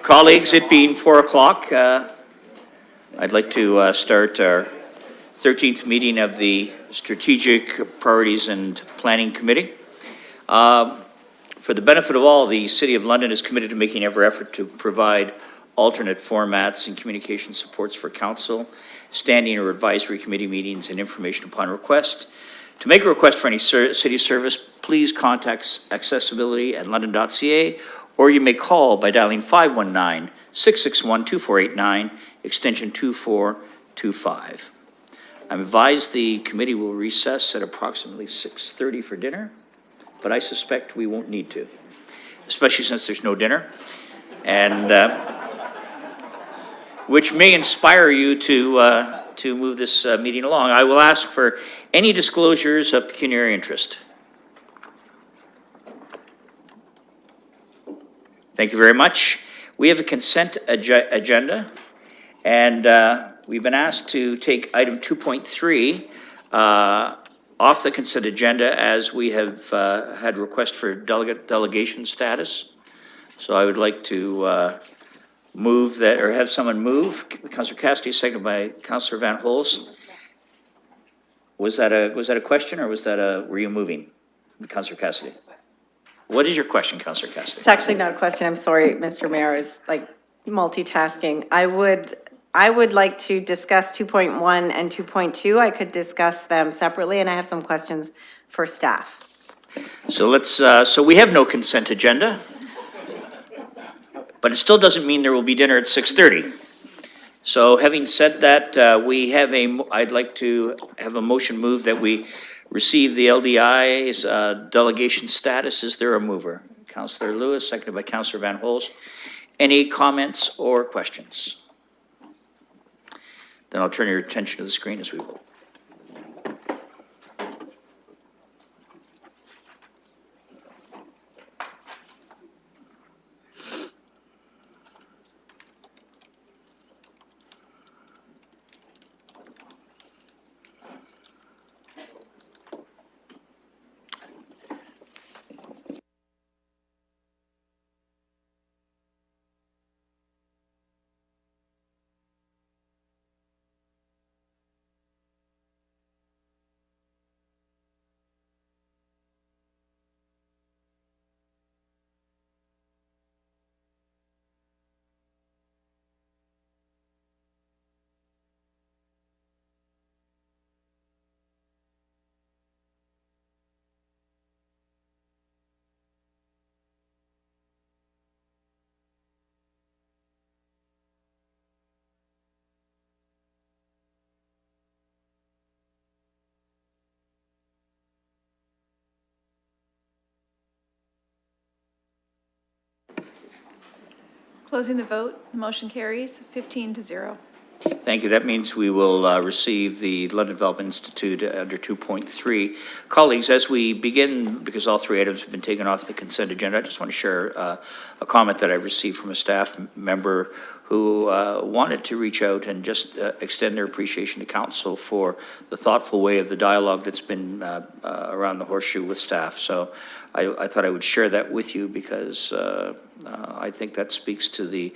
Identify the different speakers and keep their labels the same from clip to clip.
Speaker 1: Colleagues, it being 4 o'clock, I'd like to start our 13th meeting of the Strategic Priorities and Planning Committee. For the benefit of all, the City of London is committed to making every effort to provide alternate formats and communication supports for council, standing or advisory committee meetings, and information upon request. To make a request for any city service, please contact accessibility@london.ca, or you may call by dialing 519-661-2489, extension 2425. I'm advised the committee will recess at approximately 6:30 for dinner, but I suspect we won't need to, especially since there's no dinner, and which may inspire you to move this meeting along. I will ask for any disclosures of pecuniary interest. Thank you very much. We have a consent agenda, and we've been asked to take item 2.3 off the consent agenda as we have had request for delegation status. So I would like to move that, or have someone move. Councillor Cassidy, seconded by Councillor Van Holst. Was that a question, or were you moving, Councillor Cassidy? What is your question, Councillor Cassidy?
Speaker 2: It's actually not a question. I'm sorry, Mr. Mayor. Is like multitasking. I would like to discuss 2.1 and 2.2. I could discuss them separately, and I have some questions for staff.
Speaker 1: So so we have no consent agenda, but it still doesn't mean there will be dinner at 6:30. So having said that, I'd like to have a motion move that we receive the LDI's delegation status. Is there a mover? Councillor Lewis, seconded by Councillor Van Holst. Any comments or questions? Then I'll turn your attention to the screen as we vote.
Speaker 3: Closing the vote, the motion carries 15-0.
Speaker 1: Thank you. That means we will receive the London Development Institute under 2.3. Colleagues, as we begin, because all three items have been taken off the consent agenda, I just want to share a comment that I received from a staff member who wanted to reach out and just extend their appreciation to council for the thoughtful way of the dialogue that's been around the horseshoe with staff. So I thought I would share that with you because I think that speaks to the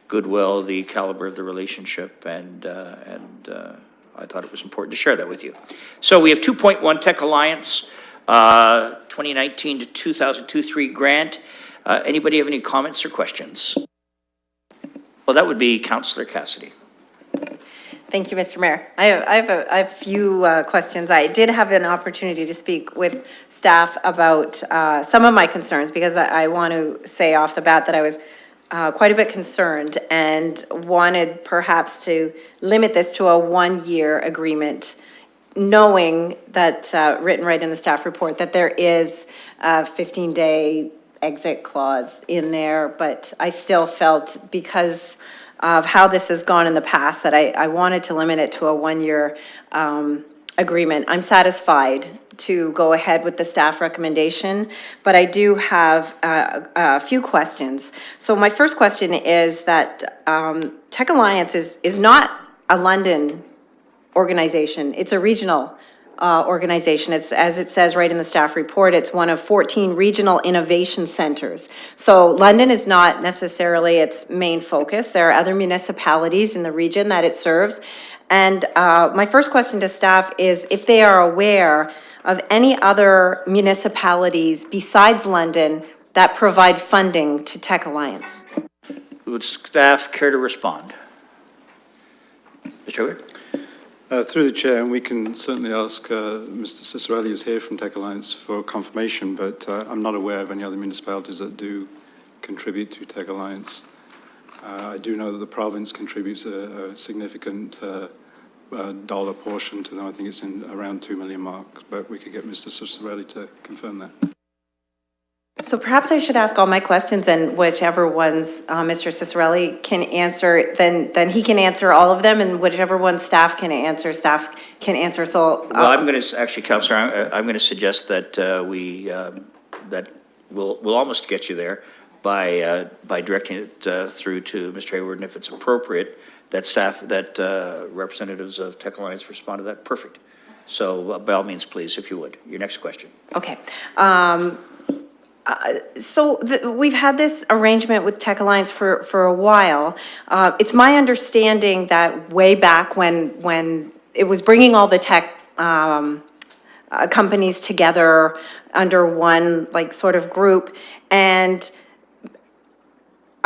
Speaker 1: goodwill, the caliber of the relationship, and I thought it was important to share that with you. So we have 2.1 Tech Alliance 2019 to 2023 grant. Anybody have any comments or questions? Well, that would be Councillor Cassidy.
Speaker 2: Thank you, Mr. Mayor. I have a few questions. I did have an opportunity to speak with staff about some of my concerns because I want to say off the bat that I was quite a bit concerned and wanted perhaps to limit this to a one-year agreement, knowing that, written right in the staff report, that there is a 15-day exit clause in there, but I still felt because of how this has gone in the past that I wanted to limit it to a one-year agreement. I'm satisfied to go ahead with the staff recommendation, but I do have a few questions. So my first question is that Tech Alliance is not a London organization. It's a regional organization. It's, as it says right in the staff report, it's one of 14 regional innovation centers. So London is not necessarily its main focus. There are other municipalities in the region that it serves. And my first question to staff is if they are aware of any other municipalities besides London that provide funding to Tech Alliance.
Speaker 1: Would staff care to respond? Mr. Hayward?
Speaker 4: Through the chair, and we can certainly ask Mr. Ciccarelli, who's here from Tech Alliance, for confirmation, but I'm not aware of any other municipalities that do contribute to Tech Alliance. I do know that the province contributes a significant dollar portion to them. I think it's in around 2 million mark, but we could get Mr. Ciccarelli to confirm that.
Speaker 2: So perhaps I should ask all my questions, and whichever ones Mr. Ciccarelli can answer, then he can answer all of them, and whichever one staff can answer. So,
Speaker 1: Well, I'm going to, actually, Councillor, I'm going to suggest that that we'll almost get you there by directing it through to Mr. Hayward, and if it's appropriate, that representatives of Tech Alliance respond to that. Perfect. So by all means, please, if you would. Your next question.
Speaker 2: okay. So we've had this arrangement with Tech Alliance for a while. It's my understanding that way back when it was bringing all the tech companies together under one sort of group, and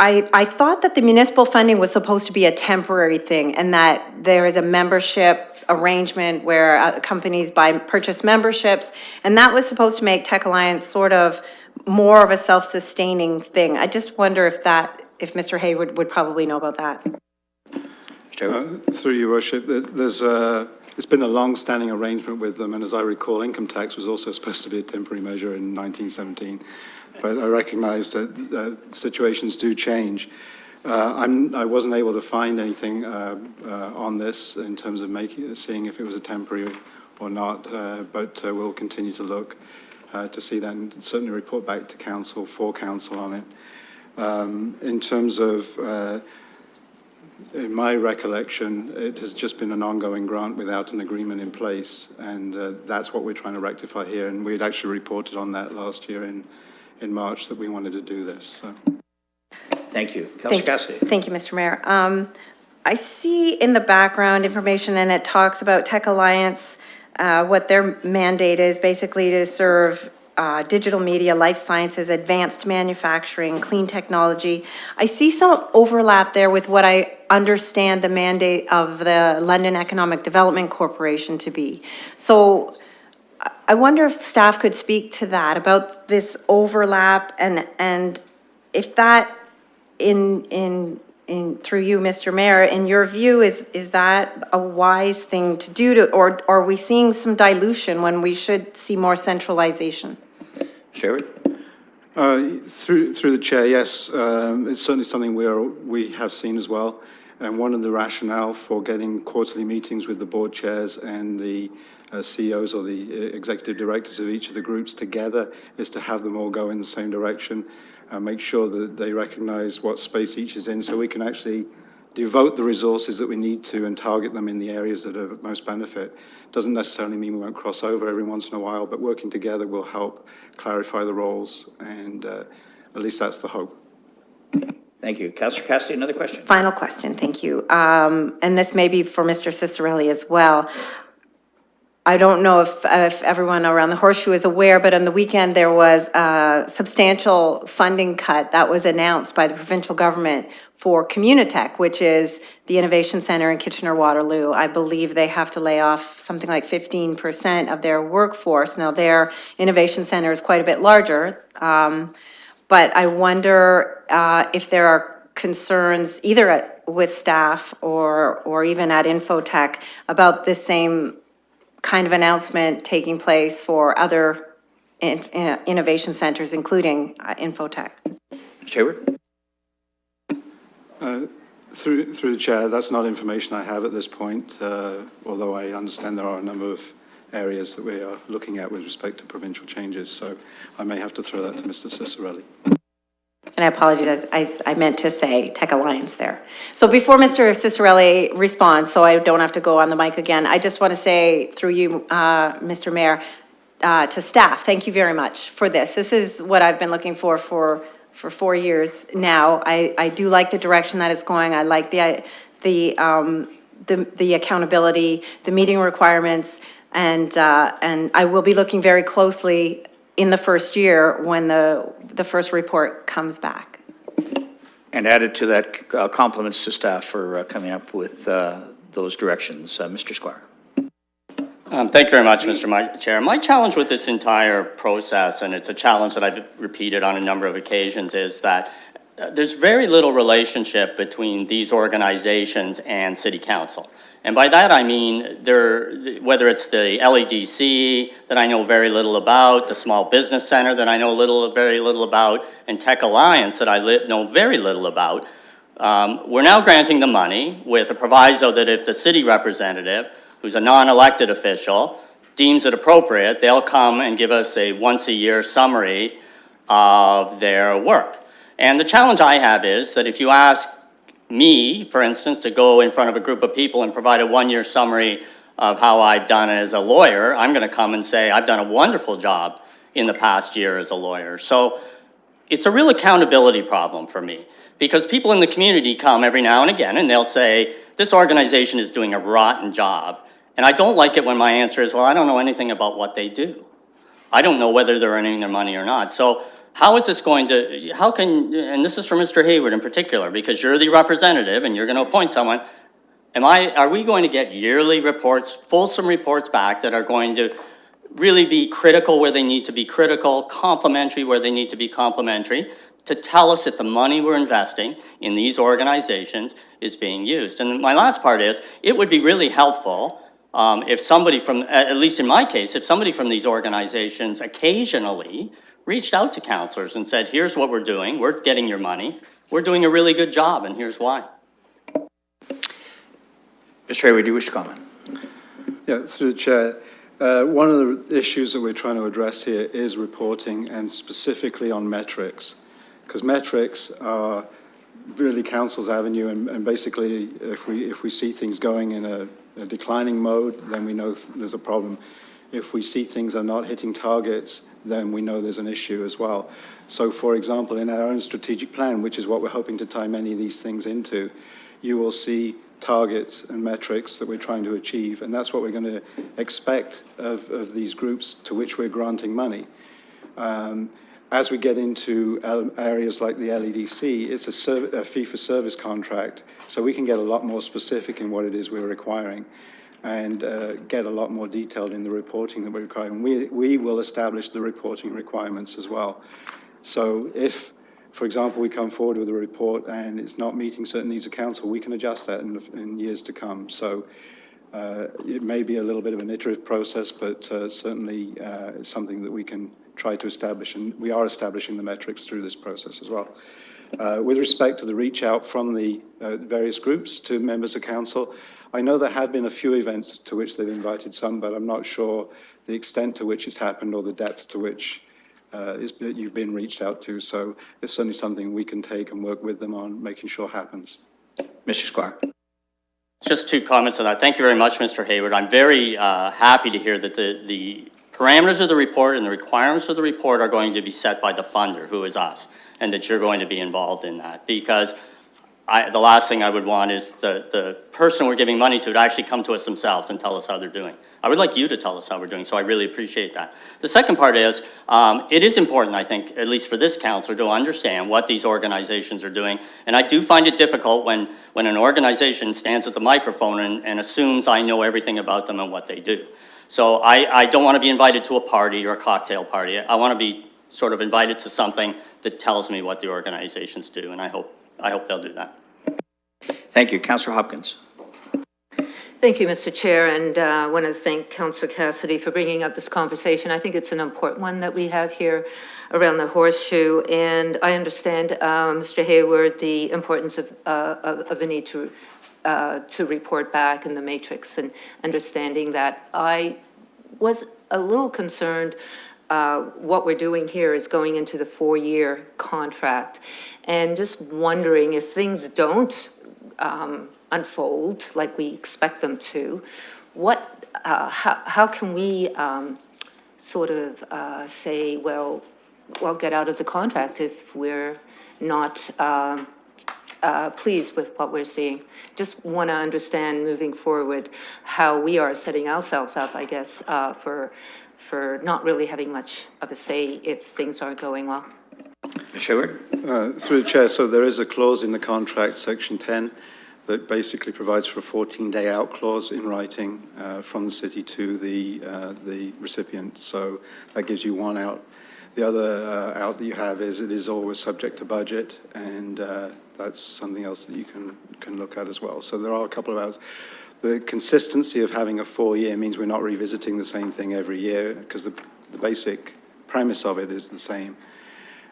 Speaker 2: I thought that the municipal funding was supposed to be a temporary thing, and that there is a membership arrangement where companies purchase memberships, and that was supposed to make Tech Alliance sort of more of a self-sustaining thing. I just wonder if Mr. Hayward would probably know about that.
Speaker 4: Through your worship, it's been a long-standing arrangement with them, and as I recall, income tax was also supposed to be a temporary measure in 1917. But I recognize that situations do change. I wasn't able to find anything on this in terms of seeing if it was a temporary or not, but we'll continue to look to see that and certainly report back to council, for council on it. In terms of, in my recollection, it has just been an ongoing grant without an agreement in place, and that's what we're trying to rectify here, and we had actually reported on that last year in March that we wanted to do this. So.
Speaker 1: Thank you. Councillor Cassidy.
Speaker 2: Thank you, Mr. Mayor. I see in the background information, and it talks about Tech Alliance, what their mandate is, basically to serve digital media, life sciences, advanced manufacturing, clean technology. I see some overlap there with what I understand the mandate of the London Economic Development Corporation to be. So I wonder if staff could speak to that, about this overlap, and if that, through you, Mr. Mayor, in your view, is that a wise thing to do, or are we seeing some dilution when we should see more centralization?
Speaker 1: Mr. Hayward?
Speaker 4: Through the chair, yes, it's certainly something we have seen as well. And one of the rationale for getting quarterly meetings with the board chairs and the CEOs or the executive directors of each of the groups together is to have them all go in the same direction and make sure that they recognize what space each is in, so we can actually devote the resources that we need to and target them in the areas that are of most benefit. Doesn't necessarily mean we won't cross over every once in a while, but working together will help clarify the roles, and at least that's the hope.
Speaker 1: Thank you. Councillor Cassidy, another question?
Speaker 2: Final question, thank you. And this may be for Mr. Ciccarelli as well. I don't know if everyone around the Horseshoe is aware, but on the weekend there was a substantial funding cut that was announced by the provincial government for Communitech, which is the Innovation Centre in Kitchener-Waterloo. I believe they have to lay off something like 15% of their workforce. Now, their Innovation Centre is quite a bit larger, but I wonder if there are concerns either with staff or even at Infotech about this same kind of announcement taking place for other innovation centers, including Infotech.
Speaker 1: Mr. Hayward?
Speaker 4: Through the chair, that's not information I have at this point, although I understand there are a number of areas that we are looking at with respect to provincial changes, so I may have to throw that to Mr. Ciccarelli.
Speaker 2: And I apologize, I meant to say Tech Alliance there. So before Mr. Ciccarelli responds, so I don't have to go on the mic again, I just want to say through you, Mr. Mayor, to staff, thank you very much for this. This is what I've been looking for 4 years now. I do like the direction that it's going. I like the accountability, the meeting requirements, and I will be looking very closely in the first year when the first report comes back.
Speaker 1: And added to that, compliments to staff for coming up with those directions. Mr. Squire.
Speaker 5: Thank you very much, Mr. Chair. My challenge with this entire process, and it's a challenge that I've repeated on a number of occasions, is that there's very little relationship between these organizations and City Council. And by that I mean, whether it's the LEDC that I know very little about, the Small Business Center that I know very little about, and Tech Alliance that I know very little about, we're now granting the money with a proviso that if the city representative, who's a non-elected official, deems it appropriate, they'll come and give us a once-a-year summary of their work. And the challenge I have is that if you ask me, for instance, to go in front of a group of people and provide a one-year summary of how I've done as a lawyer, I'm going to come and say I've done a wonderful job in the past year as a lawyer. So it's a real accountability problem for me, because people in the community come every now and again and they'll say, this organization is doing a rotten job. And I don't like it when my answer is, well, I don't know anything about what they do. I don't know whether they're earning their money or not. So how is this going to, how can, and this is for Mr. Hayward in particular, because you're the representative and you're going to appoint someone, are we going to get yearly reports, fulsome reports back that are going to really be critical where they need to be critical, complimentary where they need to be complimentary, to tell us that the money we're investing in these organizations is being used? And my last part is, it would be really helpful if somebody from, at least in my case, if somebody from these organizations occasionally reached out to councillors and said, here's what we're doing, we're getting your money, we're doing a really good job, and here's why.
Speaker 1: Mr. Hayward, do you wish to comment?
Speaker 4: Yeah, through the chair. One of the issues that we're trying to address here is reporting, and specifically on metrics, because metrics are really council's avenue, and basically if we see things going in a declining mode, then we know there's a problem. If we see things are not hitting targets, then we know there's an issue as well. So for example, in our own strategic plan, which is what we're hoping to tie many of these things into, you will see targets and metrics that we're trying to achieve, and that's what we're going to expect of these groups to which we're granting money. As we get into areas like the LEDC, it's a fee-for-service contract, so we can get a lot more specific in what it is we're requiring, and get a lot more detailed in the reporting that we're requiring. We will establish the reporting requirements as well. So if, for example, we come forward with a report and it's not meeting certain needs of council, we can adjust that in years to come. So it may be a little bit of an iterative process, but certainly it's something that we can try to establish, and we are establishing the metrics through this process as well. With respect to the reach out from the various groups to members of council, I know there have been a few events to which they've invited some, but I'm not sure the extent to which it's happened or the depth to which you've been reached out to. So it's certainly something we can take and work with them on making sure happens.
Speaker 1: Mr. Squire.
Speaker 5: Just 2 comments on that. Thank you very much, Mr. Hayward. I'm very happy to hear that the parameters of the report and the requirements of the report are going to be set by the funder, who is us, and that you're going to be involved in that, because the last thing I would want is the person we're giving money to actually come to us themselves and tell us how they're doing. I would like you to tell us how we're doing, so I really appreciate that. The second part is, it is important, I think, at least for this councillor, to understand what these organizations are doing. And I do find it difficult when an organization stands at the microphone and assumes I know everything about them and what they do. So I don't want to be invited to a party or a cocktail party. I want to be sort of invited to something that tells me what the organizations do, and I hope they'll do that.
Speaker 1: Thank you. Councillor Hopkins.
Speaker 6: Thank you, Mr. Chair, and I want to thank Councillor Cassidy for bringing up this conversation. I think it's an important one that we have here around the horseshoe, and I understand, Mr. Hayward, the importance of the need to report back in the matrix, and understanding that. I was a little concerned what we're doing here is going into the 4-year contract. And just wondering if things don't unfold like we expect them to, how can we sort of say, well, get out of the contract if we're not pleased with what we're seeing? Just want to understand moving forward how we are setting ourselves up, I guess, for not really having much of a say if things aren't going well.
Speaker 1: Ms. Hayward?
Speaker 4: Through the chair, so there is a clause in the contract, section 10, that basically provides for a 14-day out clause in writing from the city to the recipient. So that gives you one out. The other out that you have is it is always subject to budget, and that's something else that you can look at as well. So there are a couple of outs. The consistency of having a 4-year means we're not revisiting the same thing every year, because the basic premise of it is the same.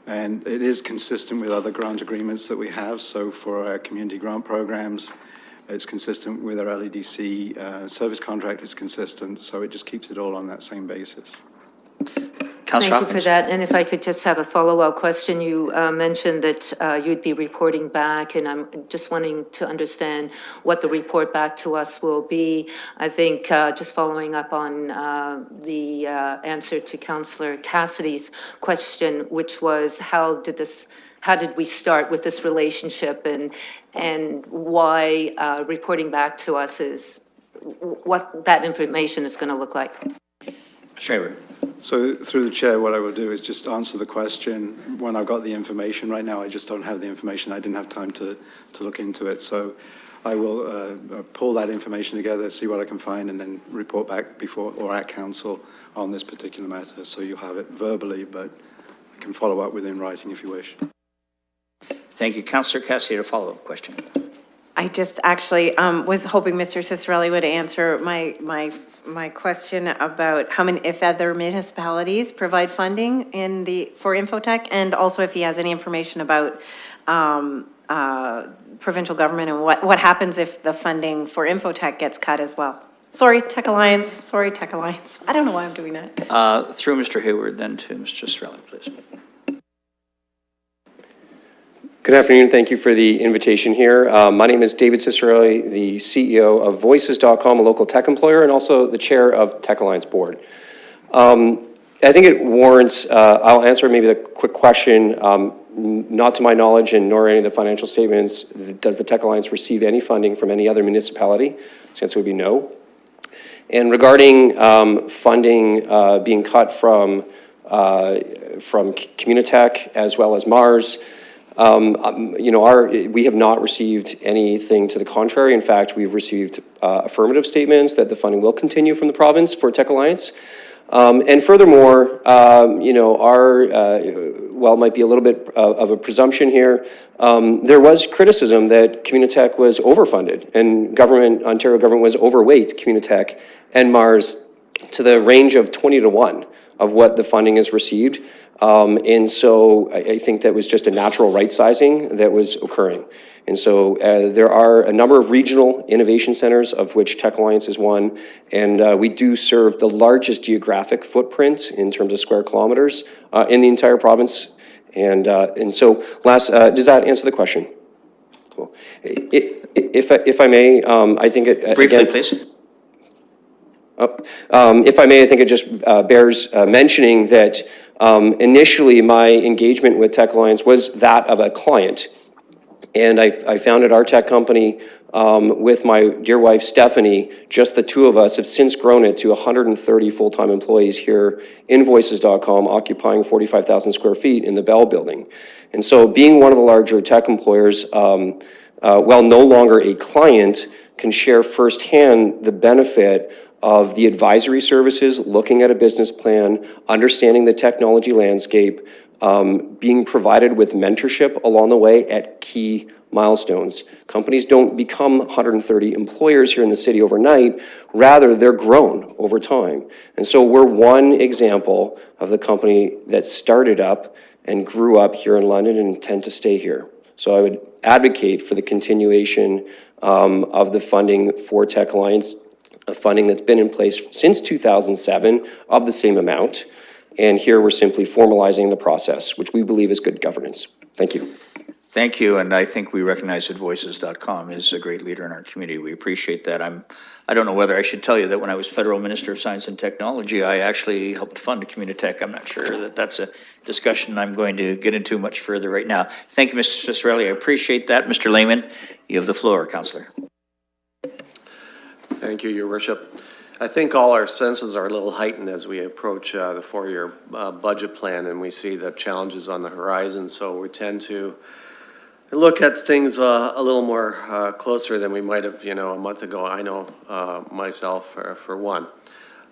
Speaker 4: And it is consistent with other grant agreements that we have. So for our community grant programs, it's consistent with our LEDC service contract is consistent. So it just keeps it all on that same basis.
Speaker 1: Councillor
Speaker 6: Thank you for
Speaker 1: Hopkins?
Speaker 6: that. And if I could just have a follow-up question, you mentioned that you'd be reporting back, and I'm just wanting to understand what the report back to us will be. I think just following up on the answer to Councillor Cassidy's question, which was how did we start with this relationship, and why reporting back to us is what that information is going to look like.
Speaker 1: Ms. Hayward?
Speaker 4: So through the chair, what I will do is just answer the question when I've got the information. Right now, I just don't have the information. I didn't have time to look into it. So I will pull that information together, see what I can find, and then report back before or at council on this particular matter. So you'll have it verbally, but I can follow up with in writing if you wish.
Speaker 1: Thank you. Councillor Cassidy, a follow-up question.
Speaker 2: I just actually was hoping Mr. Cicerelli would answer my question about how many, if other municipalities provide funding for Infotech, and also if he has any information about provincial government and what happens if the funding for Infotech gets cut as well. Sorry, Tech Alliance. Sorry, Tech Alliance. I don't know why I'm doing that.
Speaker 1: Through Mr. Hayward, then to Mr. Cicerelli, please.
Speaker 7: Good afternoon. Thank you for the invitation here. My name is David Cicerelli, the CEO of Voices.com, a local tech employer, and also the chair of Tech Alliance Board. I think it warrants, I'll answer maybe the quick question, not to my knowledge and nor any of the financial statements, does the Tech Alliance receive any funding from any other municipality? The answer would be no. And regarding funding being cut from Communitech as well as Mars, you know, we have not received anything to the contrary. In fact, we've received affirmative statements that the funding will continue from the province for Tech Alliance. And furthermore, you know, while it might be a little bit of a presumption here, there was criticism that Communitech was overfunded and Ontario government was overweight Communitech and Mars to the range of 20-to-1 of what the funding is received. And so I think that was just a natural right sizing that was occurring. And so there are a number of regional innovation centers, of which Tech Alliance is one, and we do serve the largest geographic footprint in terms of square kilometers in the entire province. And so does that answer the question? Cool. If I may, I think it—
Speaker 1: Briefly, please.
Speaker 7: If I may, I think it just bears mentioning that initially my engagement with Tech Alliance was that of a client. And I founded our tech company with my dear wife, Stephanie. Just the two of us have since grown it to 130 full-time employees here in Voices.com, occupying 45,000 square feet in the Bell Building. And so being one of the larger tech employers, while no longer a client, can share firsthand the benefit of the advisory services, looking at a business plan, understanding the technology landscape, being provided with mentorship along the way at key milestones. Companies don't become 130 employers here in the city overnight, rather they're grown over time. And so we're one example of the company that started up and grew up here in London and intend to stay here. So I would advocate for the continuation of the funding for Tech Alliance, a funding that's been in place since 2007 of the same amount. And here we're simply formalizing the process, which we believe is good governance. Thank you.
Speaker 1: Thank you, and I think we recognize that Voices.com is a great leader in our community. We appreciate that. I don't know whether I should tell you that when I was Federal Minister of Science and Technology, I actually helped fund Communitech. I'm not sure that that's a discussion I'm going to get into much further right now. Thank you, Mr. Ciccarelli. I appreciate that. Mr. Lehman, you have the floor, Councillor.
Speaker 8: Thank you, Your Worship. I think all our senses are a little heightened as we approach the four-year budget plan, and we see the challenges on the horizon. So we tend to look at things a little more closer than we might have, a month ago. I know myself, for one.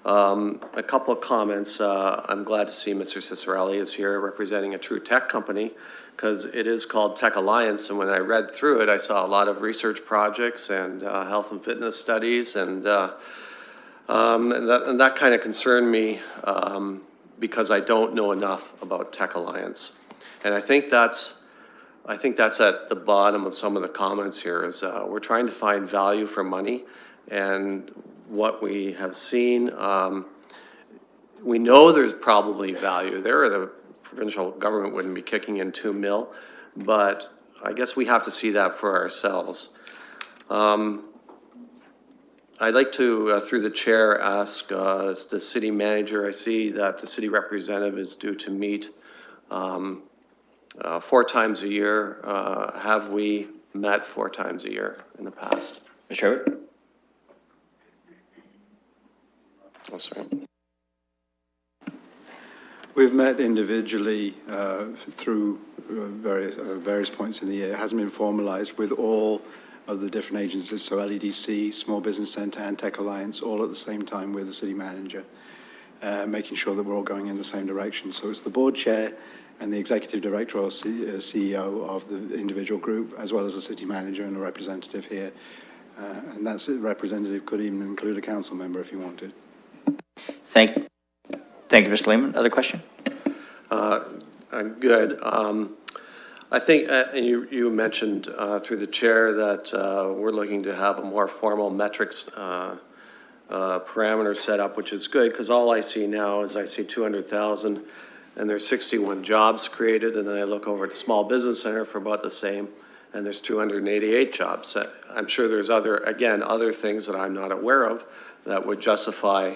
Speaker 8: A couple of comments. I'm glad to see Mr. Ciccarelli is here representing a true tech company, because it is called Tech Alliance, and when I read through it, I saw a lot of research projects and health and fitness studies, and that kind of concerned me because I don't know enough about Tech Alliance, and I think that's at the bottom of some of the comments here. Is we're trying to find value for money, and what we have seen, we know there's probably value there. The provincial government wouldn't be kicking in $2 million, but I guess we have to see that for ourselves. I'd like to, through the chair, ask the city manager. I see that the city representative is due to meet 4 times a year. Have we met 4 times a year in the past?
Speaker 1: Mr. Herbert?
Speaker 8: Oh, sorry.
Speaker 4: We've met individually through various points in the year. It hasn't been formalized with all of the different agencies, so LEDC, Small Business Centre and Tech Alliance, all at the same time with the city manager, making sure that we're all going in the same direction. So it's the board chair and the executive director or CEO of the individual group, as well as the city manager and a representative here. And that representative could even include a council member if you wanted.
Speaker 1: Thank you, Mr. Lehman. Other question?
Speaker 8: I'm good. I think you mentioned through the chair that we're looking to have a more formal metrics parameter set up, which is good, because all I see now is I see 200,000 and there's 61 jobs created, and then I look over at the Small Business Center for about the same, and there's 288 jobs. I'm sure there's other things that I'm not aware of that would justify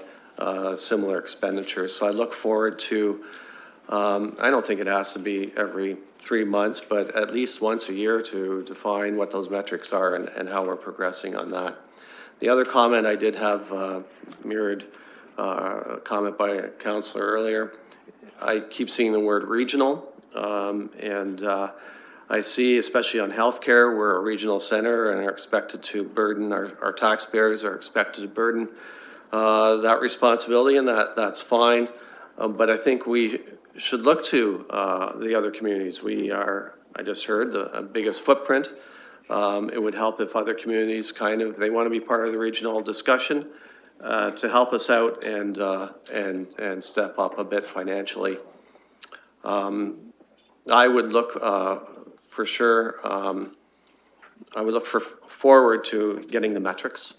Speaker 8: similar expenditures. So I look forward to, I don't think it has to be every 3 months, but at least once a year to define what those metrics are and how we're progressing on that. The other comment I did have mirrored comment by a councillor earlier. I keep seeing the word regional, and I see, especially on healthcare, we're a regional center and are expected to burden, our taxpayers are expected to burden that responsibility, and that's fine. But I think we should look to the other communities. We are, I just heard, the biggest footprint. It would help if other communities they want to be part of the regional discussion to help us out and step up a bit financially. I would look for sure, I would look forward to getting the metrics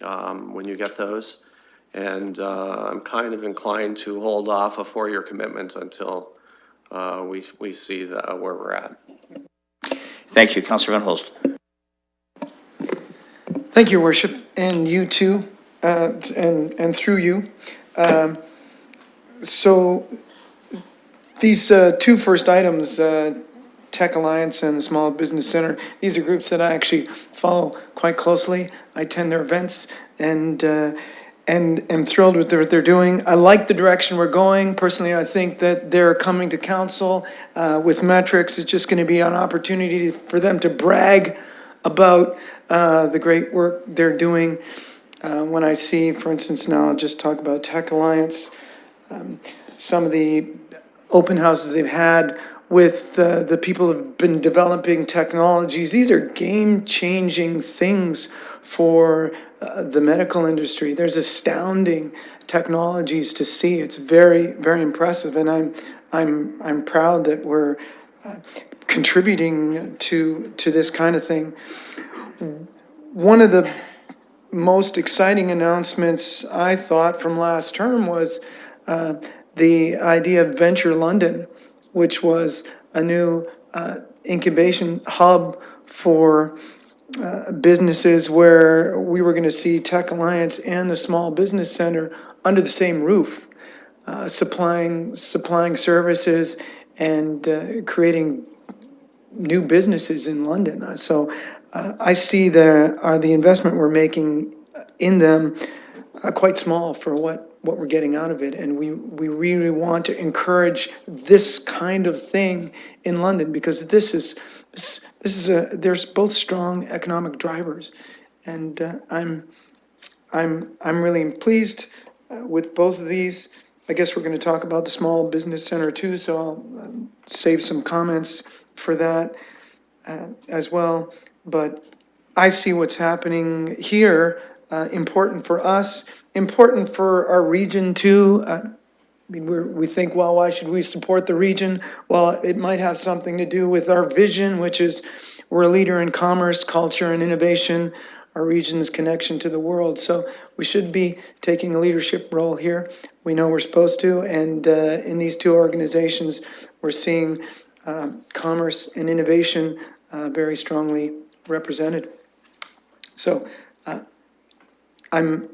Speaker 8: when you get those. And I'm kind of inclined to hold off a 4-year commitment until we see where we're at.
Speaker 1: Thank you, Councillor Van Holst.
Speaker 9: Thank you, Worship, and you too, and through you. So these 2 first items, Tech Alliance and the Small Business Center, these are groups that I actually follow quite closely. I attend their events and am thrilled with what they're doing. I like the direction we're going. Personally, I think that they're coming to council with metrics. It's just going to be an opportunity for them to brag about the great work they're doing. When I see, for instance, now I'll just talk about Tech Alliance, some of the open houses they've had with the people who've been developing technologies. These are game-changing things for the medical industry. There's astounding technologies to see. It's very, very impressive, and I'm proud that we're contributing to this kind of thing. One of the most exciting announcements I thought from last term was the idea of Venture London, which was a new incubation hub for businesses where we were going to see Tech Alliance and the Small Business Center under the same roof, supplying services and creating new businesses in London. So I see the investment we're making in them quite small for what we're getting out of it. And we really want to encourage this kind of thing in London because there's both strong economic drivers. And I'm really pleased with both of these. I guess we're going to talk about the Small Business Center too, so I'll save some comments for that as well. But I see what's happening here, important for us, important for our region too. We think, well, why should we support the region? Well, it might have something to do with our vision, which is we're a leader in commerce, culture, and innovation, our region's connection to the world. So we should be taking a leadership role here. We know we're supposed to, and in these two organizations, we're seeing commerce and innovation very strongly represented. So I'm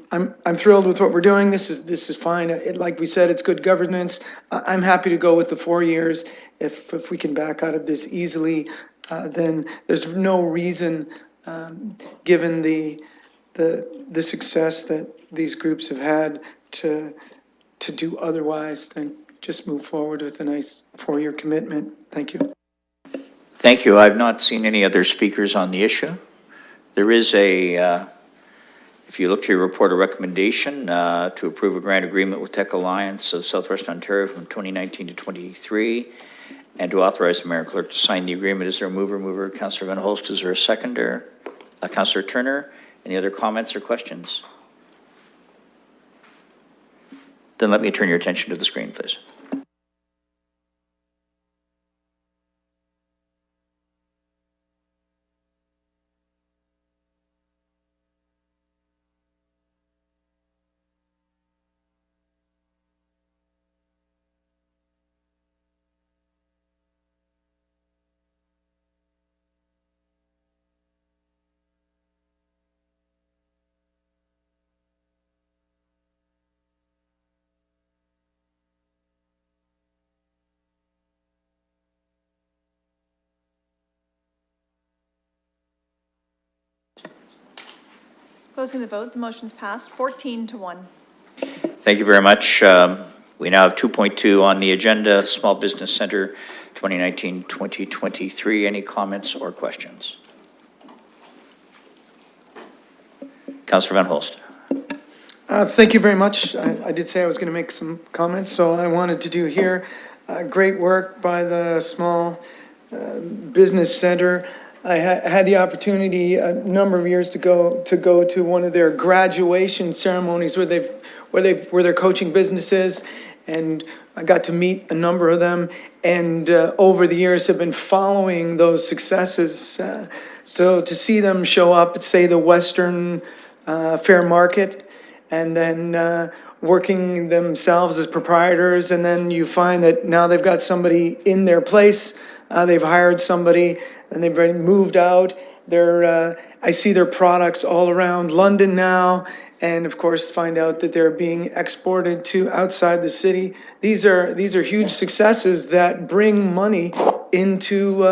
Speaker 9: thrilled with what we're doing. This is fine. Like we said, it's good governance. I'm happy to go with the 4 years. If we can back out of this easily, then there's no reason, given the success that these groups have had, to do otherwise than just move forward with a nice 4-year commitment. Thank you.
Speaker 1: Thank you. I've not seen any other speakers on the issue. There is if you look to your report, a recommendation to approve a grant agreement with Tech Alliance of Southwest Ontario from 2019 to 23, and to authorize the mayor and clerk to sign the agreement. Is there a mover? Councillor Van Holst. Is there a seconder? Councillor Turner. Any other comments or questions? Then let me turn your attention to the screen, please.
Speaker 3: Closing the vote, the motion's passed 14-1.
Speaker 1: Thank you very much. We now have 2.2 on the agenda, Small Business Center 2019-2023. Any comments or questions? Councillor Van Holst.
Speaker 9: Thank you very much. I did say I was going to make some comments, so I wanted to do here. Great work by the Small Business Center. I had the opportunity a number of years to go to one of their graduation ceremonies where they're coaching businesses, and I got to meet a number of them, and over the years have been following those successes. So to see them show up at, say, the Western Fair Market, and then working themselves as proprietors, and then you find that now they've got somebody in their place, they've hired somebody, and they've been moved out. I see their products all around London now, and of course find out that they're being exported to outside the city. These are huge successes that bring money into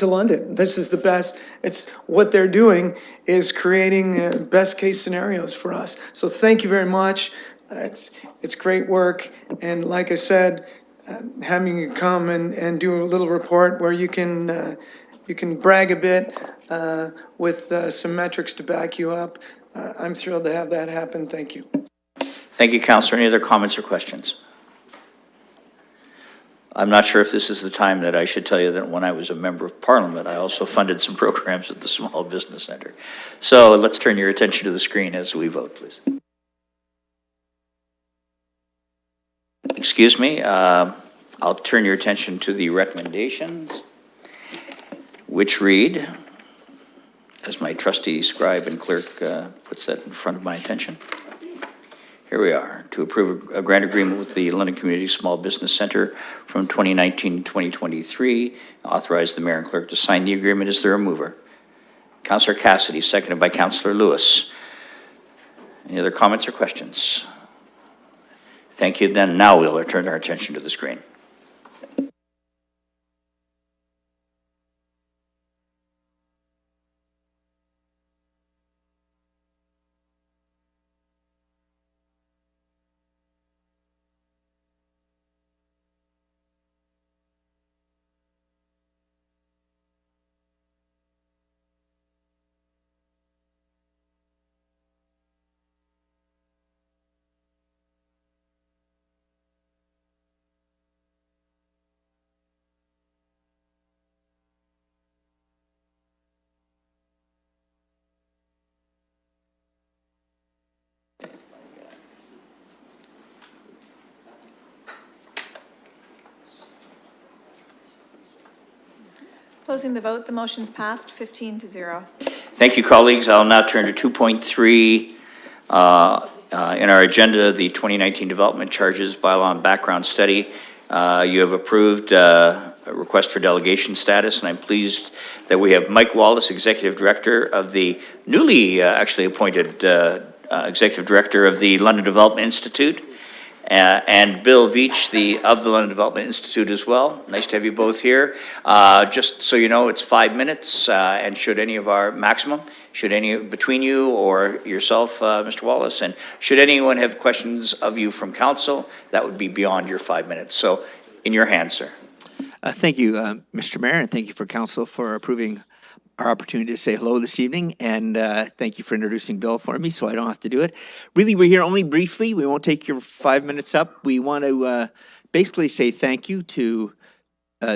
Speaker 9: London. This is the best. It's what they're doing is creating best case scenarios for us. So thank you very much. It's great work, and like I said, having you come and do a little report where you can brag a bit with some metrics to back you up. I'm thrilled to have that happen. Thank you.
Speaker 1: Thank you, Councillor. Any other comments or questions? I'm not sure if this is the time that I should tell you that when I was a member of Parliament, I also funded some programs at the Small Business Center. So let's turn your attention to the screen as we vote, please. Excuse me, I'll turn your attention to the recommendations, which read, as my trusty scribe and clerk puts that in front of my attention, Here we are, to approve a grant agreement with the London Community Small Business Center from 2019 to 2023. Authorize the mayor and clerk to sign the agreement. Is there a mover? Councillor Cassidy, seconded by Councillor Lewis. Any other comments or questions? Thank you. Then now we'll turn our attention to the screen.
Speaker 3: Closing the vote, the motion's passed 15-0.
Speaker 1: Thank you, colleagues. I'll now turn to 2.3 in our agenda, the 2019 Development Charges Bylaw and Background Study. You have approved a request for delegation status, and I'm pleased that we have Mike Wallace, Executive Director of the newly actually appointed Executive Director of the London Development Institute, and Bill Veach, of the London Development Institute as well. Nice to have you both here. Just so you know, it's 5 minutes, and should any of our maximum, should any between you or yourself, Mr. Wallace, and should anyone have questions of you from council, that would be beyond your 5 minutes. So, in your hands, sir.
Speaker 10: Thank you, Mr. Mayor, and thank you for council for approving our opportunity to say hello this evening, and thank you for introducing Bill for me so I don't have to do it. Really, we're here only briefly. We won't take your 5 minutes up. We want to basically say thank you to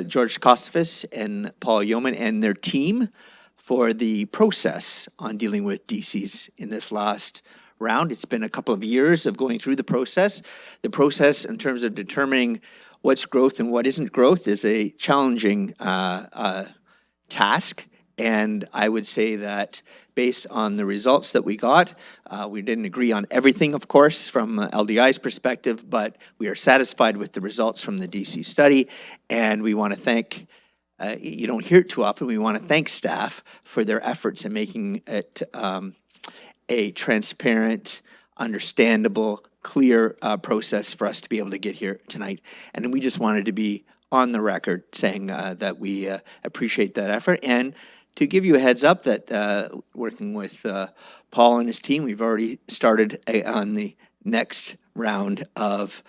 Speaker 10: George Kostifis and Paul Yeoman and their team for the process on dealing with DCs in this last round. It's been a couple of years of going through the process. The process in terms of determining what's growth and what isn't growth is a challenging task. And I would say that based on the results that we got, we didn't agree on everything, of course, from LDI's perspective, but we are satisfied with the results from the DC study. And we want to thank, you don't hear it too often, we want to thank staff for their efforts in making it a transparent, understandable, clear process for us to be able to get here tonight. And we just wanted to be on the record saying that we appreciate that effort. And to give you a heads up that working with Paul and his team, we've already started on the next round of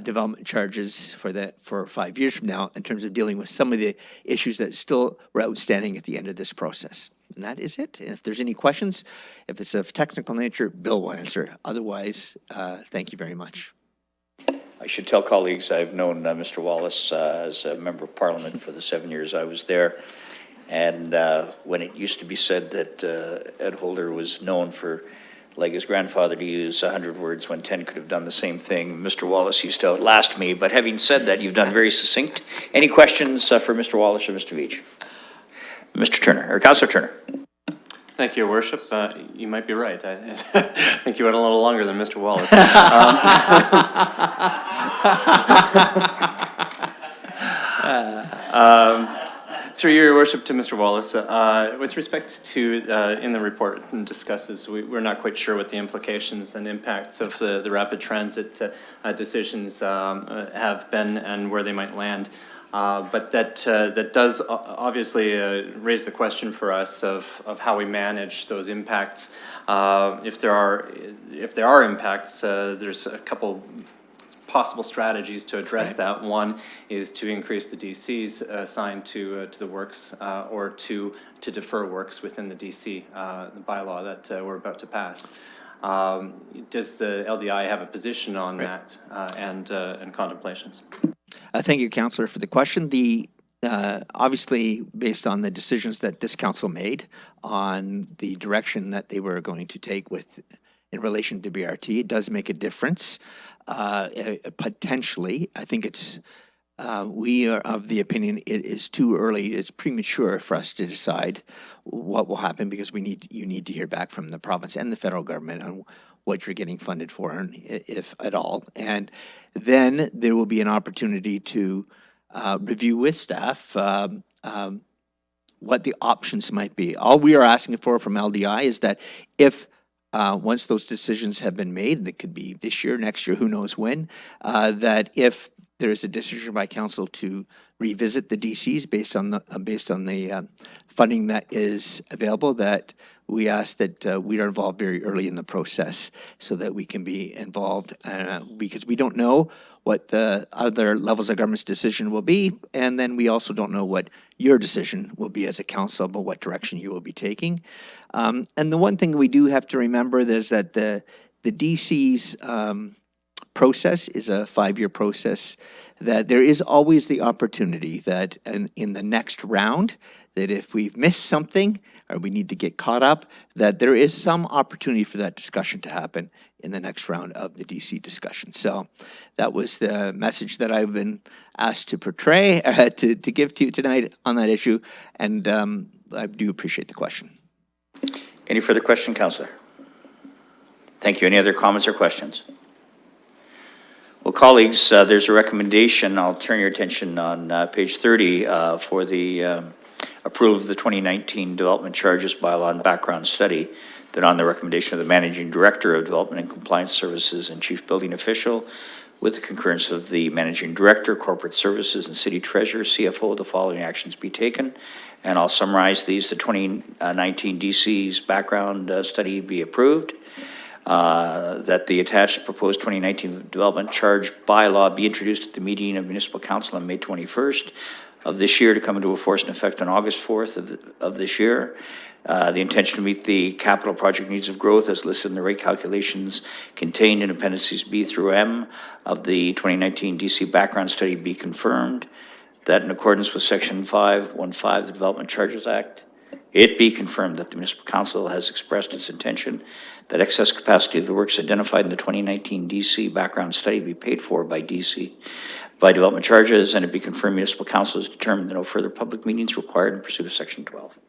Speaker 10: development charges for 5 years from now in terms of dealing with some of the issues that still were outstanding at the end of this process. And that is it. And if there's any questions, if it's of technical nature, Bill will answer. Otherwise, thank you very much.
Speaker 1: I should tell colleagues I've known Mr. Wallace as a member of Parliament for the 7 years I was there. And when it used to be said that Ed Holder was known for, like his grandfather, to use 100 words when 10 could have done the same thing, Mr. Wallace used to outlast me. But having said that, you've done very succinct. Any questions for Mr. Wallace or Mr. Veach? Mr. Turner, or Councillor Turner.
Speaker 11: Thank you, Your Worship. You might be right. I think you went a little longer than Mr. Wallace. Through Your Worship to Mr. Wallace, with respect to, in the report and discusses, we're not quite sure what the implications and impacts of the rapid transit decisions have been and where they might land. But that does obviously raise the question for us of how we manage those impacts. If there are impacts, there's a couple possible strategies to address that. One is to increase the DCs assigned to the works, or to defer works within the DC the bylaw that we're about to pass. Does the LDI have a position on that and contemplations?
Speaker 10: Thank you, Councillor, for the question. Obviously, based on the decisions that this council made on the direction that they were going to take in relation to BRT, it does make a difference. Potentially, I think we are of the opinion it is too early, it's premature for us to decide what will happen, because you need to hear back from the province and the federal government on what you're getting funded for, and if at all. And then there will be an opportunity to review with staff what the options might be. All we are asking for from LDI is that if once those decisions have been made, that could be this year, next year, who knows when, that if there is a decision by council to revisit the DCs based on the funding that is available, that we ask that we are involved very early in the process so that we can be involved, because we don't know what the other levels of government's decision will be, and then we also don't know what your decision will be as a council about what direction you will be taking. And the one thing we do have to remember is that the DC's process is a 5-year process, that there is always the opportunity that in the next round, that if we've missed something or we need to get caught up, that there is some opportunity for that discussion to happen in the next round of the DC discussion. So that was the message that I've been asked to portray, to give to you tonight on that issue, and I do appreciate the question.
Speaker 1: Any further question, Councillor? Thank you. Any other comments or questions? Well, colleagues, there's a recommendation. I'll turn your attention on page 30 for the approval of the 2019 Development Charges Bylaw and Background Study, that on the recommendation of the Managing Director of Development and Compliance Services and Chief Building Official, with the concurrence of the Managing Director, Corporate Services, and City Treasurer, CFO, the following actions be taken. And I'll summarize these. The 2019 DC's background study be approved. That the attached proposed 2019 development charge bylaw be introduced at the meeting of Municipal Council on May 21st of this year, to come into force and effect on August 4th of this year. The intention to meet the capital project needs of growth as listed in the rate calculations contained in appendices B through M of the 2019 DC background study be confirmed. That in accordance with Section 515 of the Development Charges Act, it be confirmed that the Municipal Council has expressed its intention that excess capacity of the works identified in the 2019 DC background study be paid for by DC by development charges, and it be confirmed Municipal Council has determined that no further public meetings required in pursuit of Section 12.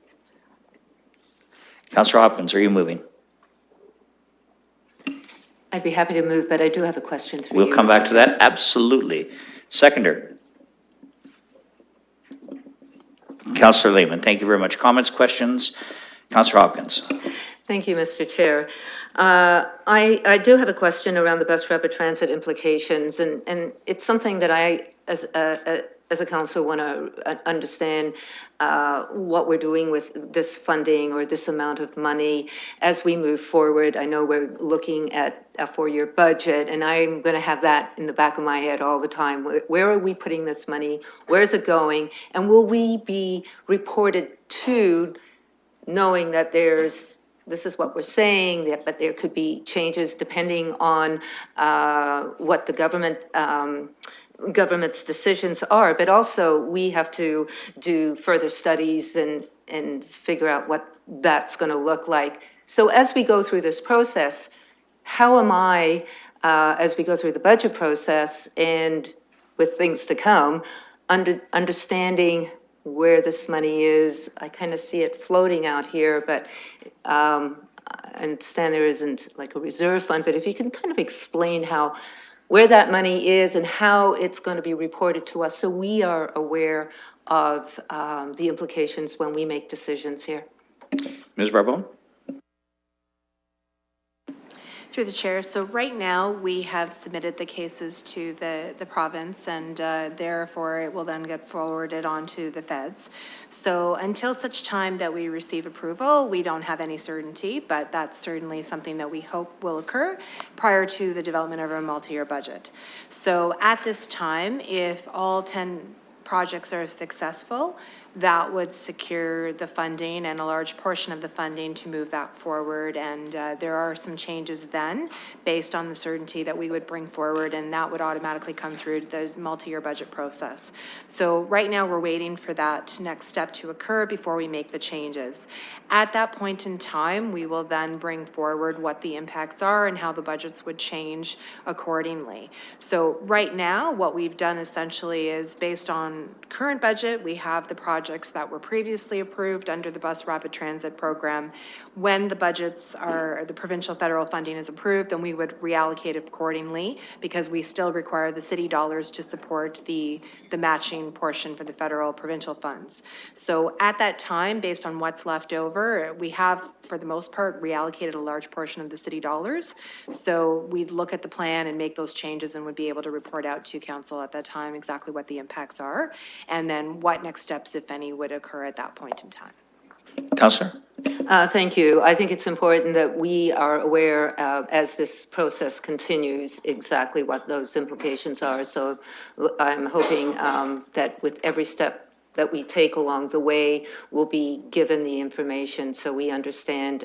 Speaker 1: Councillor Hopkins, are you moving?
Speaker 6: I'd be happy to move, but I do have a question through you.
Speaker 1: We'll come back to that. Absolutely. Seconder. Councillor Lehman, thank you very much. Comments, questions? Councillor Hopkins.
Speaker 6: Thank you, Mr. Chair. I do have a question around the bus rapid transit implications, and it's something that I, as a council, want to understand what we're doing with this funding or this amount of money as we move forward. I know we're looking at a 4-year budget, and I'm going to have that in the back of my head all the time. Where are we putting this money? Where is it going? And will we be reported to, knowing that this is what we're saying, but there could be changes depending on what the government's decisions are, but also we have to do further studies and figure out what that's going to look like. So as we go through this process, how am I, as we go through the budget process and with things to come, understanding where this money is? I kind of see it floating out here, but I understand there isn't like a reserve fund, but if you can kind of explain where that money is and how it's going to be reported to us, so we are aware of the implications when we make decisions here.
Speaker 1: Ms. Barbone?
Speaker 12: Through the chair, so right now we have submitted the cases to the province, and therefore it will then get forwarded on to the feds. So until such time that we receive approval, we don't have any certainty, but that's certainly something that we hope will occur prior to the development of our multi-year budget. So at this time, if all 10 projects are successful, that would secure the funding and a large portion of the funding to move that forward. And there are some changes then based on the certainty that we would bring forward, and that would automatically come through the multi-year budget process. So right now we're waiting for that next step to occur before we make the changes. At that point in time, we will then bring forward what the impacts are and how the budgets would change accordingly. So right now, what we've done essentially is based on current budget, we have the project projects that were previously approved under the Bus Rapid Transit Program. When the budgets are, the provincial federal funding is approved, then we would reallocate it accordingly, because we still require the city dollars to support the matching portion for the federal provincial funds. So at that time, based on what's left over, we have, for the most part, reallocated a large portion of the city dollars. So we'd look at the plan and make those changes and would be able to report out to council at that time exactly what the impacts are, and then what next steps, if any, would occur at that point in time.
Speaker 1: Councillor?
Speaker 6: Thank you. I think it's important that we are aware, as this process continues, exactly what those implications are. So I'm hoping that with every step that we take along the way, we'll be given the information so we understand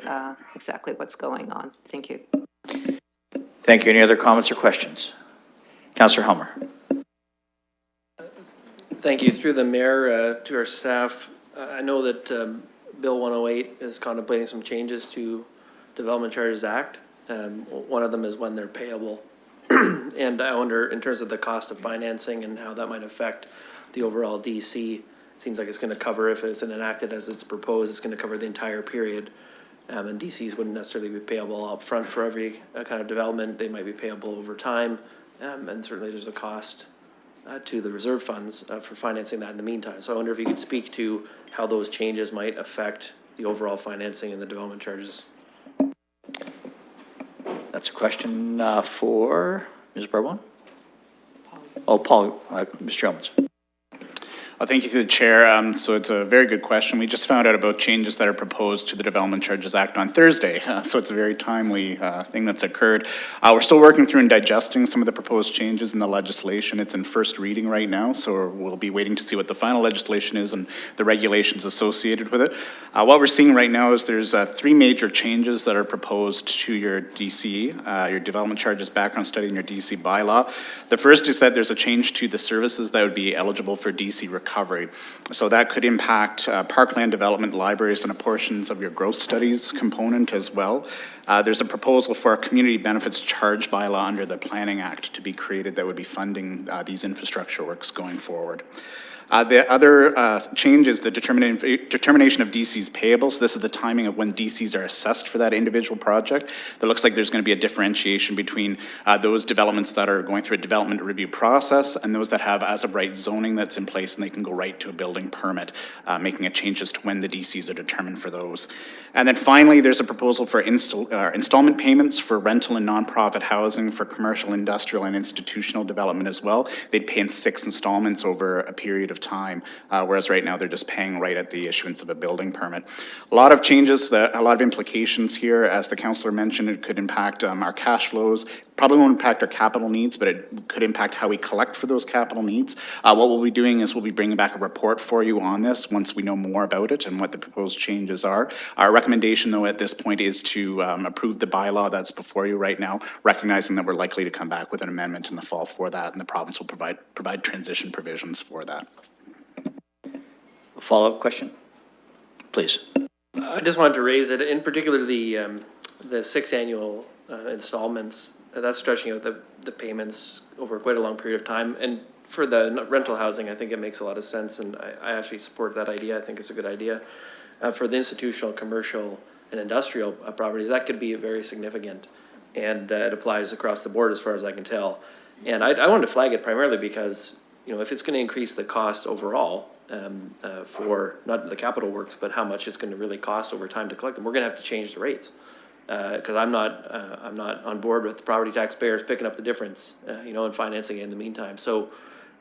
Speaker 6: exactly what's going on. Thank you.
Speaker 1: Thank you. Any other comments or questions? Councillor Helmer.
Speaker 13: Thank you. Through the mayor to our staff, I know that Bill 108 is contemplating some changes to Development Charges Act. One of them is when they're payable. And I wonder, in terms of the cost of financing and how that might affect the overall DC, it seems like it's going to cover, if it's enacted as it's proposed, it's going to cover the entire period. And DCs wouldn't necessarily be payable up front for every kind of development. They might be payable over time. And certainly there's a cost to the reserve funds for financing that in the meantime. So I wonder if you could speak to how those changes might affect the overall financing and the development charges.
Speaker 1: That's a question for Ms. Bourbon. Oh, Paul, Mr. Jones.
Speaker 14: Thank you to the chair. So it's a very good question. We just found out about changes that are proposed to the Development Charges Act on Thursday. So it's a very timely thing that's occurred. We're still working through and digesting some of the proposed changes in the legislation. It's in first reading right now, so we'll be waiting to see what the final legislation is and the regulations associated with it. What we're seeing right now is there's 3 major changes that are proposed to your DC, your Development Charges Background Study and your DC bylaw. The first is that there's a change to the services that would be eligible for DC recovery. So that could impact parkland development, libraries, and portions of your growth studies component as well. There's a proposal for a community benefits charge bylaw under the Planning Act to be created that would be funding these infrastructure works going forward. The other change is the determination of DC's payables. This is the timing of when DCs are assessed for that individual project. It looks like there's going to be a differentiation between those developments that are going through a development review process and those that have as of right zoning that's in place, and they can go right to a building permit, making a change as to when the DCs are determined for those. And then finally, there's a proposal for installment payments for rental and nonprofit housing for commercial, industrial, and institutional development as well. They'd pay in 6 installments over a period of time, whereas right now they're just paying right at the issuance of a building permit. A lot of changes, a lot of implications here. As the councillor mentioned, it could impact our cash flows. Probably won't impact our capital needs, but it could impact how we collect for those capital needs. What we'll be doing is we'll be bringing back a report for you on this once we know more about it and what the proposed changes are. Our recommendation, though, at this point is to approve the bylaw that's before you right now, recognizing that we're likely to come back with an amendment in the fall for that, and the province will provide transition provisions for that.
Speaker 1: A follow-up question, please.
Speaker 13: I just wanted to raise it, in particular the 6 annual installments. That's stretching out the payments over quite a long period of time. And for the rental housing, I think it makes a lot of sense, and I actually support that idea. I think it's a good idea. For the institutional, commercial, and industrial properties, that could be very significant, and it applies across the board as far as I can tell. And I wanted to flag it primarily because, you know, if it's going to increase the cost overall for not the capital works, but how much it's going to really cost over time to collect them, we're going to have to change the rates. Because I'm not on board with the property taxpayers picking up the difference, you know, and financing it in the meantime. So,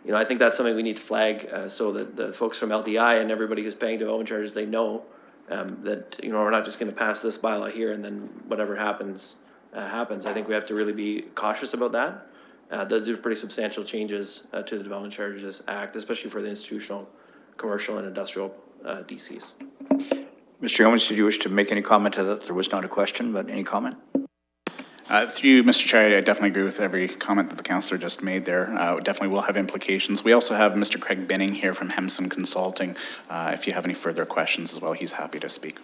Speaker 13: you know, I think that's something we need to flag so that the folks from LDI and everybody who's paying development charges, they know that, you know, we're not just going to pass this bylaw here and then whatever happens, happens. I think we have to really be cautious about that. Those are pretty substantial changes to the Development Charges Act, especially for the institutional, commercial, and industrial DCs.
Speaker 1: Mr. Jones, did you wish to make any comment to that? There was not a question, but any comment?
Speaker 14: Through you, Mr. Chair, I definitely agree with every comment that the councillor just made there. Definitely will have implications. We also have Mr. Craig Binning here from Hemson Consulting. If you have any further questions as well, he's happy to speak.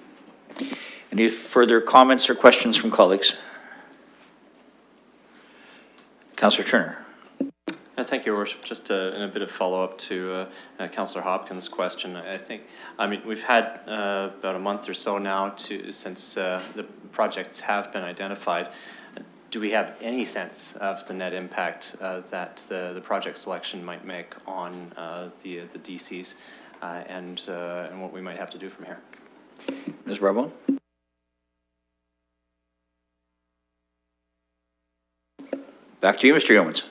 Speaker 1: Any further comments or questions from colleagues? Councillor Turner.
Speaker 11: Thank you, Your Worship. Just in a bit of follow-up to Councillor Hopkins' question, I mean, we've had about a month or so now since the projects have been identified. Do we have any sense of the net impact that the project selection might make on the DCs and what we might have to do from here?
Speaker 1: Ms. Barbone? Back to you, Mr. Yeomans.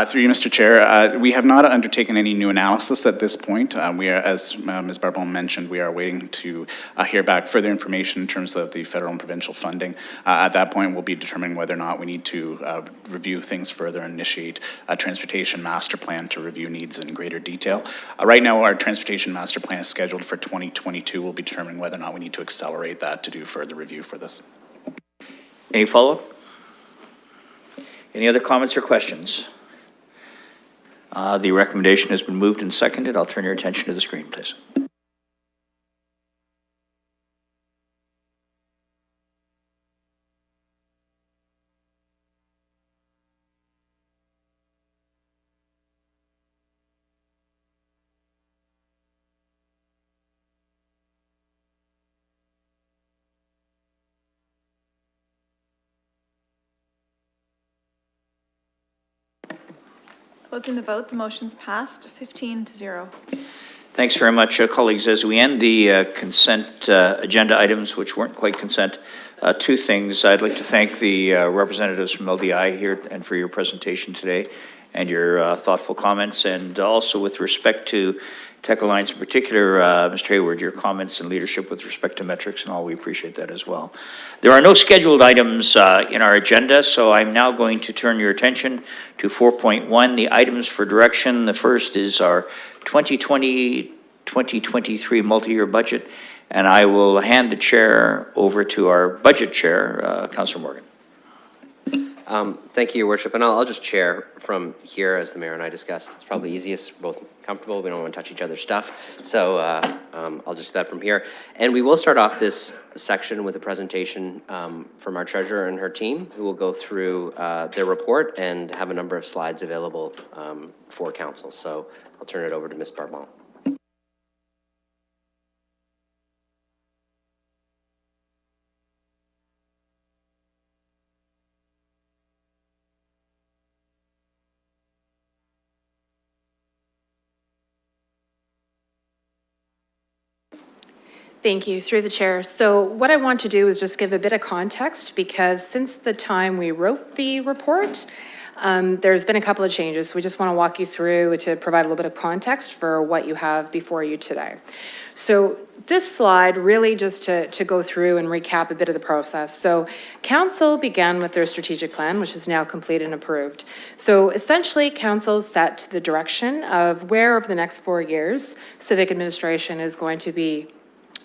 Speaker 14: Through you, Mr. Chair, we have not undertaken any new analysis at this point. We are, as Ms. Barbone mentioned, we are waiting to hear back further information in terms of the federal and provincial funding. At that point, we'll be determining whether or not we need to review things further and initiate a transportation master plan to review needs in greater detail. Right now, our transportation master plan is scheduled for 2022. We'll be determining whether or not we need to accelerate that to do further review for this.
Speaker 1: Any follow-up? Any other comments or questions? The recommendation has been moved and seconded. I'll turn your attention to the screen, please.
Speaker 3: Closing the vote, the motion's passed, 15-0.
Speaker 1: Thanks very much, colleagues. As we end the consent agenda items, which weren't quite consent, two things. I'd like to thank the representatives from LDI here and for your presentation today and your thoughtful comments, and also with respect to Tech Alliance in particular, Mr. Hayward, your comments and leadership with respect to metrics and all, we appreciate that as well. There are no scheduled items in our agenda, so I'm now going to turn your attention to 4.1, the items for direction. The first is our 2020-2023 multi-year budget, and I will hand the chair over to our budget chair, Councillor Morgan.
Speaker 15: Thank you, Your Worship, and I'll just chair from here as the mayor and I discussed. It's probably easiest, both comfortable, we don't want to touch each other's stuff, so I'll just do that from here. And we will start off this section with a presentation from our treasurer and her team, who will go through their report and have a number of slides available for council. So I'll turn it over to Ms. Barbone.
Speaker 12: Thank you, through the chair. So what I want to do is just give a bit of context, because since the time we wrote the report, there's been a couple of changes. We just want to walk you through to provide a little bit of context for what you have before you today. So this slide really just to go through and recap a bit of the process. So council began with their strategic plan, which is now complete and approved. So essentially council set the direction of where over the next 4 years civic administration is going to be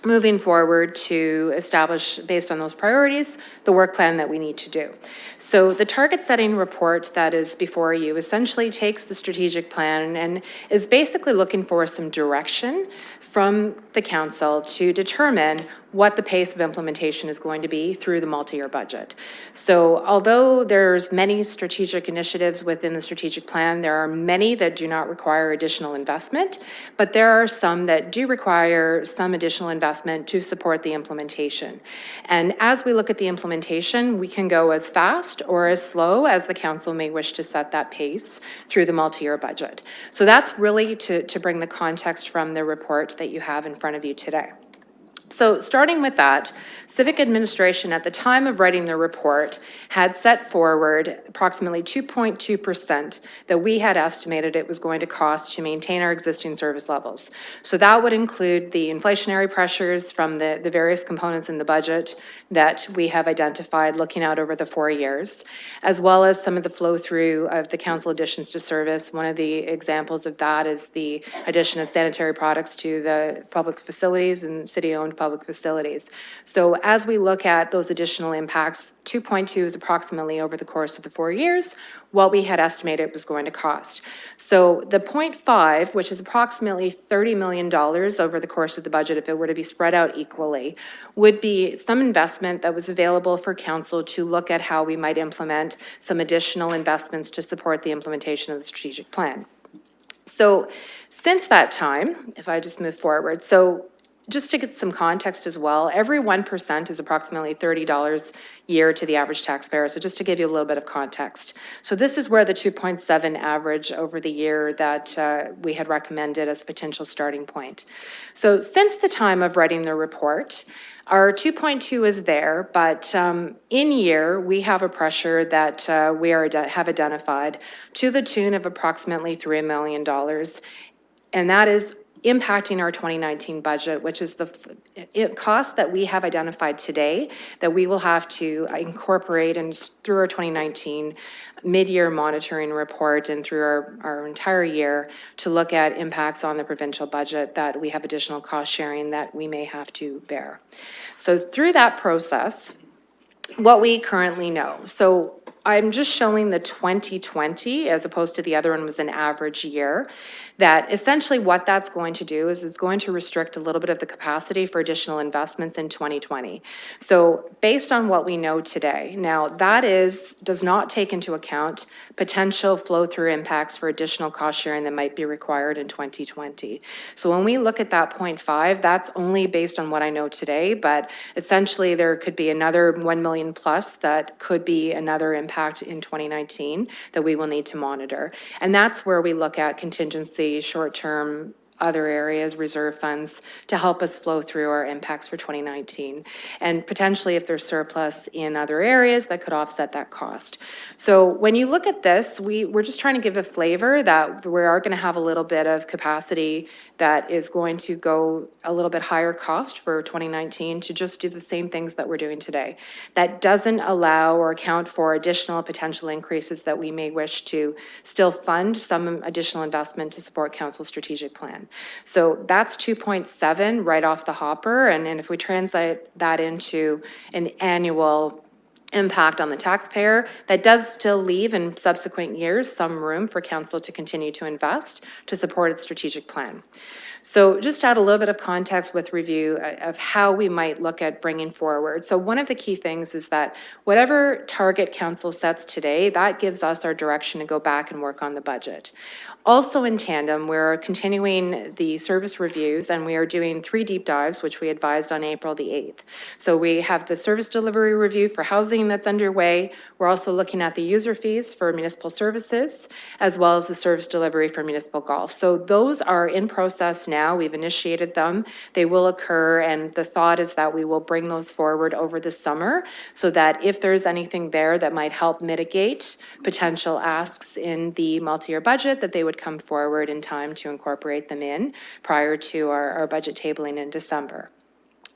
Speaker 12: moving forward to establish, based on those priorities, the work plan that we need to do. So the target setting report that is before you essentially takes the strategic plan and is basically looking for some direction from the council to determine what the pace of implementation is going to be through the multi-year budget. So although there's many strategic initiatives within the strategic plan, there are many that do not require additional investment, but there are some that do require some additional investment to support the implementation. And as we look at the implementation, we can go as fast or as slow as the council may wish to set that pace through the multi-year budget. So that's really to bring the context from the report that you have in front of you today. So starting with that, civic administration at the time of writing the report had set forward approximately 2.2% that we had estimated it was going to cost to maintain our existing service levels. So that would include the inflationary pressures from the various components in the budget that we have identified looking out over the 4 years, as well as some of the flow through of the council additions to service. One of the examples of that is the addition of sanitary products to the public facilities and city-owned public facilities. So as we look at those additional impacts, 2.2 is approximately over the course of the 4 years what we had estimated it was going to cost. So the 0.5, which is approximately $30 million over the course of the budget if it were to be spread out equally, would be some investment that was available for council to look at how we might implement some additional investments to support the implementation of the strategic plan. So since that time, if I just move forward, so just to get some context as well, every 1% is approximately $30 a year to the average taxpayer. So just to give you a little bit of context. So this is where the 2.7 average over the year that we had recommended as a potential starting point. So since the time of writing the report, our 2.2 is there, but in year, we have a pressure that we have identified to the tune of approximately $3 million. And that is impacting our 2019 budget, which is the cost that we have identified today that we will have to incorporate and through our 2019 mid-year monitoring report and through our entire year to look at impacts on the provincial budget that we have additional cost sharing that we may have to bear. So through that process, what we currently know. So I'm just showing the 2020 as opposed to the other one was an average year, that essentially what that's going to do is it's going to restrict a little bit of the capacity for additional investments in 2020. So based on what we know today, now that does not take into account potential flow-through impacts for additional cost sharing that might be required in 2020. So when we look at that 0.5, that's only based on what I know today, but essentially there could be another 1 million plus that could be another impact in 2019 that we will need to monitor. And that's where we look at contingency, short-term, other areas, reserve funds, to help us flow through our impacts for 2019. And potentially if there's surplus in other areas that could offset that cost. So when you look at this, we're just trying to give a flavor that we are going to have a little bit of capacity that is going to go a little bit higher cost for 2019 to just do the same things that we're doing today. That doesn't allow or account for additional potential increases that we may wish to still fund some additional investment to support council's strategic plan. So that's 2.7 right off the hopper. And if we translate that into an annual impact on the taxpayer, that does still leave in subsequent years some room for council to continue to invest to support its strategic plan. So just to add a little bit of context with review of how we might look at bringing forward. So one of the key things is that whatever target council sets today, that gives us our direction to go back and work on the budget. Also in tandem, we're continuing the service reviews and we are doing 3 deep dives, which we advised on April the 8th. So we have the service delivery review for housing that's underway. We're also looking at the user fees for municipal services, as well as the service delivery for municipal golf. So those are in process now. We've initiated them. They will occur, and the thought is that we will bring those forward over the summer so that if there's anything there that might help mitigate potential asks in the multi-year budget, that they would come forward in time to incorporate them in prior to our budget tabling in December.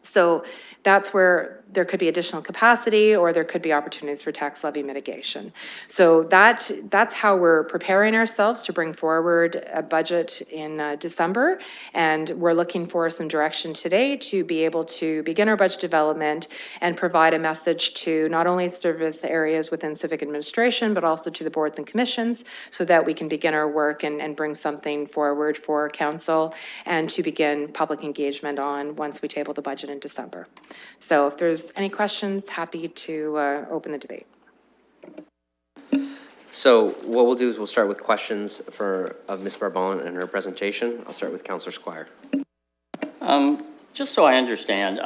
Speaker 12: So that's where there could be additional capacity or there could be opportunities for tax levy mitigation. So that's how we're preparing ourselves to bring forward a budget in December. And we're looking for some direction today to be able to begin our budget development and provide a message to not only service areas within civic administration, but also to the boards and commissions so that we can begin our work and bring something forward for council and to begin public engagement on once we table the budget in December. So if there's any questions, happy to open the debate.
Speaker 15: So what we'll do is we'll start with questions of Ms. Barbon and her presentation. I'll start with Councillor Squire.
Speaker 5: Just so I understand,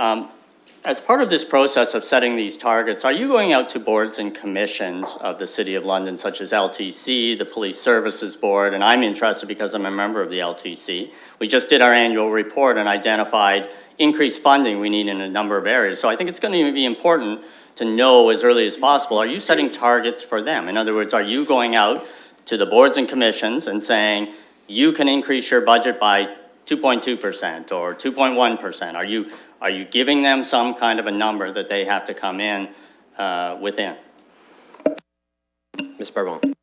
Speaker 5: as part of this process of setting these targets, are you going out to boards and commissions of the City of London, such as LTC, the Police Services Board, and I'm interested because I'm a member of the LTC. We just did our annual report and identified increased funding we need in a number of areas. So I think it's going to be important to know as early as possible, are you setting targets for them? In other words, are you going out to the boards and commissions and saying, you can increase your budget by 2.2% or 2.1%? Are you giving them some kind of a number that they have to come in within?
Speaker 15: Ms. Barbon.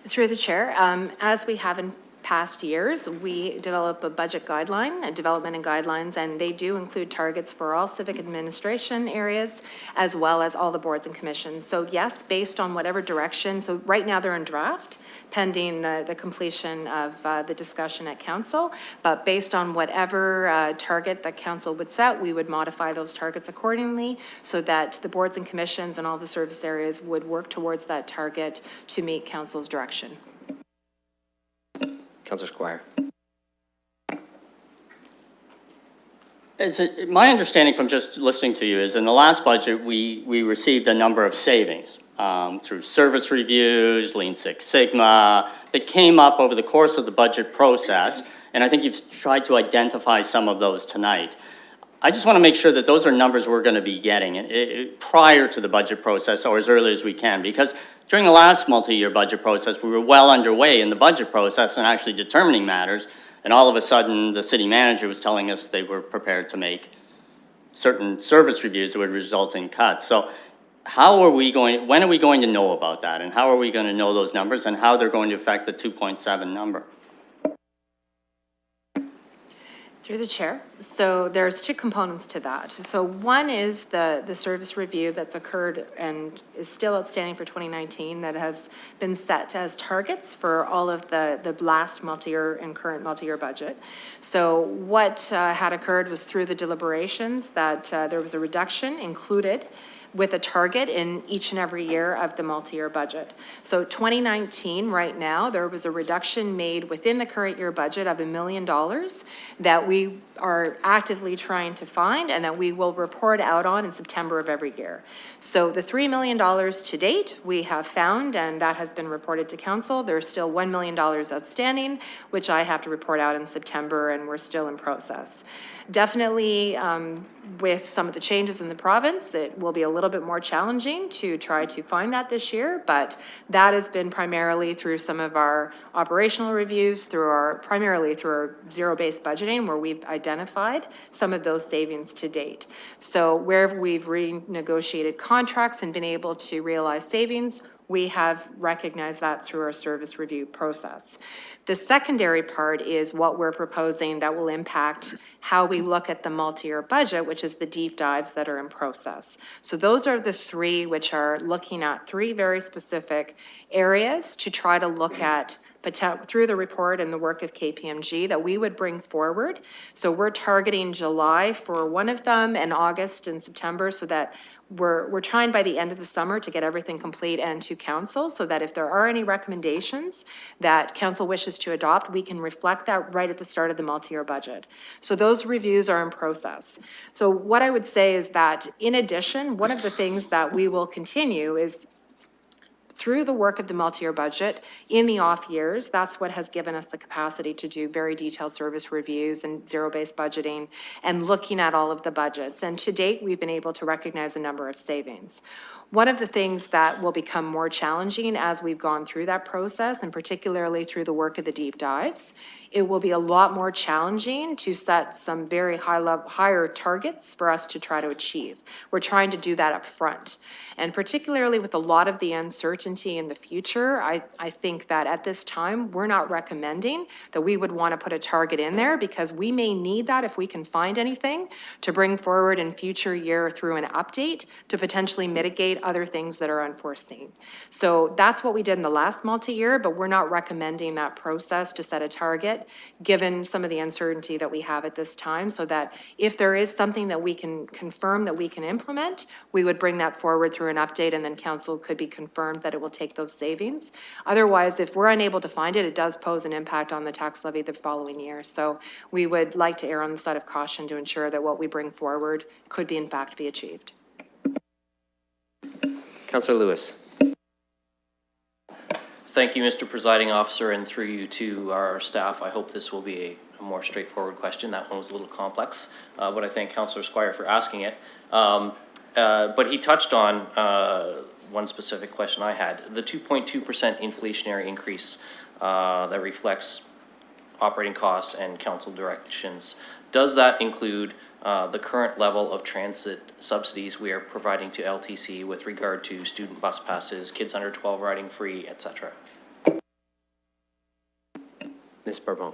Speaker 12: Through the chair, as we have in past years, we develop a budget guideline, a development and guidelines, and they do include targets for all civic administration areas, as well as all the boards and commissions. So yes, based on whatever direction, so right now they're in draft, pending the completion of the discussion at council, but based on whatever target that council would set, we would modify those targets accordingly so that the boards and commissions and all the service areas would work towards that target to meet council's direction.
Speaker 15: Councillor Squire.
Speaker 5: My understanding from just listening to you is in the last budget, we received a number of savings through service reviews, Lean Six Sigma, that came up over the course of the budget process. And I think you've tried to identify some of those tonight. I just want to make sure that those are numbers we're going to be getting prior to the budget process or as early as we can, because during the last multi-year budget process, we were well underway in the budget process and actually determining matters, and all of a sudden the city manager was telling us they were prepared to make certain service reviews that would result in cuts. So when are we going to know about that, and how are we going to know those numbers and how they're going to affect the 2.7 number?
Speaker 12: Through the chair. So there's two components to that. So one is the service review that's occurred and is still outstanding for 2019 that has been set as targets for all of the last multi-year and current multi-year budget. So what had occurred was through the deliberations that there was a reduction included with a target in each and every year of the multi-year budget. So 2019, right now, there was a reduction made within the current year budget of $1 million that we are actively trying to find and that we will report out on in September of every year. So the $3 million to date we have found, and that has been reported to council. There's still $1 million outstanding, which I have to report out in September, and we're still in process. Definitely, with some of the changes in the province, it will be a little bit more challenging to try to find that this year, but that has been primarily through some of our operational reviews, primarily through our zero-based budgeting, where we've identified some of those savings to date. So where we've renegotiated contracts and been able to realize savings, we have recognized that through our service review process. The secondary part is what we're proposing that will impact how we look at the multi-year budget, which is the deep dives that are in process. So those are the three which are looking at three very specific areas to try to look at through the report and the work of KPMG that we would bring forward. So we're targeting July for one of them and August and September, so that we're trying by the end of the summer to get everything complete and to council, so that if there are any recommendations that council wishes to adopt, we can reflect that right at the start of the multi-year budget. So those reviews are in process. So what I would say is that in addition, one of the things that we will continue is through the work of the multi-year budget in the off years. That's what has given us the capacity to do very detailed service reviews and zero-based budgeting and looking at all of the budgets. And to date, we've been able to recognize a number of savings. One of the things that will become more challenging as we've gone through that process, and particularly through the work of the deep dives, it will be a lot more challenging to set some very higher targets for us to try to achieve. We're trying to do that up front. And particularly with a lot of the uncertainty in the future, I think that at this time, we're not recommending that we would want to put a target in there, because we may need that if we can find anything to bring forward in future year through an update to potentially mitigate other things that are unforeseen. So that's what we did in the last multi-year, but we're not recommending that process to set a target given some of the uncertainty that we have at this time, so that if there is something that we can confirm that we can implement, we would bring that forward through an update, and then council could be confirmed that it will take those savings. Otherwise, if we're unable to find it, it does pose an impact on the tax levy the following year. So we would like to err on the side of caution to ensure that what we bring forward could be in fact be achieved.
Speaker 15: Councillor Lewis.
Speaker 16: Thank you, Mr. Presiding Officer, and through you to our staff. I hope this will be a more straightforward question. That one was a little complex, but I thank Councillor Squire for asking it. But he touched on one specific question I had. The 2.2% inflationary increase that reflects operating costs and council directions, does that include the current level of transit subsidies we are providing to LTC with regard to student bus passes, kids under 12 riding free, etc.?
Speaker 15: Ms. Bourbon.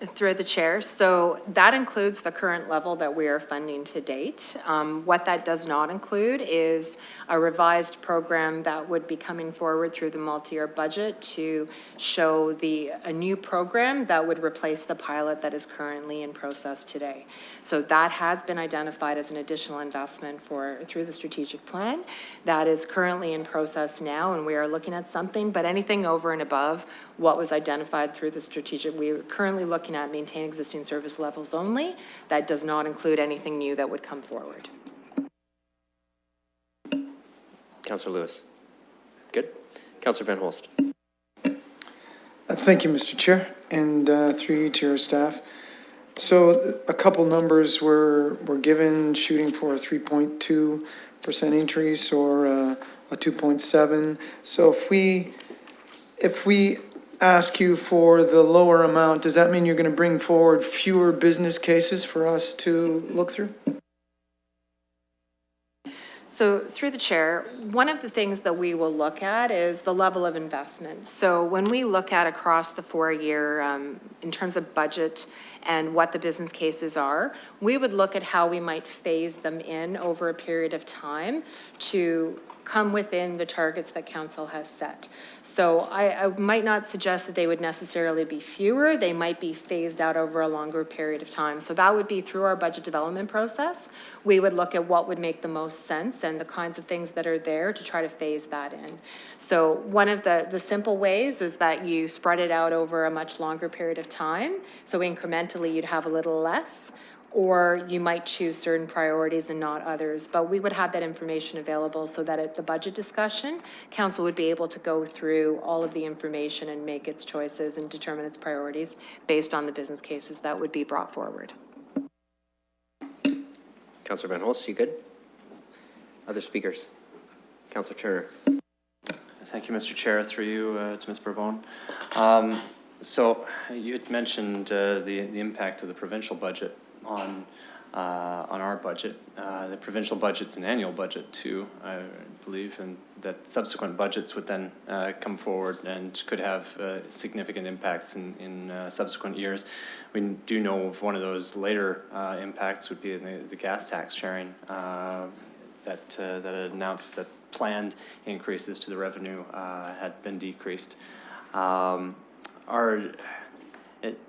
Speaker 12: Through the chair. So that includes the current level that we are funding to date. What that does not include is a revised program that would be coming forward through the multi-year budget to show a new program that would replace the pilot that is currently in process today. So that has been identified as an additional investment through the strategic plan. That is currently in process now, and we are looking at something, but anything over and above what was identified through the strategic, we are currently looking at maintain existing service levels only. That does not include anything new that would come forward.
Speaker 15: Councillor Lewis. Good. Councillor Van Holst.
Speaker 9: Thank you, Mr. Chair, and through you to your staff. So a couple numbers were given, shooting for a 3.2% increase or a 2.7. So if we ask you for the lower amount, does that mean you're going to bring forward fewer business cases for us to look through?
Speaker 12: So through the chair, one of the things that we will look at is the level of investment. So when we look at across the 4-year in terms of budget and what the business cases are, we would look at how we might phase them in over a period of time to come within the targets that council has set. So I might not suggest that they would necessarily be fewer. They might be phased out over a longer period of time. So that would be through our budget development process. We would look at what would make the most sense and the kinds of things that are there to try to phase that in. So one of the simple ways is that you spread it out over a much longer period of time. So incrementally you'd have a little less, or you might choose certain priorities and not others. But we would have that information available so that at the budget discussion, council would be able to go through all of the information and make its choices and determine its priorities based on the business cases that would be brought forward.
Speaker 15: Councillor Van Holst, you good? Other speakers? Councillor Turner.
Speaker 11: Thank you, Mr. Chair. Through you to Ms. Bourbon. So you had mentioned the impact of the provincial budget on our budget. The provincial budget's an annual budget too, I believe, and that subsequent budgets would then come forward and could have significant impacts in subsequent years. We do know of one of those later impacts would be in the gas tax sharing that announced that planned increases to the revenue had been decreased.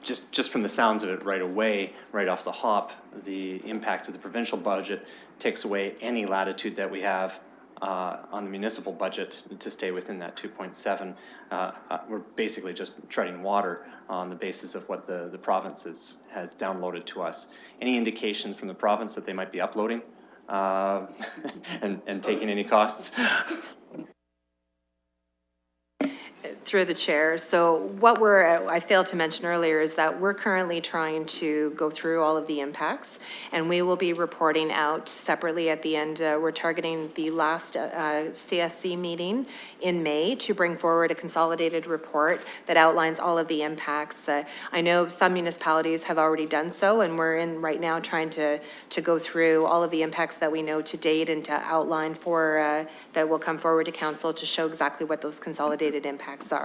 Speaker 11: Just from the sounds of it right away, right off the hop, the impact of the provincial budget takes away any latitude that we have on the municipal budget to stay within that 2.7. We're basically just treading water on the basis of what the province has downloaded to us. Any indication from the province that they might be uploading and taking any costs?
Speaker 12: Through the chair. So what I failed to mention earlier is that we're currently trying to go through all of the impacts, and we will be reporting out separately at the end. We're targeting the last CSC meeting in May to bring forward a consolidated report that outlines all of the impacts. I know some municipalities have already done so, and we're in right now trying to go through all of the impacts that we know to date and to outline that will come forward to council to show exactly what those consolidated impacts are.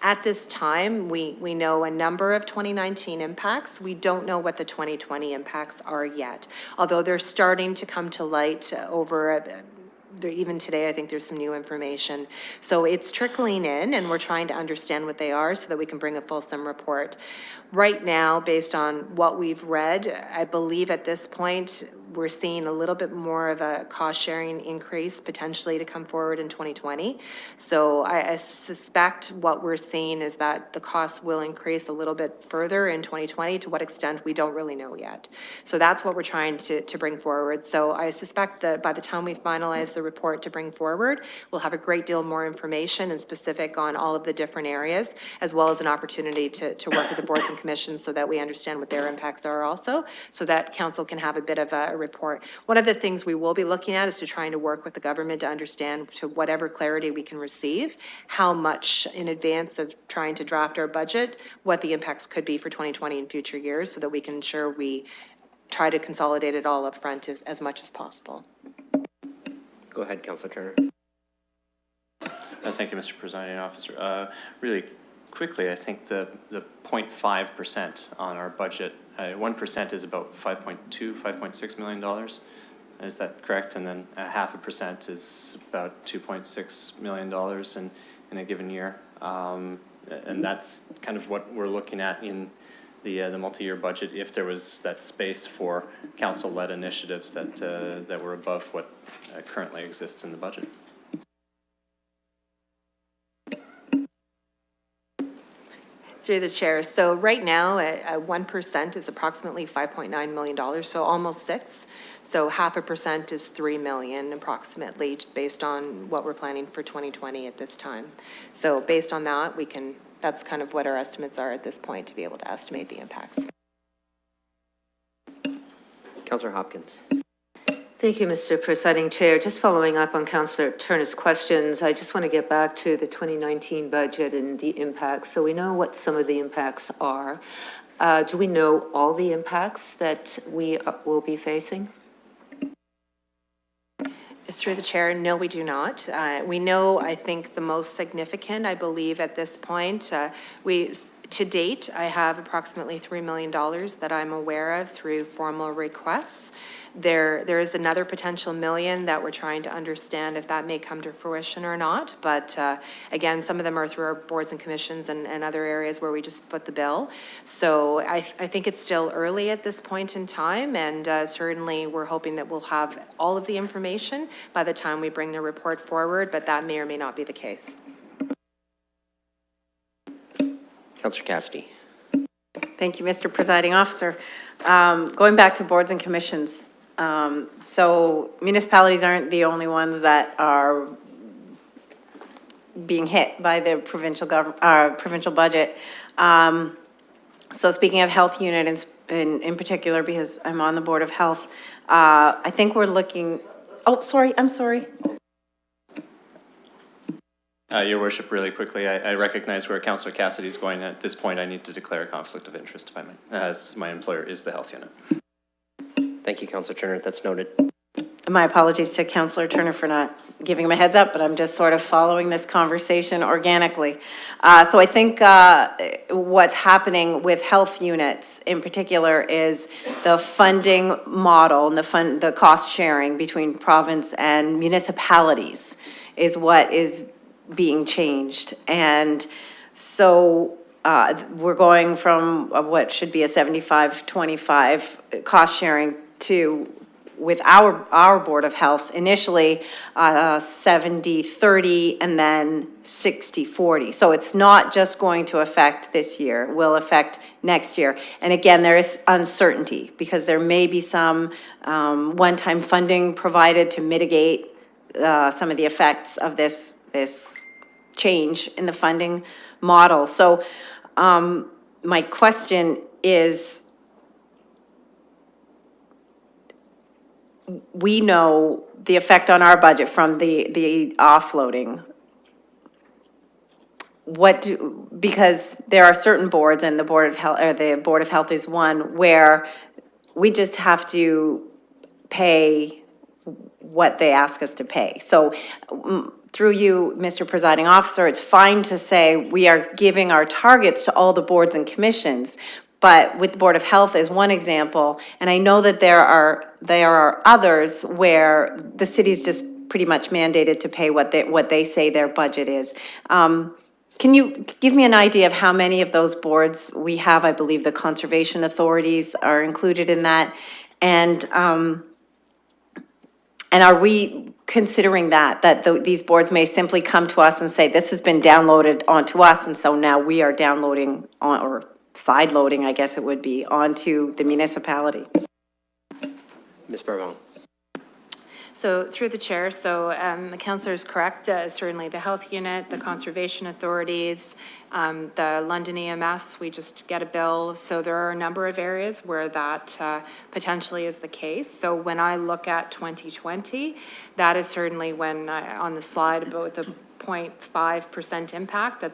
Speaker 12: At this time, we know a number of 2019 impacts. We don't know what the 2020 impacts are yet, although they're starting to come to light even today. I think there's some new information. So it's trickling in, and we're trying to understand what they are so that we can bring a fulsome report. Right now, based on what we've read, I believe at this point, we're seeing a little bit more of a cost sharing increase potentially to come forward in 2020. So I suspect what we're seeing is that the costs will increase a little bit further in 2020. To what extent, we don't really know yet. So that's what we're trying to bring forward. So I suspect that by the time we finalize the report to bring forward, we'll have a great deal more information and specific on all of the different areas, as well as an opportunity to work with the boards and commissions so that we understand what their impacts are also, so that council can have a bit of a report. One of the things we will be looking at is to trying to work with the government to understand, to whatever clarity we can receive, how much in advance of trying to draft our budget, what the impacts could be for 2020 and future years, so that we can ensure we try to consolidate it all up front as much as possible.
Speaker 15: Go ahead, Councillor Turner.
Speaker 11: Thank you, Mr. Presiding Officer. Really quickly, I think the 0.5% on our budget, 1% is about $5.6 million. Is that correct? And then 0.5% is about $2.6 million in a given year. And that's kind of what we're looking at in the multi-year budget, if there was that space for council-led initiatives that were above what currently exists in the budget.
Speaker 12: Through the chair. So right now, 1% is approximately $5.9 million, so almost 6. So 0.5% is $3 million approximately, based on what we're planning for 2020 at this time. So based on that, that's kind of what our estimates are at this point to be able to estimate the impacts.
Speaker 15: Councillor Hopkins.
Speaker 6: Thank you, Mr. Presiding Chair. Just following up on Councillor Turner's questions, I just want to get back to the 2019 budget and the impacts. So we know what some of the impacts are. Do we know all the impacts that we will be facing?
Speaker 12: Through the chair, no, we do not. We know, I think, the most significant, I believe, at this point. To date, I have approximately $3 million that I'm aware of through formal requests. There is another potential $1 million that we're trying to understand if that may come to fruition or not. But again, some of them are through our boards and commissions and other areas where we just foot the bill. So I think it's still early at this point in time, and certainly we're hoping that we'll have all of the information by the time we bring the report forward, but that may or may not be the case.
Speaker 15: Councillor Cassidy.
Speaker 2: Thank you, Mr. Presiding Officer. Going back to boards and commissions, so municipalities aren't the only ones that are being hit by the provincial budget. So speaking of health unit in particular, because I'm on the Board of Health, I think we're looking, I'm sorry.
Speaker 11: Your Worship, really quickly, I recognize where Councillor Cassidy is going. At this point, I need to declare a conflict of interest, if I may, as my employer is the health unit.
Speaker 15: Thank you, Councillor Turner. That's noted.
Speaker 2: My apologies to Councillor Turner for not giving him a heads up, but I'm just sort of following this conversation organically. So I think what's happening with health units in particular is the funding model and the cost sharing between province and municipalities is what is being changed. And so we're going from what should be a 75-25 cost sharing to, with our Board of Health, initially 70-30 and then 60-40. So it's not just going to affect this year, it will affect next year. And again, there is uncertainty because there may be some one-time funding provided to mitigate some of the effects of this change in the funding model. So my question is, we know the effect on our budget from the offloading. Because there are certain boards, and the Board of Health, or the Board of Health is one, where we just have to pay what they ask us to pay. So through you, Mr. Presiding Officer, it's fine to say we are giving our targets to all the boards and commissions, but with the Board of Health as one example, and I know that there are others where the city's just pretty much mandated to pay what they say their budget is. Can you give me an idea of how many of those boards we have? I believe the conservation authorities are included in that, and are we considering that these boards may simply come to us and say, this has been downloaded onto us, and so now we are downloading or side loading, I guess it would be, onto the municipality?
Speaker 15: Ms. Barvon.
Speaker 12: So through the chair, the councillor is correct. Certainly the health unit, the conservation authorities, the London EMS, we just get a bill. So there are a number of areas where that potentially is the case. So when I look at 2020, that is certainly when on the slide about the 0.5% impact,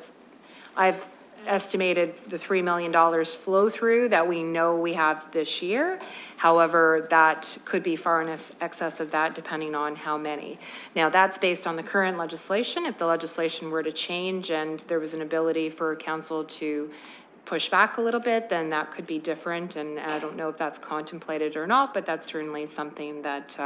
Speaker 12: estimated the $3 million flow through that we know we have this year. However, that could be far in excess of that depending on how many. Now, that's based on the current legislation. If the legislation were to change and there was an ability for council to push back a little bit, then that could be different. And I don't know if that's contemplated or not, but that's certainly something that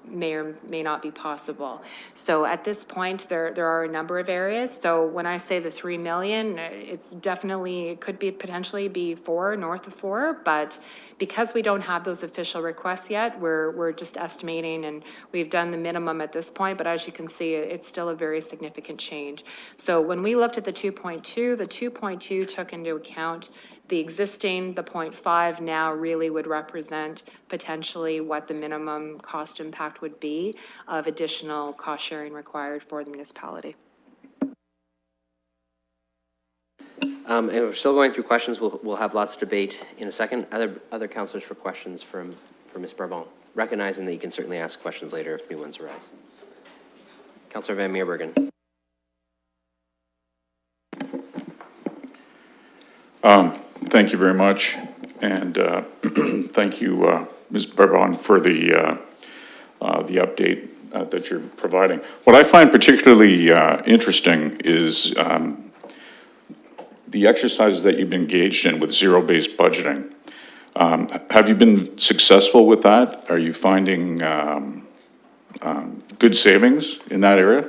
Speaker 12: may or may not be possible. So at this point, there are a number of areas. So when I say the 3 million, it's definitely, it could be potentially be 4, north of 4, but because we don't have those official requests yet, we're just estimating, and we've done the minimum at this point, but as you can see, it's still a very significant change. So when we looked at the 2.2, the 2.2 took into account the existing, the 0.5 now really would represent potentially what the minimum cost impact would be of additional cost sharing required for the municipality.
Speaker 15: And we're still going through questions. We'll have lots of debate in a second. Other councillors for questions for Ms. Barbon, recognizing that you can certainly ask questions later if new ones arise. Councillor Van Meerbergen.
Speaker 17: Thank you very much, and thank you, Ms. Barbon, for the update that you're providing. What I find particularly interesting is the exercises that you've engaged in with zero-based budgeting. Have you been successful with that? Are you finding good savings in that area?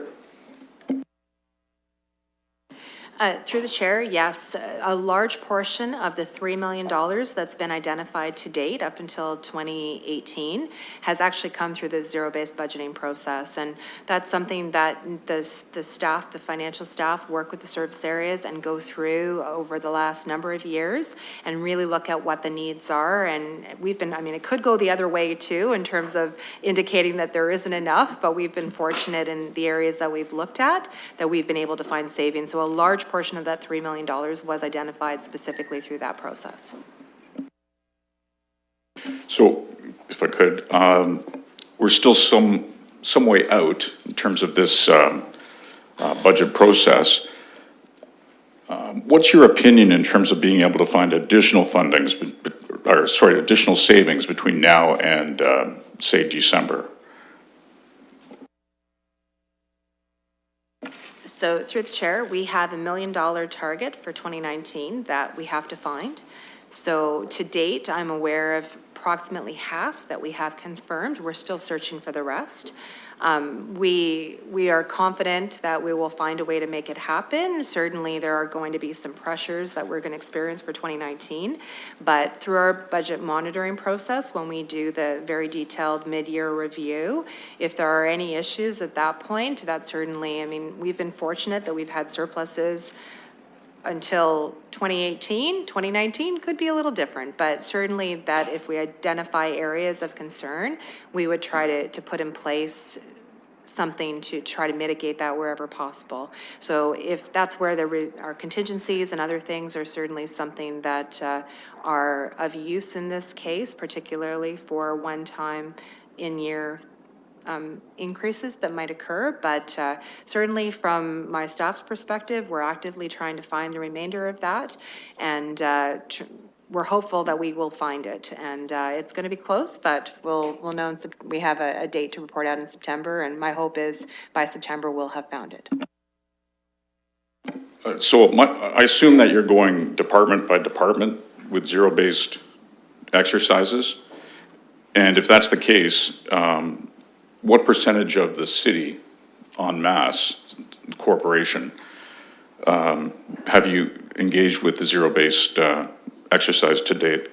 Speaker 12: Through the chair, yes, a large portion of the $3 million that's been identified to date up until 2018 has actually come through the zero-based budgeting process. And that's something that the staff, the financial staff, work with the service areas and go through over the last number of years and really look at what the needs are. And we've been, I mean, it could go the other way too in terms of indicating that there isn't enough, but we've been fortunate in the areas that we've looked at that we've been able to find savings. So a large portion of that $3 million was identified specifically through that process.
Speaker 17: So, if I could, we're still some way out in terms of this budget process. What's your opinion in terms of being able to find additional fundings, additional savings between now and, say, December?
Speaker 12: So through the chair, we have $1 million target for 2019 that we have to find. So to date, I'm aware of approximately half that we have confirmed. We're still searching for the rest. We are confident that we will find a way to make it happen. Certainly there are going to be some pressures that we're going to experience for 2019, but through our budget monitoring process, when we do the very detailed mid-year review, if there are any issues at that point, that certainly, I mean, we've been fortunate that we've had surpluses until 2018. 2019 could be a little different, but certainly that if we identify areas of concern, we would try to put in place something to try to mitigate that wherever possible. So if that's where there are contingencies and other things are certainly something that are of use in this case, particularly for one-time in-year increases that might occur, but certainly from my staff's perspective, we're actively trying to find the remainder of that, and we're hopeful that we will find it. And it's going to be close, but we'll know. We have a date to report out in September, and my hope is by September we'll have found it.
Speaker 17: So I assume that you're going department by department with zero-based exercises, and if that's the case, what percentage of the city en masse, corporation, have you engaged with the zero-based exercise to date?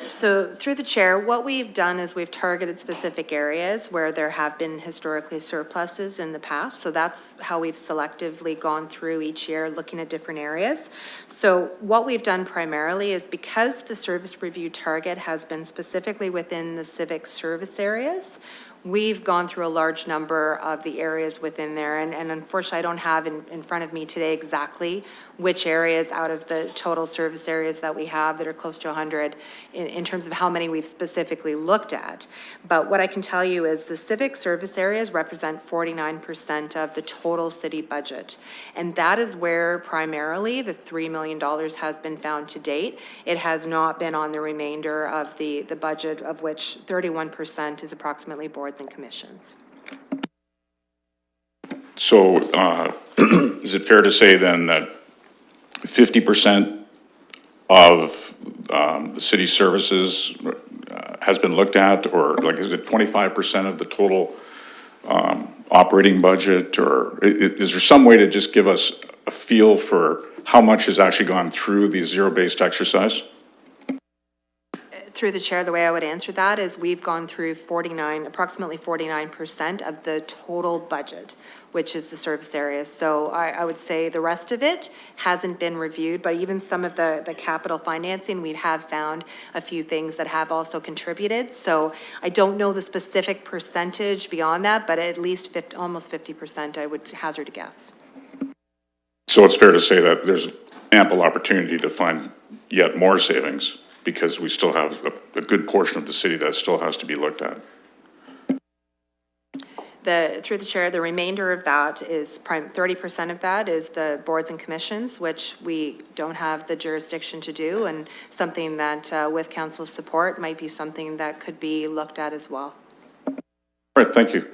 Speaker 12: So through the chair, what we've done is we've targeted specific areas where there have been historically surpluses in the past. So that's how we've selectively gone through each year looking at different areas. So what we've done primarily is because the service review target has been specifically within the civic service areas, we've gone through a large number of the areas within there, and unfortunately, I don't have in front of me today exactly which areas out of the total service areas that we have that are close to 100 in terms of how many we've specifically looked at. But what I can tell you is the civic service areas represent 49% of the total city budget. And that is where primarily the $3 million has been found to date. It has not been on the remainder of the budget, of which 31% is approximately boards and commissions.
Speaker 17: So is it fair to say then that 50% of the city services has been looked at, or like is it 25% of the total operating budget, or is there some way to just give us a feel for how much has actually gone through the zero-based exercise?
Speaker 12: Through the chair, the way I would answer that is we've gone through approximately 49% of the total budget, which is the service areas. So I would say the rest of it hasn't been reviewed, but even some of the capital financing, we have found a few things that have also contributed. So I don't know the specific percentage beyond that, but at least almost 50%, I would hazard a guess.
Speaker 17: So it's fair to say that there's ample opportunity to find yet more savings, because we still have a good portion of the city that still has to be looked at.
Speaker 12: Through the chair, the remainder of that is 30% of that is the boards and commissions, which we don't have the jurisdiction to do, and something that with council's support might be something that could be looked at as well.
Speaker 17: All right, thank you.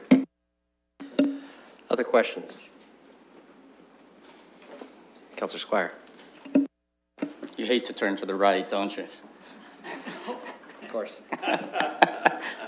Speaker 15: Other questions? Councillor Squire.
Speaker 5: You hate to turn to the right, don't you? Of course.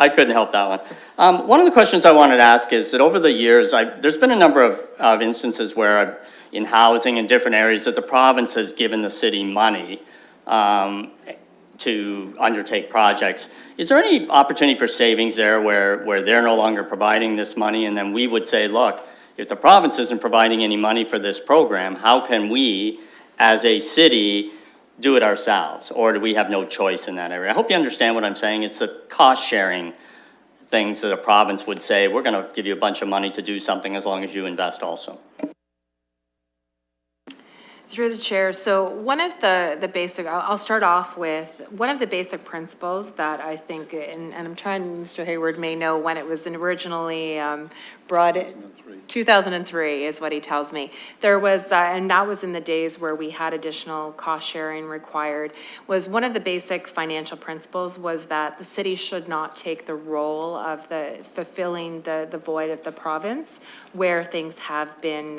Speaker 5: I couldn't help that one. One of the questions I wanted to ask is that over the years, there's been a number of instances where in housing in different areas that the province has given the city money to undertake projects. Is there any opportunity for savings there where they're no longer providing this money, and then we would say, look, if the province isn't providing any money for this program, how can we, as a city, do it ourselves, or do we have no choice in that area? I hope you understand what I'm saying. It's the cost-sharing things that a province would say, we're going to give you a bunch of money to do something as long as you invest also.
Speaker 12: Through the chair, so one of the basic, I'll start off with one of the basic principles that I think, and I'm trying, Mr. Hayward may know when it was originally brought in. 2003 is what he tells me. There was, and that was in the days where we had additional cost sharing required, was one of the basic financial principles was that the city should not take the role of fulfilling the void of the province where things have been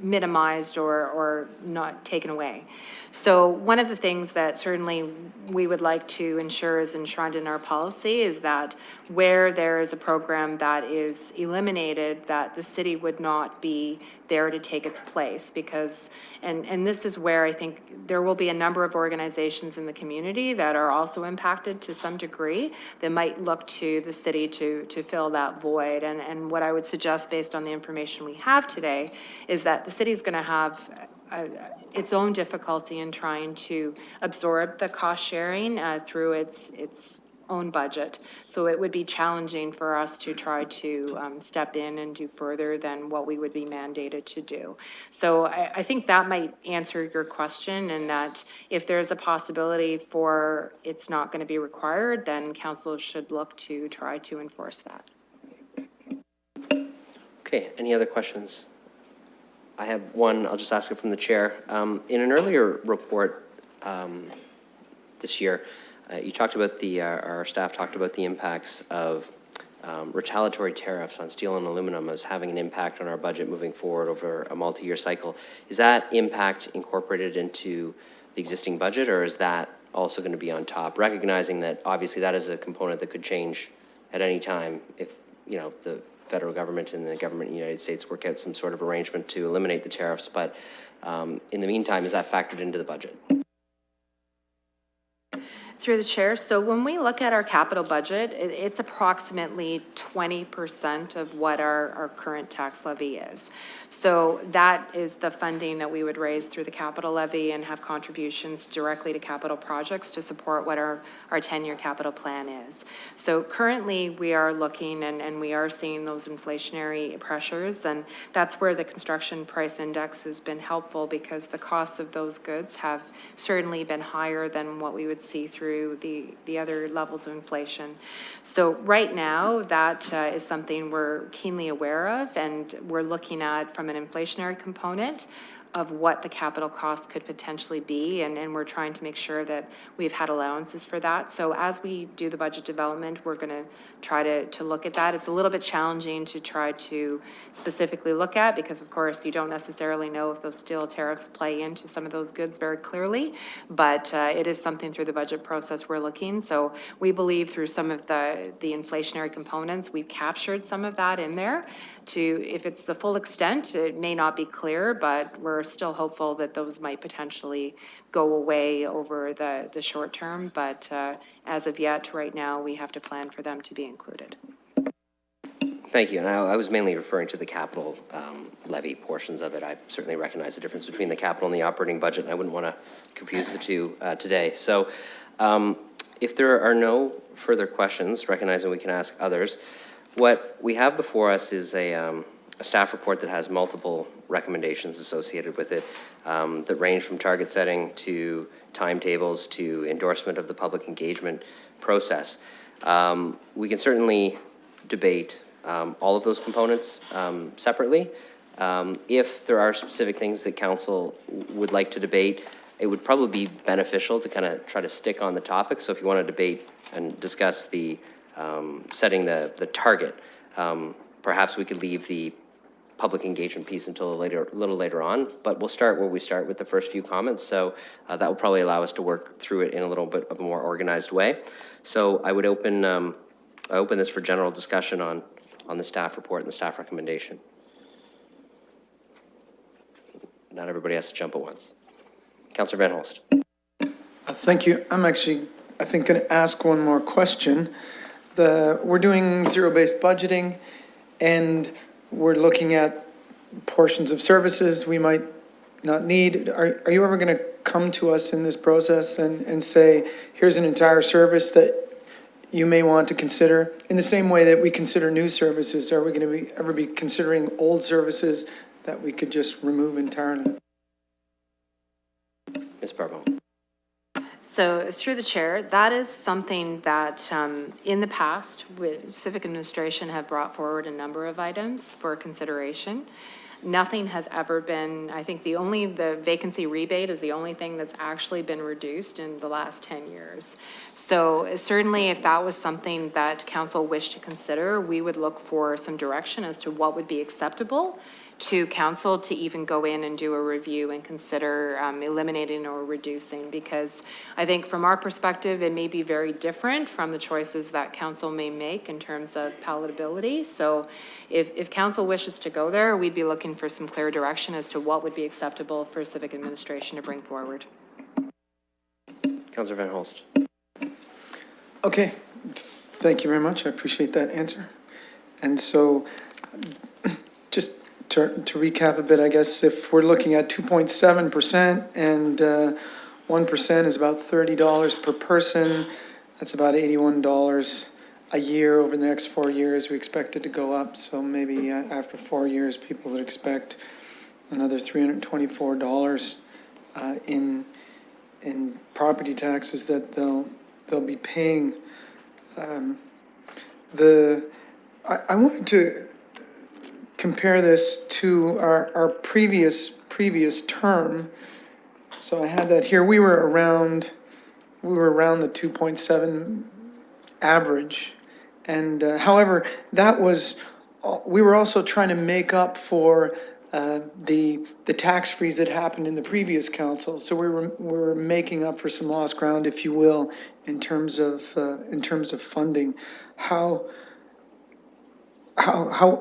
Speaker 12: minimized or not taken away. So one of the things that certainly we would like to ensure is enshrined in our policy is that where there is a program that is eliminated, that the city would not be there to take its place, because, and this is where I think there will be a number of organizations in the community that are also impacted to some degree that might look to the city to fill that void. And what I would suggest based on the information we have today is that the city is going to have its own difficulty in trying to absorb the cost sharing through its own budget. So it would be challenging for us to try to step in and do further than what we would be mandated to do. So I think that might answer your question, and that if there's a possibility for it's not going to be required, then council should look to try to enforce that.
Speaker 15: Okay, any other questions? I have one, I'll just ask it from the chair. In an earlier report this year, you talked about our staff talked about the impacts of retaliatory tariffs on steel and aluminum as having an impact on our budget moving forward over a multi-year cycle. Is that impact incorporated into the existing budget, or is that also going to be on top? Recognizing that obviously that is a component that could change at any time if, you know, the federal government and the government in the United States work out some sort of arrangement to eliminate the tariffs. But in the meantime, is that factored into the budget?
Speaker 12: Through the chair, so when we look at our capital budget, it's approximately 20% of what our current tax levy is. So that is the funding that we would raise through the capital levy and have contributions directly to capital projects to support what our 10-year capital plan is. So currently, we are looking and we are seeing those inflationary pressures, and that's where the construction price index has been helpful because the costs of those goods have certainly been higher than what we would see through the other levels of inflation. So right now, that is something we're keenly aware of, and we're looking at from an inflationary component of what the capital cost could potentially be, and we're trying to make sure that we've had allowances for that. So as we do the budget development, we're going to try to look at that. It's a little bit challenging to try to specifically look at because, of course, you don't necessarily know if those steel tariffs play into some of those goods very clearly, but it is something through the budget process we're looking. So we believe through some of the inflationary components, we've captured some of that in there. If it's the full extent, it may not be clear, but we're still hopeful that those might potentially go away over the short term. But as of yet, right now, we have to plan for them to be included.
Speaker 15: Thank you. And I was mainly referring to the capital levy portions of it. I certainly recognize the difference between the capital and the operating budget, and I wouldn't want to confuse the two today. So if there are no further questions, recognizing we can ask others, what we have before us is a staff report that has multiple recommendations associated with it that range from target setting to timetables to endorsement of the public engagement process. We can certainly debate all of those components separately. If there are specific things that council would like to debate, it would probably be beneficial to kind of try to stick on the topic. So if you want to debate and discuss the setting the target, perhaps we could leave the public engagement piece until a little later on, but we'll start where we start with the first few comments. So that will probably allow us to work through it in a little bit of a more organized way. So I would open this for general discussion on the staff report and the staff recommendation. Not everybody has to jump at once. Councillor Van Holst.
Speaker 9: Thank you. I'm actually, I think, going to ask one more question. We're doing zero-based budgeting, and we're looking at portions of services we might not need. Are you ever going to come to us in this process and say, here's an entire service that you may want to consider? In the same way that we consider new services, are we going to ever be considering old services that we could just remove entirely?
Speaker 15: Ms. Barbeau.
Speaker 12: So through the chair, that is something that in the past, Civic Administration have brought forward a number of items for consideration. Nothing has ever been, I think the vacancy rebate is the only thing that's actually been reduced in the last 10 years. So certainly if that was something that council wished to consider, we would look for some direction as to what would be acceptable to council to even go in and do a review and consider eliminating or reducing, because I think from our perspective, it may be very different from the choices that council may make in terms of palatability. So if council wishes to go there, we'd be looking for some clear direction as to what would be acceptable for Civic Administration to bring forward.
Speaker 15: Councillor Van Holst.
Speaker 9: Okay, thank you very much. I appreciate that answer. And so just to recap a bit, I guess if we're looking at 2.7% and 1% is about $30 per person, that's about $81 a year over the next 4 years. We expect it to go up, so maybe after 4 years, people would expect another $324 in property taxes that they'll be paying. I wanted to compare this to our previous term. So I had that here. We were around the 2.7 average, and however, that was we were also trying to make up for the tax freeze that happened in the previous council. So we were making up for some lost ground, if you will, in terms of funding. How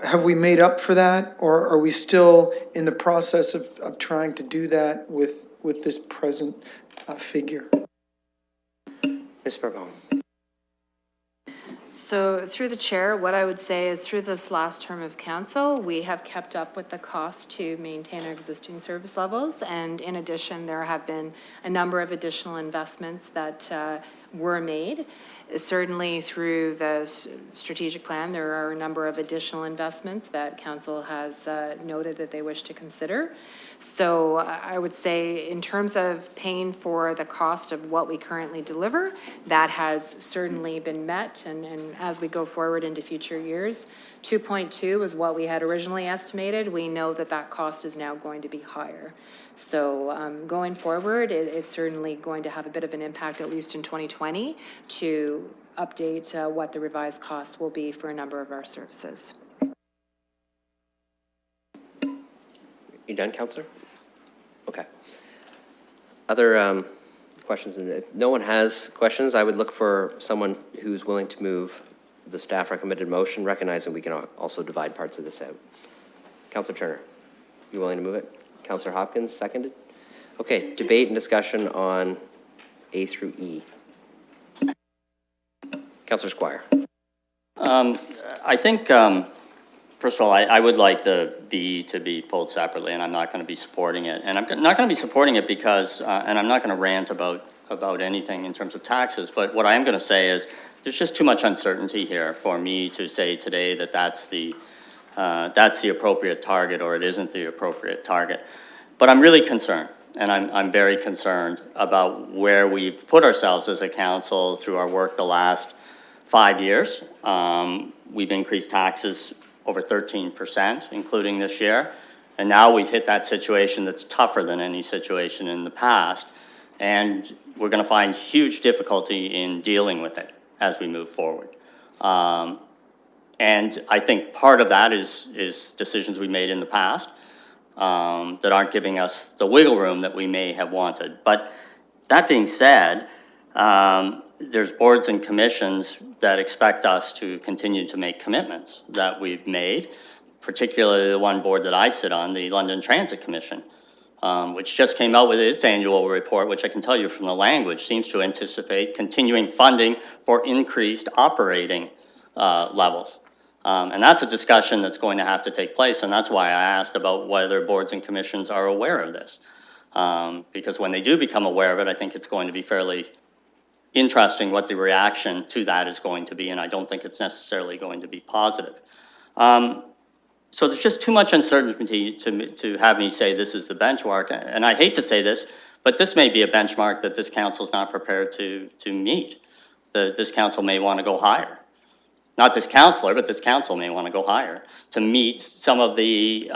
Speaker 9: have we made up for that, or are we still in the process of trying to do that with this present figure?
Speaker 15: Ms. Burbon.
Speaker 12: So through the chair, what I would say is through this last term of council, we have kept up with the cost to maintain our existing service levels. And in addition, there have been a number of additional investments that were made. Certainly through the strategic plan, there are a number of additional investments that council has noted that they wish to consider. So I would say in terms of paying for the cost of what we currently deliver, that has certainly been met. And as we go forward into future years, 2.2 is what we had originally estimated. We know that that cost is now going to be higher. So going forward, it's certainly going to have a bit of an impact, at least in 2020, to update what the revised costs will be for a number of our services.
Speaker 15: You done, Councillor? Okay. Other questions? If no one has questions, I would look for someone who's willing to move the staff recommended motion, recognizing we can also divide parts of this out. Councillor Turner, you willing to move it? Councillor Hopkins, seconded? Okay, debate and discussion on A through E. Councillor Squire.
Speaker 5: I think, first of all, I would like the B to be pulled separately, and I'm not going to be supporting it. And I'm not going to be supporting it because, and I'm not going to rant about anything in terms of taxes, but what I am going to say is there's just too much uncertainty here for me to say today that that's the appropriate target or it isn't the appropriate target. But I'm really concerned, and I'm very concerned about where we've put ourselves as a council through our work the last 5 years. We've increased taxes over 13%, including this year. And now we've hit that situation that's tougher than any situation in the past. And we're going to find huge difficulty in dealing with it as we move forward. And I think part of that is decisions we made in the past that aren't giving us the wiggle room that we may have wanted. But that being said, there's boards and commissions that expect us to continue to make commitments that we've made, particularly the one board that I sit on, the London Transit Commission, which just came out with its annual report, which I can tell you from the language seems to anticipate continuing funding for increased operating levels. And that's a discussion that's going to have to take place, and that's why I asked about whether boards and commissions are aware of this. Because when they do become aware of it, I think it's going to be fairly interesting what the reaction to that is going to be, and I don't think it's necessarily going to be positive. So there's just too much uncertainty to have me say this is the benchmark, and I hate to say this, but this may be a benchmark that this council's not prepared to meet. This council may want to go higher. Not this councillor, but this council may want to go higher to meet some of the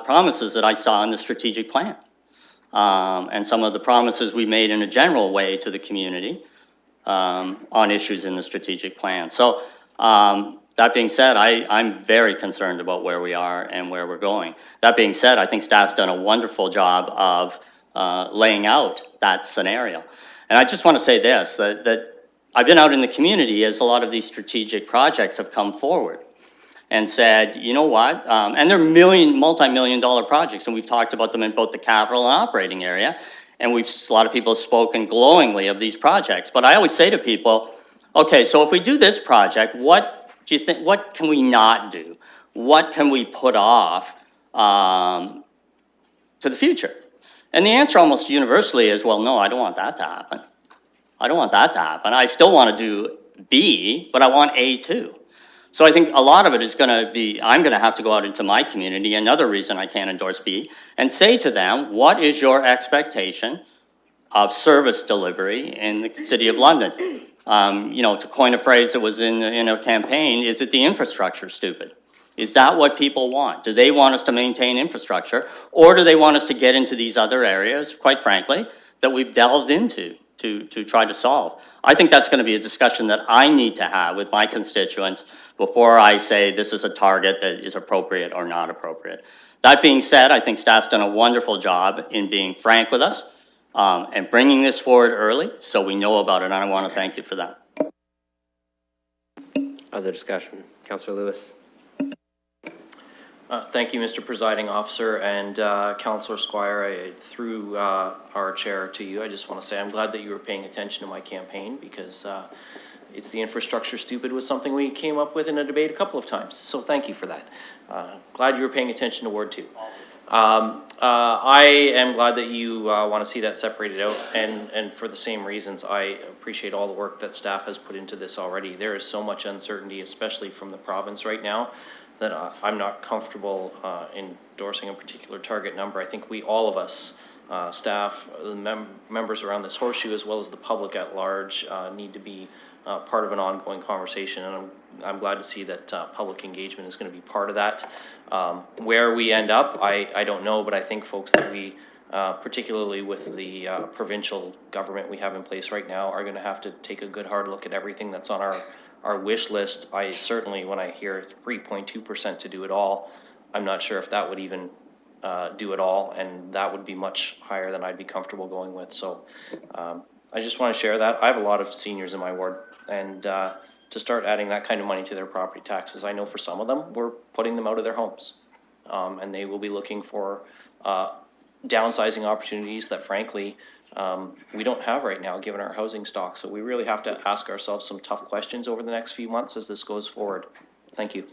Speaker 5: promises that I saw in the strategic plan. And some of the promises we made in a general way to the community on issues in the strategic plan. So that being said, I'm very concerned about where we are and where we're going. That being said, I think staff's done a wonderful job of laying out that scenario. And I just want to say this, that I've been out in the community as a lot of these strategic projects have come forward and said, you know what, and they're multi-million-dollar projects, and we've talked about them in both the capital and operating area, and a lot of people have spoken glowingly of these projects. But I always say to people, okay, so if we do this project, what do you think? What can we not do? What can we put off to the future? And the answer almost universally is, well, no, I don't want that to happen. I don't want that to happen. I still want to do B, but I want A too. So I think a lot of it is going to be, I'm going to have to go out into my community, another reason I can't endorse B, and say to them, what is your expectation of service delivery in the City of London? You know, to coin a phrase that was in a campaign, is it the infrastructure, stupid? Is that what people want? Do they want us to maintain infrastructure, or do they want us to get into these other areas, quite frankly, that we've delved into to try to solve? I think that's going to be a discussion that I need to have with my constituents before I say this is a target that is appropriate or not appropriate. That being said, I think staff's done a wonderful job in being frank with us and bringing this forward early so we know about it, and I want to thank you for that.
Speaker 15: Other discussion? Councillor Lewis.
Speaker 16: Thank you, Mr. Presiding Officer, and Councillor Squire, through our chair to you, I just want to say I'm glad that you were paying attention to my campaign, because it's the infrastructure stupid was something we came up with in a debate a couple of times, so thank you for that. Glad you were paying attention to Ward 2. I am glad that you want to see that separated out, and for the same reasons, I appreciate all the work that staff has put into this already. There is so much uncertainty, especially from the province right now, that I'm not comfortable endorsing a particular target number. I think we, all of us, staff, the members around this horseshoe, as well as the public at large, need to be part of an ongoing conversation, and I'm glad to see that public engagement is going to be part of that. Where we end up, I don't know, but I think, folks, that we, particularly with the provincial government we have in place right now, are going to have to take a good hard look at everything that's on our wish list. I certainly, when I hear 3.2% to do it all, I'm not sure if that would even do it all, and that would be much higher than I'd be comfortable going with. So I just want to share that. I have a lot of seniors in my ward, and to start adding that kind of money to their property taxes, I know for some of them, we're putting them out of their homes, and they will be looking for downsizing opportunities that, frankly, we don't have right now, given our housing stock. So we really have to ask ourselves some tough questions over the next few months as this goes forward. Thank you.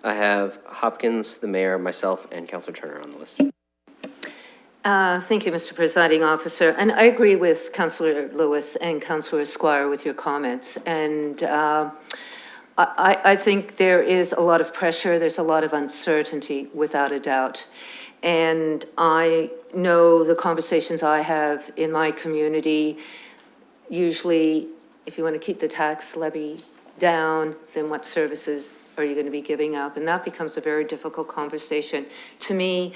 Speaker 15: I have Hopkins, the mayor, myself, and Councillor Turner on the list.
Speaker 6: Thank you, Mr. Presiding Officer. And I agree with Councillor Lewis and Councillor Squire with your comments. And I think there is a lot of pressure. There's a lot of uncertainty, without a doubt. And I know the conversations I have in my community, usually, if you want to keep the tax levy down, then what services are you going to be giving up? And that becomes a very difficult conversation. To me,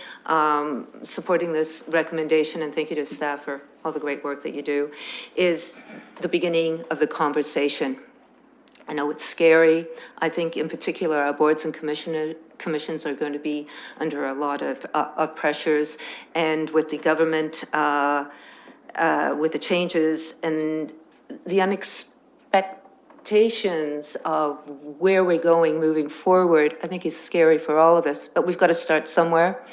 Speaker 6: supporting this recommendation, and thank you to staff for all the great work that you do, is the beginning of the conversation. I know it's scary. I think in particular our boards and commissions are going to be under a lot of pressures, and with the government, with the changes and the expectations of where we're going moving forward, I think is scary for all of us, but we've got to start somewhere.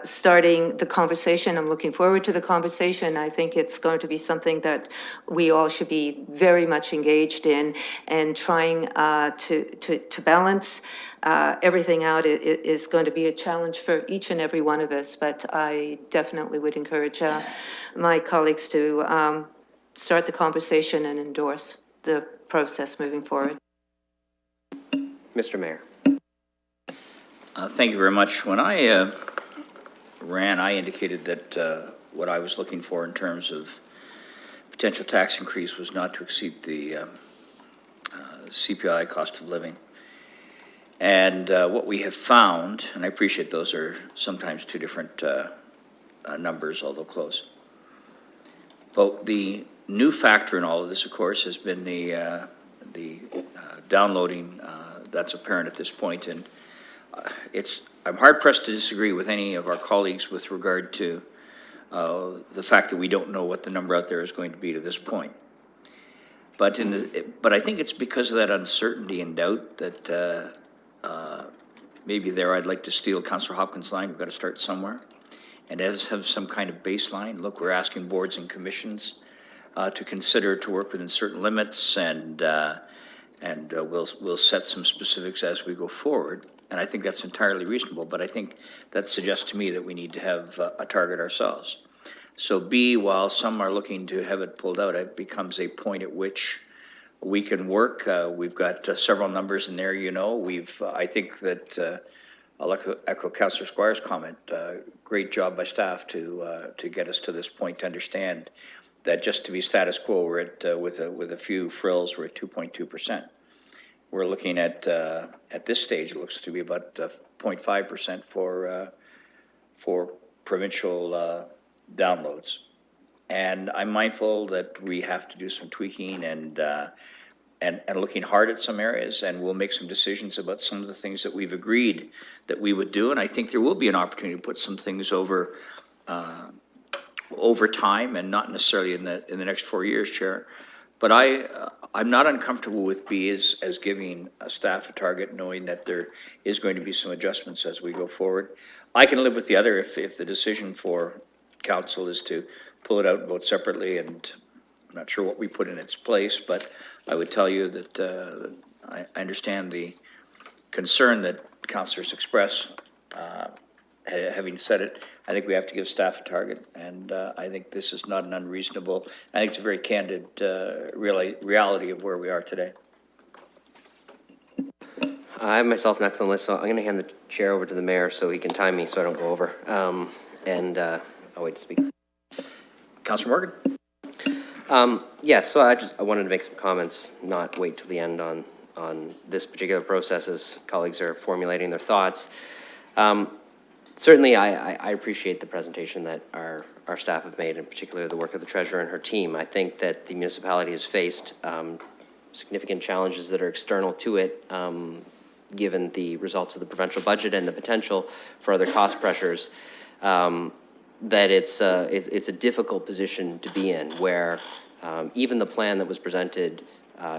Speaker 6: Starting the conversation, I'm looking forward to the conversation. I think it's going to be something that we all should be very much engaged in, and trying to balance everything out is going to be a challenge for each and every one of us, but I definitely would encourage my colleagues to start the conversation and endorse the process moving forward.
Speaker 15: Mr. Mayor.
Speaker 1: Thank you very much. When I ran, I indicated that what I was looking for in terms of potential tax increase was not to exceed the CPI, cost of living. And what we have found, and I appreciate those are sometimes two different numbers, although close. But the new factor in all of this, of course, has been the downloading that's apparent at this point. And I'm hard pressed to disagree with any of our colleagues with regard to the fact that we don't know what the number out there is going to be to this point. But I think it's because of that uncertainty and doubt that maybe there I'd like to steal Councillor Hopkins' line. We've got to start somewhere, and have some kind of baseline. Look, we're asking boards and commissions to consider to work within certain limits, and we'll set some specifics as we go forward. And I think that's entirely reasonable, but I think that suggests to me that we need to have a target ourselves. So B, while some are looking to have it pulled out, it becomes a point at which we can work. We've got several numbers in there, you know. I think that, I'll echo Councillor Squire's comment, great job by staff to get us to this point, to understand that just to be status quo, we're at, with a few frills, we're at 2.2%. We're looking at this stage, it looks to be about 0.5% for provincial downloads. And I'm mindful that we have to do some tweaking and looking hard at some areas, and we'll make some decisions about some of the things that we've agreed that we would do. And I think there will be an opportunity to put some things over time, and not necessarily in the next 4 years, Chair. But I'm not uncomfortable with B as giving staff a target, knowing that there is going to be some adjustments as we go forward. I can live with the other if the decision for council is to pull it out and vote separately, and I'm not sure what we put in its place, but I would tell you that I understand the concern that councillors express. Having said it, I think we have to give staff a target, and I think this is not an unreasonable, I think it's a very candid reality of where we are today.
Speaker 15: I have myself next on the list, so I'm going to hand the chair over to the mayor so he can time me so I don't go over. I'll wait to speak.
Speaker 1: Councillor Morgan.
Speaker 15: Yes, so I wanted to make some comments, not wait till the end on this particular process as colleagues are formulating their thoughts. Certainly, I appreciate the presentation that our staff have made, in particular the work of the treasurer and her team. I think that the municipality has faced significant challenges that are external to it, given the results of the provincial budget and the potential for other cost pressures. That it's a difficult position to be in, where even the plan that was presented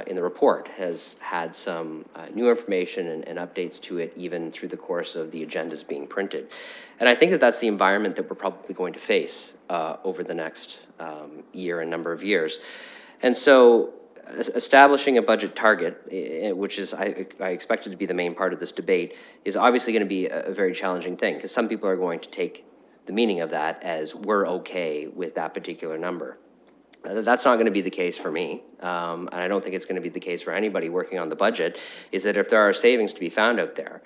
Speaker 15: in the report has had some new information and updates to it, even through the course of the agendas being printed. And I think that that's the environment that we're probably going to face over the next year and number of years. And so establishing a budget target, which is I expected to be the main part of this debate, is obviously going to be a very challenging thing, because some people are going to take the meaning of that as we're okay with that particular number. That's not going to be the case for me, and I don't think it's going to be the case for anybody working on the budget, is that if there are savings to be found out there,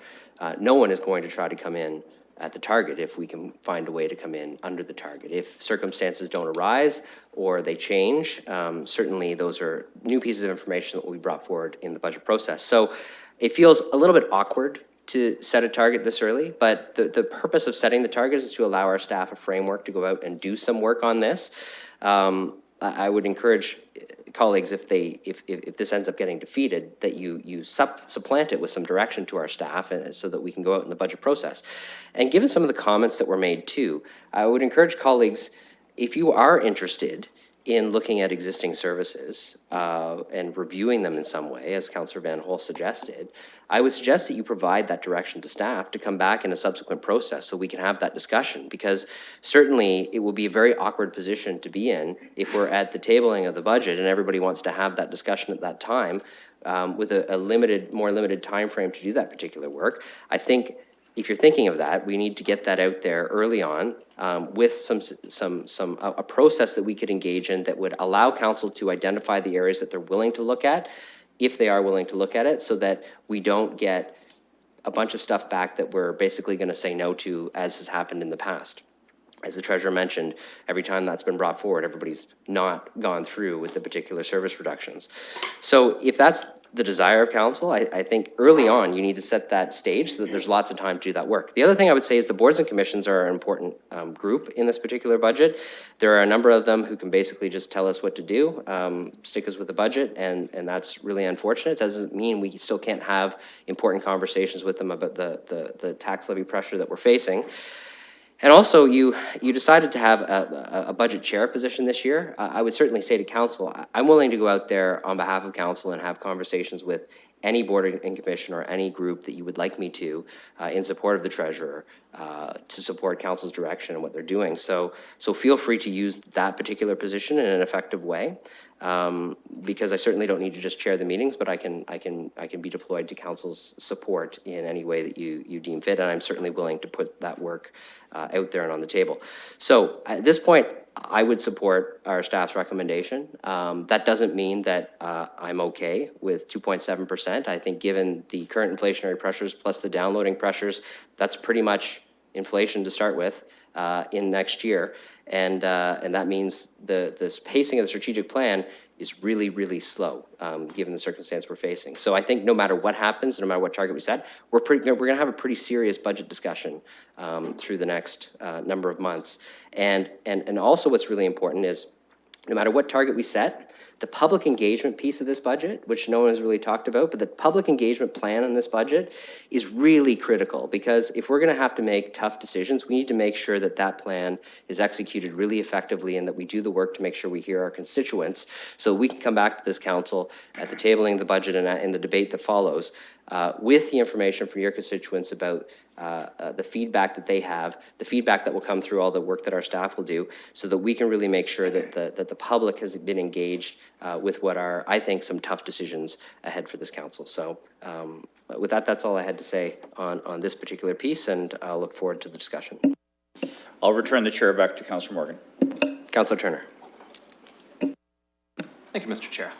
Speaker 15: no one is going to try to come in at the target if we can find a way to come in under the target. If circumstances don't arise or they change, certainly those are new pieces of information that will be brought forward in the budget process. So it feels a little bit awkward to set a target this early, but the purpose of setting the target is to allow our staff a framework to go out and do some work on this. I would encourage colleagues, if this ends up getting defeated, that you supplant it with some direction to our staff, and so that we can go out in the budget process. And given some of the comments that were made too, I would encourage colleagues, if you are interested in looking at existing services and reviewing them in some way, as Councillor Van Hol suggested, I would suggest that you provide that direction to staff to come back in a subsequent process so we can have that discussion, because certainly it will be a very awkward position to be in if we're at the tabling of the budget and everybody wants to have that discussion at that time with a more limited time frame to do that particular work. I think if you're thinking of that, we need to get that out there early on with a process that we could engage in that would allow council to identify the areas that they're willing to look at, if they are willing to look at it, so that we don't get a bunch of stuff back that we're basically going to say no to, as has happened in the past. As the treasurer mentioned, every time that's been brought forward, everybody's not gone through with the particular service reductions. So if that's the desire of council, I think early on you need to set that stage so that there's lots of time to do that work. The other thing I would say is the boards and commissions are an important group in this particular budget. There are a number of them who can basically just tell us what to do, stick us with the budget, and that's really unfortunate. It doesn't mean we still can't have important conversations with them about the tax levy pressure that we're facing. And also, you decided to have a budget chair position this year. I would certainly say to council, I'm willing to go out there on behalf of council and have conversations with any board and commission or any group that you would like me to in support of the treasurer to support council's direction and what they're doing. So feel free to use that particular position in an effective way, because I certainly don't need to just chair the meetings, but I can be deployed to council's support in any way that you deem fit, and I'm certainly willing to put that work out there and on the table. So at this point, I would support our staff's recommendation. That doesn't mean that I'm okay with 2.7%. I think given the current inflationary pressures plus the downloading pressures, that's pretty much inflation to start with in next year. And that means the pacing of the strategic plan is really, really slow, given the circumstance we're facing. So I think no matter what happens, no matter what target we set, we're going to have a pretty serious budget discussion through the next number of months. And also what's really important is no matter what target we set, The public engagement piece of this budget, which no one has really talked about, but the public engagement plan in this budget is really critical, because if we're going to have to make tough decisions, we need to make sure that that plan is executed really effectively and that we do the work to make sure we hear our constituents, so we can come back to this council at the tabling of the budget and in the debate that follows with the information from your constituents about the feedback that they have, the feedback that will come through all the work that our staff will do, so that we can really make sure that the public has been engaged with what are, I think, some tough decisions ahead for this council. So with that, that's all I had to say on this particular piece, and I'll look forward to the discussion.
Speaker 1: I'll return the chair back to Councillor Morgan.
Speaker 15: Councillor Turner.
Speaker 11: Thank you, Mr. Chair.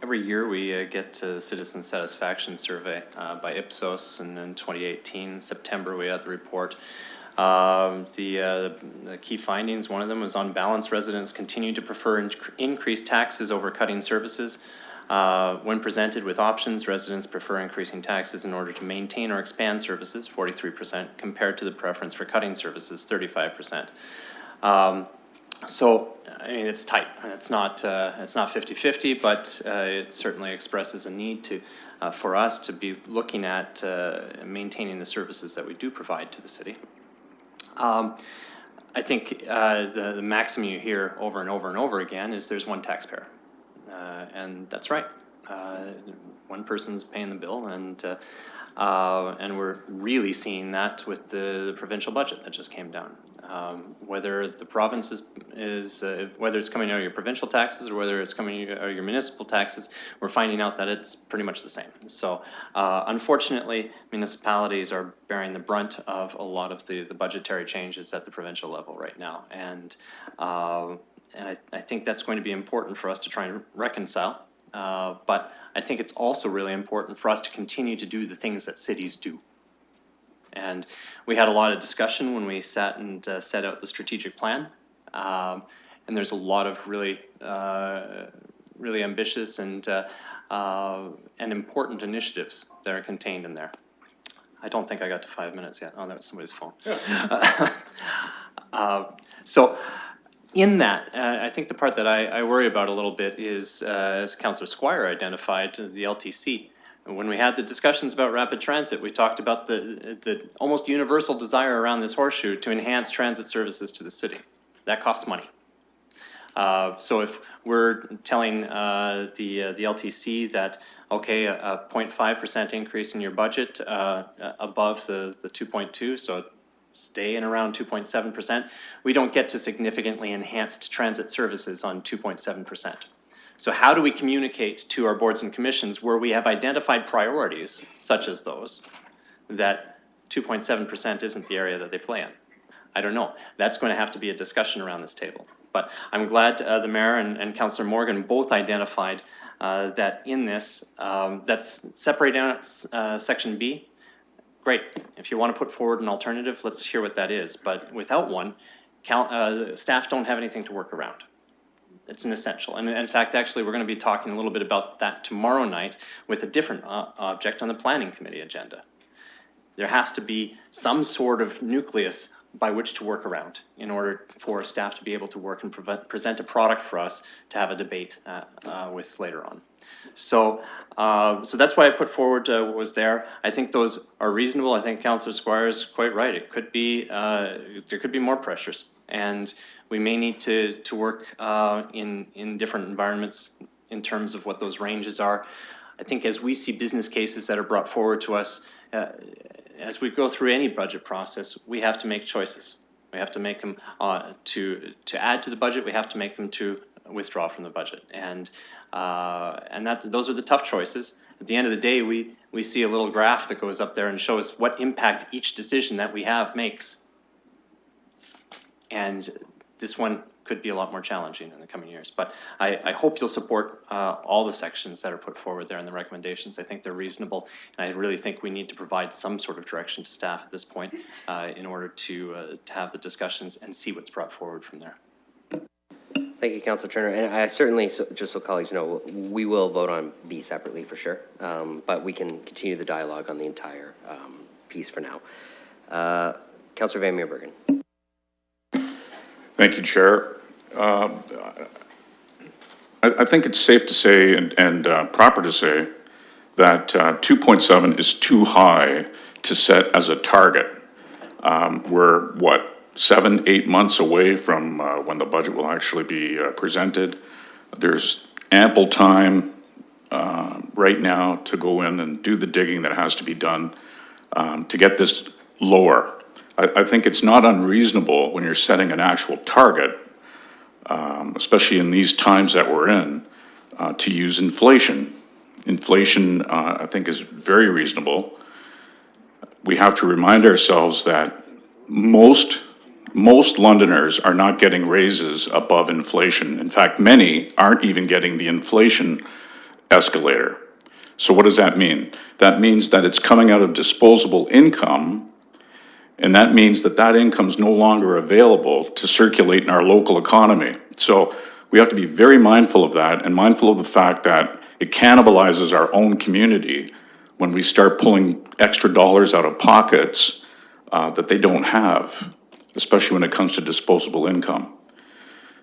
Speaker 11: Every year we get a citizen satisfaction survey by Ipsos, and in 2018, September, we had the report. The key findings, one of them was, on balance, residents continue to prefer increased taxes over cutting services. When presented with options, residents prefer increasing taxes in order to maintain or expand services, 43%, compared to the preference for cutting services, 35%. I mean, it's tight. It's not 50-50, but it certainly expresses a need for us to be looking at maintaining the services that we do provide to the city. I think the maxim you hear over and over and over again is there's one taxpayer, and that's right. One person's paying the bill, and we're really seeing that with the provincial budget that just came down. Whether the province is whether it's coming out of your provincial taxes or whether it's coming out of your municipal taxes, we're finding out that it's pretty much the same. So unfortunately, municipalities are bearing the brunt of a lot of the budgetary changes at the provincial level right now, and I think that's going to be important for us to try and reconcile. But I think it's also really important for us to continue to do the things that cities do. And we had a lot of discussion when we sat and set out the strategic plan. And there's a lot of really ambitious and important initiatives that are contained in there. I don't think I got to 5 minutes yet. Oh, that was somebody's phone. So in that, I think the part that I worry about a little bit is, as Councillor Squire identified, the LTC. When we had the discussions about rapid transit, we talked about the almost universal desire around this horseshoe to enhance transit services to the city. That costs money. So if we're telling the LTC that, okay, a 0.5% increase in your budget above the 2.2, so stay in around 2.7%, we don't get to significantly enhanced transit services on 2.7%. So how do we communicate to our boards and commissions where we have identified priorities, such as those, that 2.7% isn't the area that they play in? I don't know. That's going to have to be a discussion around this table. But I'm glad the Mayor and Councillor Morgan both identified that in this, that's separated out Section B. Great. If you want to put forward an alternative, let's hear what that is. But without one, staff don't have anything to work around. It's an essential. And in fact, actually, we're going to be talking a little bit about that tomorrow night with a different object on the Planning Committee agenda. There has to be some sort of nucleus by which to work around in order for staff to be able to work and present a product for us to have a debate with later on. So that's why I put forward what was there. I think those are reasonable. I think Councillor Squire is quite right. It could be, there could be more pressures, and we may need to work in different environments in terms of what those ranges are. I think as we see business cases that are brought forward to us, as we go through any budget process, we have to make choices. We have to make them to add to the budget. We have to make them to withdraw from the budget, and those are the tough choices. At the end of the day, we see a little graph that goes up there and shows what impact each decision that we have makes, and this one could be a lot more challenging in the coming years. But I hope you'll support all the sections that are put forward there in the recommendations. I think they're reasonable, and I really think we need to provide some sort of direction to staff at this point in order to have the discussions and see what's brought forward from there.
Speaker 15: Thank you, Councillor Turner. And I certainly, just so colleagues know, we will vote on B separately for sure, but we can continue the dialogue on the entire piece for now. Councillor Van Meerbergen.
Speaker 17: Thank you, Chair. I think it's safe to say and proper to say that 2.7 is too high to set as a target. We're, what, 7, 8 months away from when the budget will actually be presented. There's ample time right now to go in and do the digging that has to be done to get this lower. I think it's not unreasonable when you're setting an actual target, especially in these times that we're in, to use inflation. Inflation, I think, is very reasonable. We have to remind ourselves that most Londoners are not getting raises above inflation. In fact, many aren't even getting the inflation escalator. So what does that mean? That means that it's coming out of disposable income, and that means that that income is no longer available to circulate in our local economy. So we have to be very mindful of that and mindful of the fact that it cannibalizes our own community when we start pulling extra dollars out of pockets that they don't have, especially when it comes to disposable income.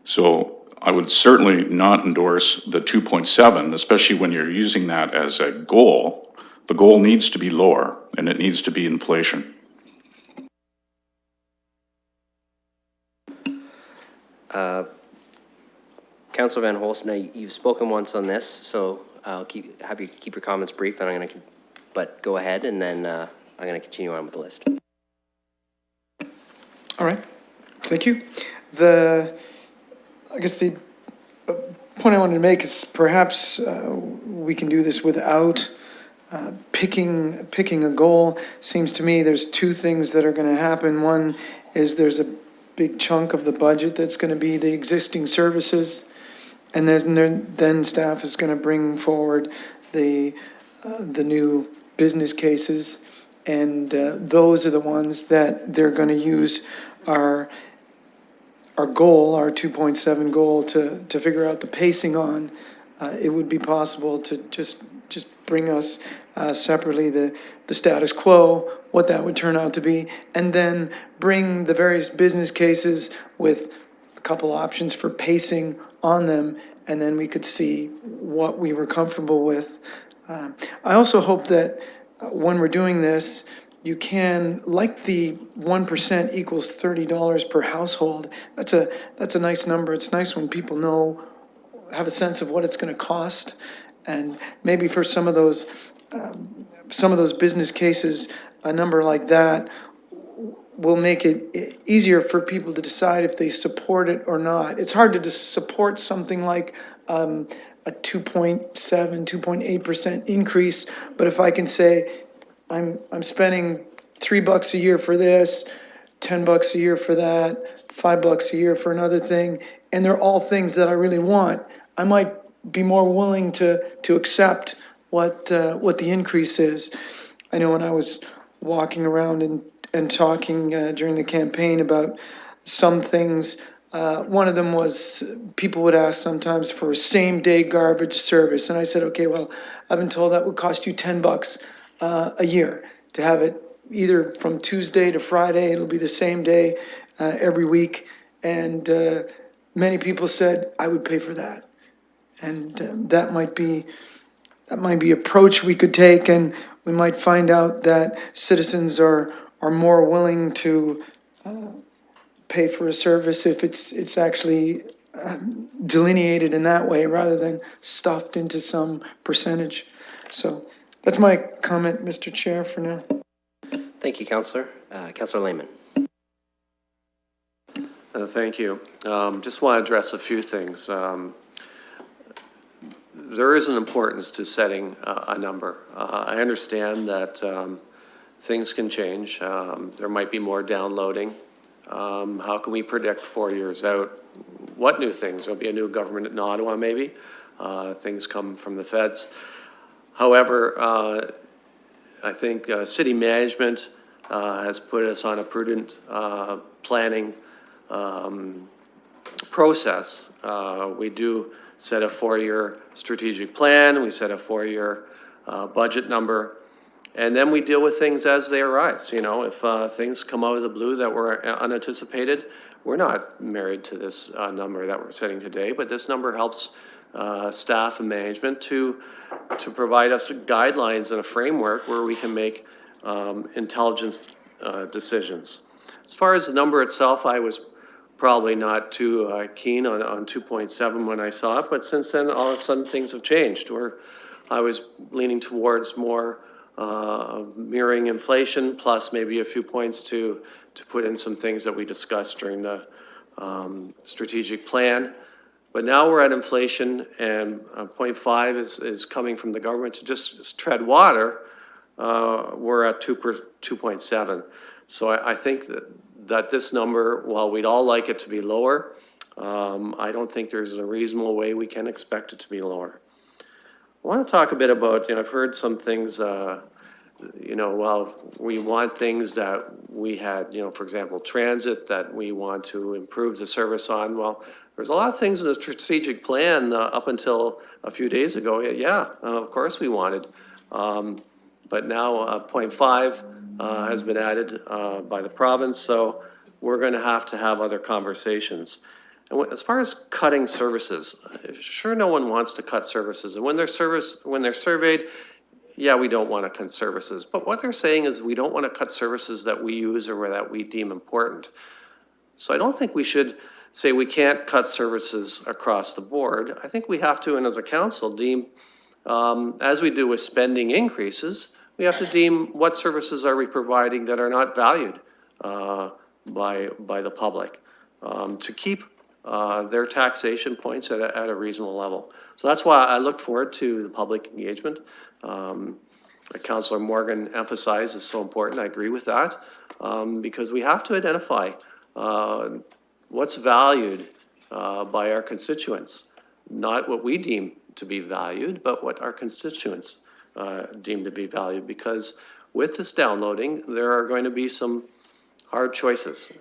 Speaker 17: So I would certainly not endorse the 2.7, especially when you're using that as a goal. The goal needs to be lower, and it needs to be inflation.
Speaker 15: Councillor Van Holst, now you've spoken once on this, so I'll have you keep your comments brief, and but go ahead, and then I'm going to continue on with the list.
Speaker 9: All right, thank you. I guess the point I wanted to make is perhaps we can do this without picking a goal. Seems to me there's two things that are going to happen. One is there's a big chunk of the budget that's going to be the existing services, and then staff is going to bring forward the new business cases, and those are the ones that they're going to use our goal, our 2.7 goal, to figure out the pacing on. It would be possible to just bring us separately the status quo, what that would turn out to be, and then bring the various business cases with a couple options for pacing on them, and then we could see what we were comfortable with. I also hope that when we're doing this, you can, like the 1% equals $30 per household. That's a nice number. It's nice when people have a sense of what it's going to cost, and maybe for some of those business cases, a number like that will make it easier for people to decide if they support it or not. It's hard to just support something like a 2.7, 2.8% increase, but if I can say, I'm spending $3 a year for this, $10 a year for that, $5 a year for another thing, and they're all things that I really want, I might be more willing to accept what the increase is. I know when I was walking around and talking during the campaign about some things, one of them was people would ask sometimes for a same-day garbage service, and I said, okay, well, I've been told that would cost you $10 a year to have it either from Tuesday to Friday. It'll be the same day every week, and many people said I would pay for that, and that might be approach we could take, and we might find out that citizens are more willing to pay for a service if it's actually delineated in that way rather than stuffed into some percentage. So that's my comment, Mr. Chair, for now.
Speaker 15: Thank you, Councillor. Councillor Lehman.
Speaker 8: Thank you. Just want to address a few things. There is an importance to setting a number. I understand that things can change. There might be more downloading. How can we predict 4 years out what new things? There'll be a new government in Ottawa, maybe. Things come from the feds. However, I think city management has put us on a prudent planning process. We do set a 4-year strategic plan. We set a 4-year budget number. And then we deal with things as they arise. You know, if things come out of the blue that were unanticipated, we're not married to this number that we're setting today, but this number helps staff and management to provide us guidelines and a framework where we can make intelligent decisions. As far as the number itself, I was probably not too keen on 2.7 when I saw it, but since then, all of a sudden, things have changed, where I was leaning towards more mirroring inflation, plus maybe a few points to put in some things that we discussed during the strategic plan. But now we're at inflation, and 0.5 is coming from the government to just tread water. We're at 2.7. So I think that this number, while we'd all like it to be lower, I don't think there's a reasonable way we can expect it to be lower. I want to talk a bit about, I've heard some things, well, we want things that we had, for example, transit, that we want to improve the service on. Well, there's a lot of things in the strategic plan up until a few days ago. Yeah, of course we wanted. But now 0.5 has been added by the province, so we're going to have other conversations. And as far as cutting services, sure, no one wants to cut services. And when they're surveyed, yeah, we don't want to cut services. But what they're saying is we don't want to cut services that we use or that we deem important. So I don't think we should say we can't cut services across the board. I think we have to, and as a council, deem, as we do with spending increases, we have to deem what services are we providing that are not valued by the public to keep their taxation points at a reasonable level. So that's why I look forward to the public engagement. Councillor Morgan emphasized is so important. I agree with that because we have to identify what's valued by our constituents, not what we deem to be valued, but what our constituents deem to be valued. Because with this downloading, there are going to be some hard choices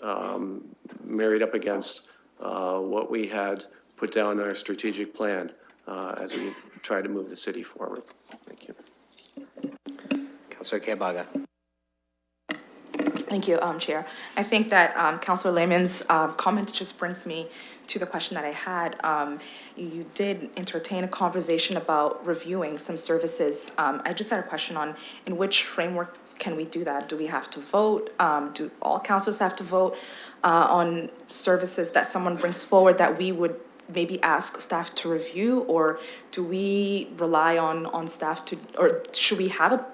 Speaker 8: married up against what we had put down in our strategic plan as we try to move the city forward. Thank you.
Speaker 15: Councillor Kebaga.
Speaker 18: Thank you, Chair. I think that Councillor Lehman's comment just brings me to the question that I had. You did entertain a conversation about reviewing some services. I just had a question on in which framework can we do that? Do we have to vote? Do all councillors have to vote on services that someone brings forward that we would maybe ask staff to review? Or do we rely on staff to, or should we have a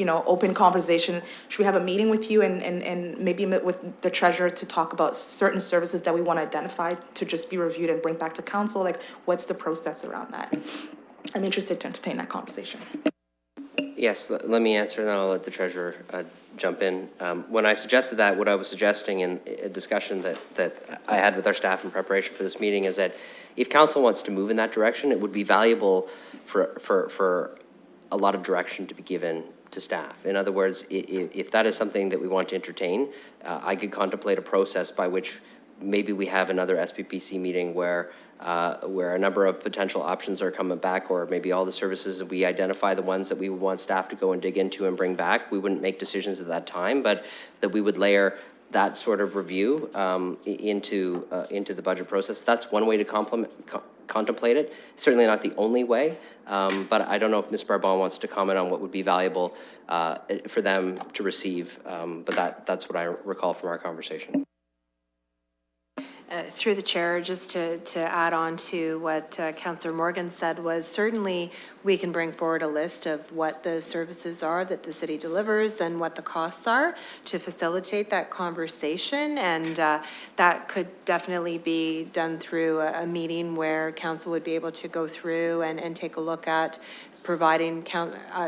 Speaker 18: open conversation? Should we have a meeting with you and maybe with the treasurer to talk about certain services that we want to identify to just be reviewed and bring back to council? Like, what's the process around that? I'm interested to entertain that conversation.
Speaker 15: Yes, let me answer, and then I'll let the treasurer jump in. When I suggested that, what I was suggesting in a discussion that I had with our staff in preparation for this meeting is that if council wants to move in that direction, it would be valuable for a lot of direction to be given to staff. In other words, if that is something that we want to entertain, I could contemplate a process by which maybe we have another SPPC meeting where a number of potential options are coming back, or maybe all the services, we identify the ones that we would want staff to go and dig into and bring back. We wouldn't make decisions at that time, but that we would layer that sort of review into the budget process. That's one way to contemplate it. Certainly not the only way, but I don't know if Ms. Barbon wants to comment on what would be valuable for them to receive, but that's what I recall from our conversation.
Speaker 12: Through the chair, just to add on to what Councillor Morgan said, was certainly we can bring forward a list of what the services are that the city delivers and what the costs are to facilitate that conversation. And that could definitely be done through a meeting where council would be able to go through and take a look at providing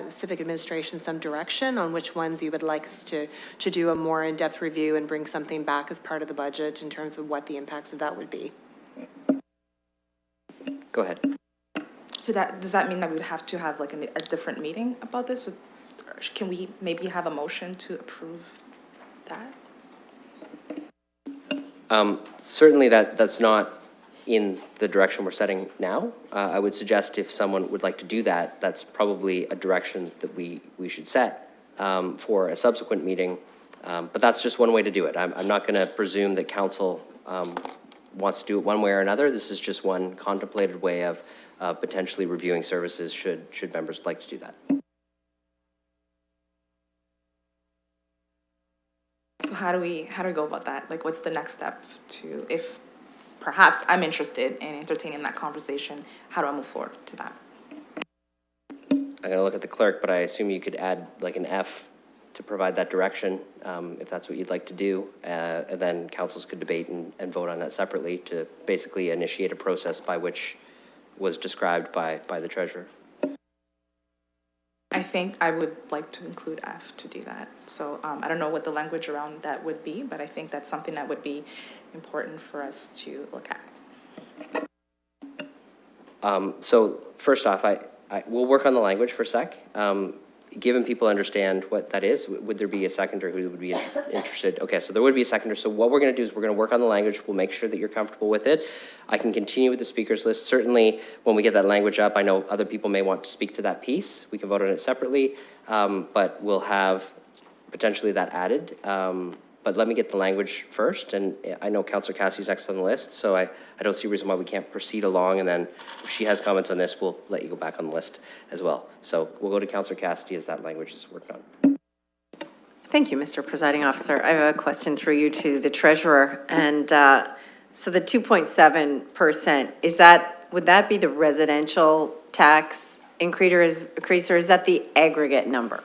Speaker 12: civic administration some direction on which ones you would like us to do a more in-depth review and bring something back as part of the budget in terms of what the impacts of that would be.
Speaker 15: Go ahead.
Speaker 18: So does that mean that we would have to have like a different meeting about this? Or can we maybe have a motion to approve that?
Speaker 15: Certainly that's not in the direction we're setting now. I would suggest if someone would like to do that, that's probably a direction that we should set for a subsequent meeting. But that's just one way to do it. I'm not going to presume that council wants to do it one way or another. This is just one contemplated way of potentially reviewing services should members like to do that.
Speaker 18: So how do we go about that? Like, what's the next step to, if perhaps I'm interested in entertaining that conversation, how do I move forward to that?
Speaker 15: I'm gonna look at the clerk, but I assume you could add like an F to provide that direction, if that's what you'd like to do. And then councils could debate and vote on that separately to basically initiate a process by which was described by the treasurer.
Speaker 18: I think I would like to include F to do that. So I don't know what the language around that would be, but I think that's something that would be important for us to look at.
Speaker 15: So first off, we'll work on the language for a sec. Given people understand what that is, would there be a seconder who would be interested? Okay, so there would be a seconder. So what we're going to do is we're going to work on the language. We'll make sure that you're comfortable with it. I can continue with the speakers list. Certainly, when we get that language up, I know other people may want to speak to that piece. We can vote on it separately, but we'll have potentially that added. But let me get the language first, and I know Councillor Cassie's next on the list, so I don't see a reason why we can't proceed along, and then if she has comments on this, we'll let you go back on the list as well. So we'll go to Councillor Cassidy as that language is worked on.
Speaker 2: Thank you, Mr. Presiding Officer. I have a question through you to the treasurer. And so the 2.7%, would that be the residential tax increase, or is that the aggregate number?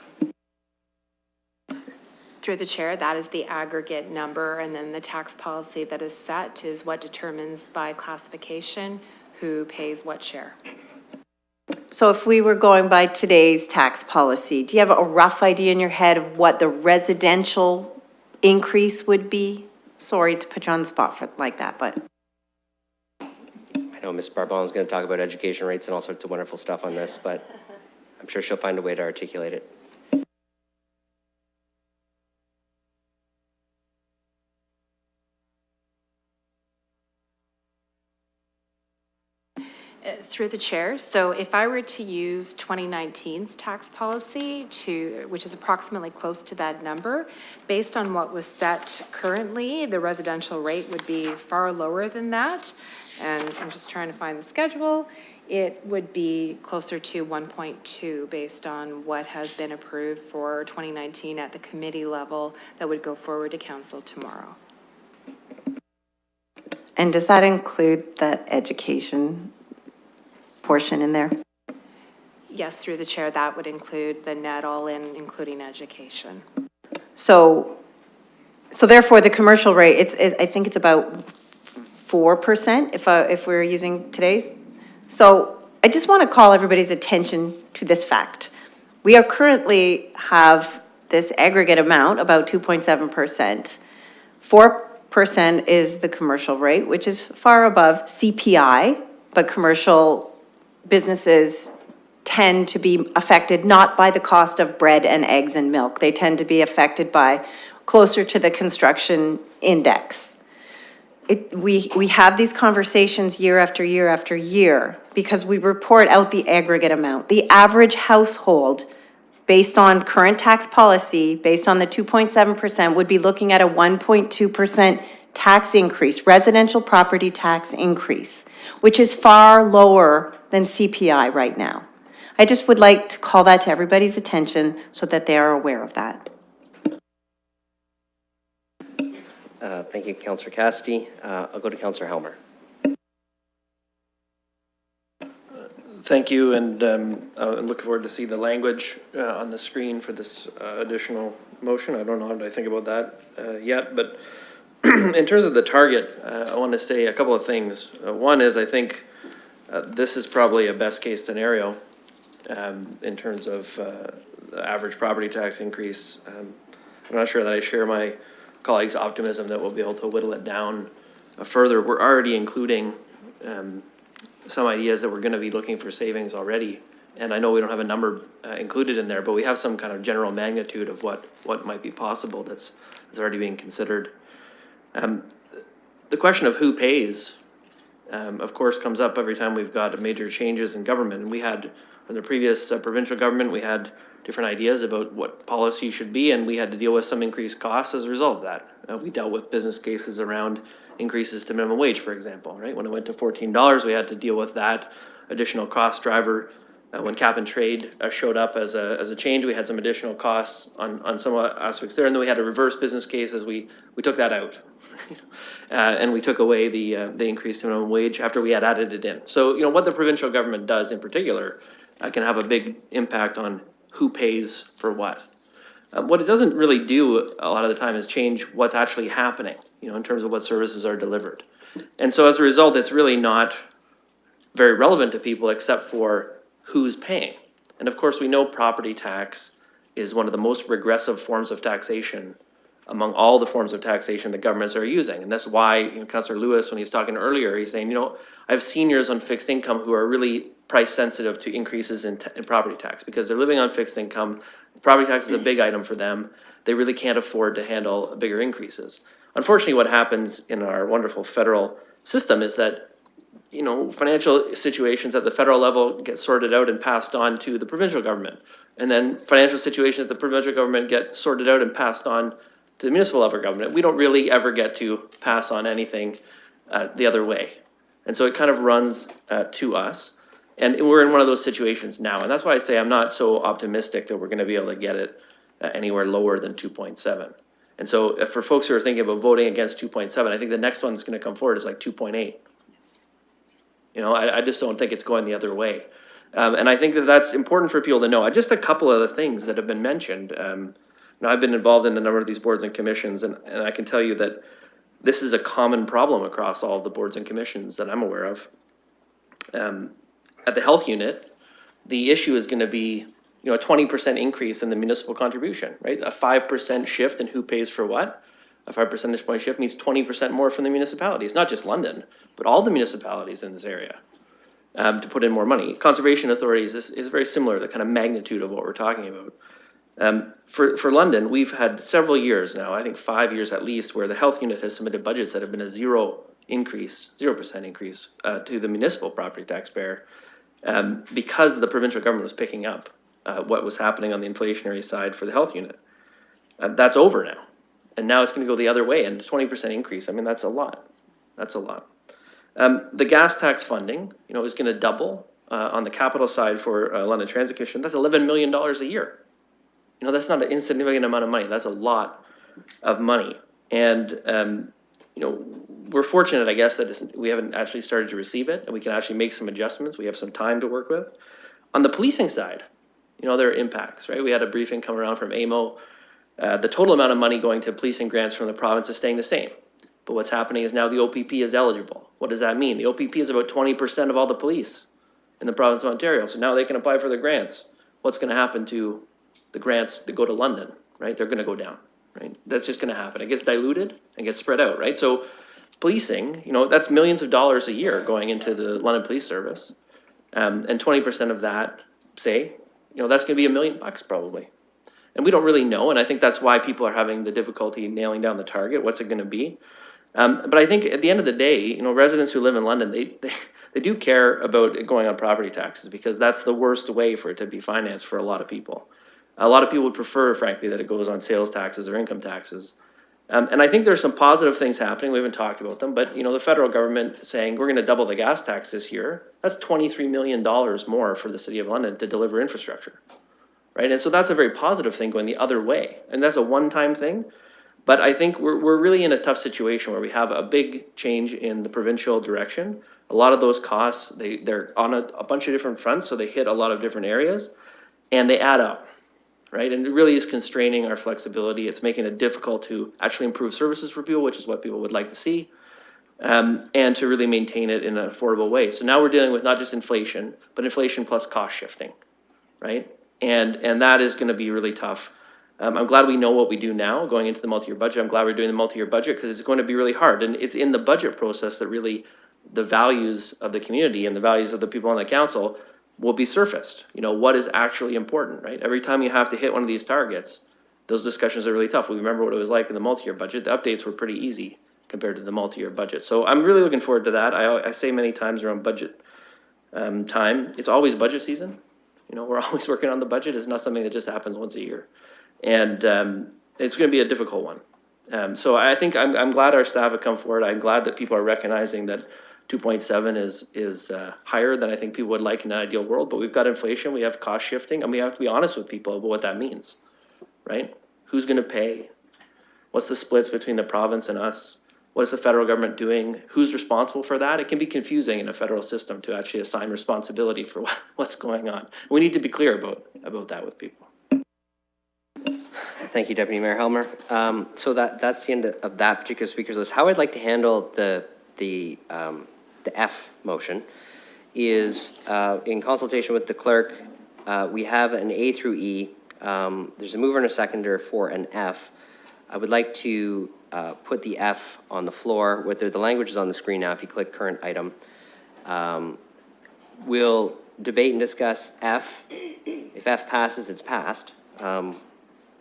Speaker 12: Through the chair, that is the aggregate number, and then the tax policy that is set is what determines by classification who pays what share.
Speaker 2: So if we were going by today's tax policy, do you have a rough idea in your head of what the residential increase would be? Sorry to put you on the spot like that, but.
Speaker 15: I know Ms. Barbon is going to talk about education rates and all sorts of wonderful stuff on this, but I'm sure she'll find a way to articulate it.
Speaker 12: Through the chair, so if I were to use 2019's tax policy which is approximately close to that number, based on what was set currently, the residential rate would be far lower than that. And I'm just trying to find the schedule. It would be closer to 1.2 based on what has been approved for 2019 at the committee level that would go forward to council tomorrow.
Speaker 2: And does that include the education portion in there?
Speaker 12: Yes, through the chair, that would include the net all-in, including education.
Speaker 2: So therefore, the commercial rate, I think it's about 4% if we're using today's. So I just want to call everybody's attention to this fact. We are currently have this aggregate amount, about 2.7%. 4% is the commercial rate, which is far above CPI, but commercial businesses tend to be affected not by the cost of bread and eggs and milk. They tend to be affected by closer to the construction index. We have these conversations year after year after year because we report out the aggregate amount. The average household, based on current tax policy, based on the 2.7%, would be looking at a 1.2% tax increase, residential property tax increase, which is far lower than CPI right now. I just would like to call that to everybody's attention so that they are aware of that.
Speaker 15: Thank you, Councillor Cassidy. I'll go to Councillor Helmer.
Speaker 13: Thank you, and I'm looking forward to see the language on the screen for this additional motion. I don't know how to think about that yet, but in terms of the target, I want to say a couple of things. One is I think this is probably a best case scenario in terms of the average property tax increase. I'm not sure that I share my colleagues' optimism that we'll be able to whittle it down further. We're already including some ideas that we're going to be looking for savings already. And I know we don't have a number included in there, but we have some kind of general magnitude of what might be possible that's already being considered. The question of who pays, of course, comes up every time we've got major changes in government. And we had, in the previous provincial government, we had different ideas about what policy should be, and we had to deal with some increased costs as a result of that. We dealt with business cases around increases to minimum wage, for example, right? When it went to $14, we had to deal with that additional cost driver. When cap and trade showed up as a change, we had some additional costs on some aspects there, and then we had a reverse business case as we took that out. And we took away the increase in minimum wage after we had added it in. So, what the provincial government does in particular can have a big impact on who pays for what. What it doesn't really do a lot of the time is change what's actually happening, in terms of what services are delivered. And so as a result, it's really not very relevant to people except for who's paying. And of course, we know property tax is one of the most regressive forms of taxation among all the forms of taxation that governments are using. And that's why, Councillor Lewis, when he was talking earlier, he's saying, I have seniors on fixed income who are really price sensitive to increases in property tax because they're living on fixed income. Property tax is a big item for them. They really can't afford to handle bigger increases. Unfortunately, what happens in our wonderful federal system is that financial situations at the federal level get sorted out and passed on to the provincial government. And then financial situations at the provincial government get sorted out and passed on to the municipal level government. We don't really ever get to pass on anything the other way. And so it kind of runs to us. And we're in one of those situations now. And that's why I say I'm not so optimistic that we're going to be able to get it anywhere lower than 2.7. And so for folks who are thinking about voting against 2.7, I think the next one's going to come forward is like 2.8. I just don't think it's going the other way. And I think that that's important for people to know. Just a couple of the things that have been mentioned. I've been involved in a number of these boards and commissions, and I can tell you that this is a common problem across all of the boards and commissions that I'm aware of. At the health unit, the issue is going to be, a 20% increase in the municipal contribution, right? A 5% shift in who pays for what. A 5 percentage point shift means 20% more from the municipalities, not just London, but all the municipalities in this area to put in more money. Conservation authorities is very similar, the kind of magnitude of what we're talking about. For London, we've had several years now, I think 5 years at least, where the health unit has submitted budgets that have been a 0% increase to the municipal property taxpayer because the provincial government was picking up what was happening on the inflationary side for the health unit. That's over now. And now it's going to go the other way, and 20% increase. I mean, that's a lot. That's a lot. The gas tax funding, is going to double on the capital side for London Transit Commission. That's $11 million a year. That's not an insignificant amount of money. That's a lot of money. And, we're fortunate, I guess, that we haven't actually started to receive it, and we can actually make some adjustments. We have some time to work with. On the policing side, there are impacts, right? We had a briefing come around from AMO. The total amount of money going to policing grants from the province is staying the same. But what's happening is now the OPP is eligible. What does that mean? The OPP is about 20% of all the police in the province of Ontario. So now they can apply for the grants. What's going to happen to the grants that go to London, right? They're going to go down, right? That's just going to happen. It gets diluted and gets spread out, right? So policing, that's millions of dollars a year going into the London Police Service. And 20% of that, say, that's going to be $1 million probably. And we don't really know, and I think that's why people are having the difficulty nailing down the target. What's it going to be? But I think at the end of the day, residents who live in London, they do care about it going on property taxes because that's the worst way for it to be financed for a lot of people. A lot of people would prefer, frankly, that it goes on sales taxes or income taxes. And I think there's some positive things happening. We haven't talked about them, but the federal government saying we're going to double the gas tax this year. That's $23 million more for the City of London to deliver infrastructure. Right, and so that's a very positive thing going the other way, and that's a one-time thing. But I think we're really in a tough situation where we have a big change in the provincial direction. A lot of those costs they're on a bunch of different fronts, so they hit a lot of different areas, and they add up, right? And it really is constraining our flexibility. It's making it difficult to actually improve services for people, which is what people would like to see, and to really maintain it in an affordable way. So now we're dealing with not just inflation, but inflation plus cost shifting, right? And that is going to be really tough. I'm glad we know what we do now going into the multi-year budget. I'm glad we're doing the multi-year budget because it's going to be really hard. And it's in the budget process that really the values of the community and the values of the people on the council will be surfaced. What is actually important, right? Every time you have to hit one of these targets, those discussions are really tough. We remember what it was like in the multi-year budget. The updates were pretty easy compared to the multi-year budget. So I'm really looking forward to that. I say many times around budget time, it's always budget season. We're always working on the budget. It's not something that just happens once a year. And it's going to be a difficult one. So I think I'm glad our staff have come forward. I'm glad that people are recognizing that 2.7 is higher than I think people would like in an ideal world, but we've got inflation, we have cost shifting, and we have to be honest with people about what that means, right? Who's gonna pay? What's the splits between the province and us? What is the federal government doing? Who's responsible for that? It can be confusing in a federal system to actually assign responsibility for what's going on. We need to be clear about that with people.
Speaker 15: Thank you, Deputy Mayor Helmer. So that's the end of that particular speaker's list. How I'd like to handle the F motion is in consultation with the clerk. We have an A through E. There's a mover and a seconder for an F. I would like to put the F on the floor. The language is on the screen now. If you click current item, we'll debate and discuss F. If F passes, it's passed.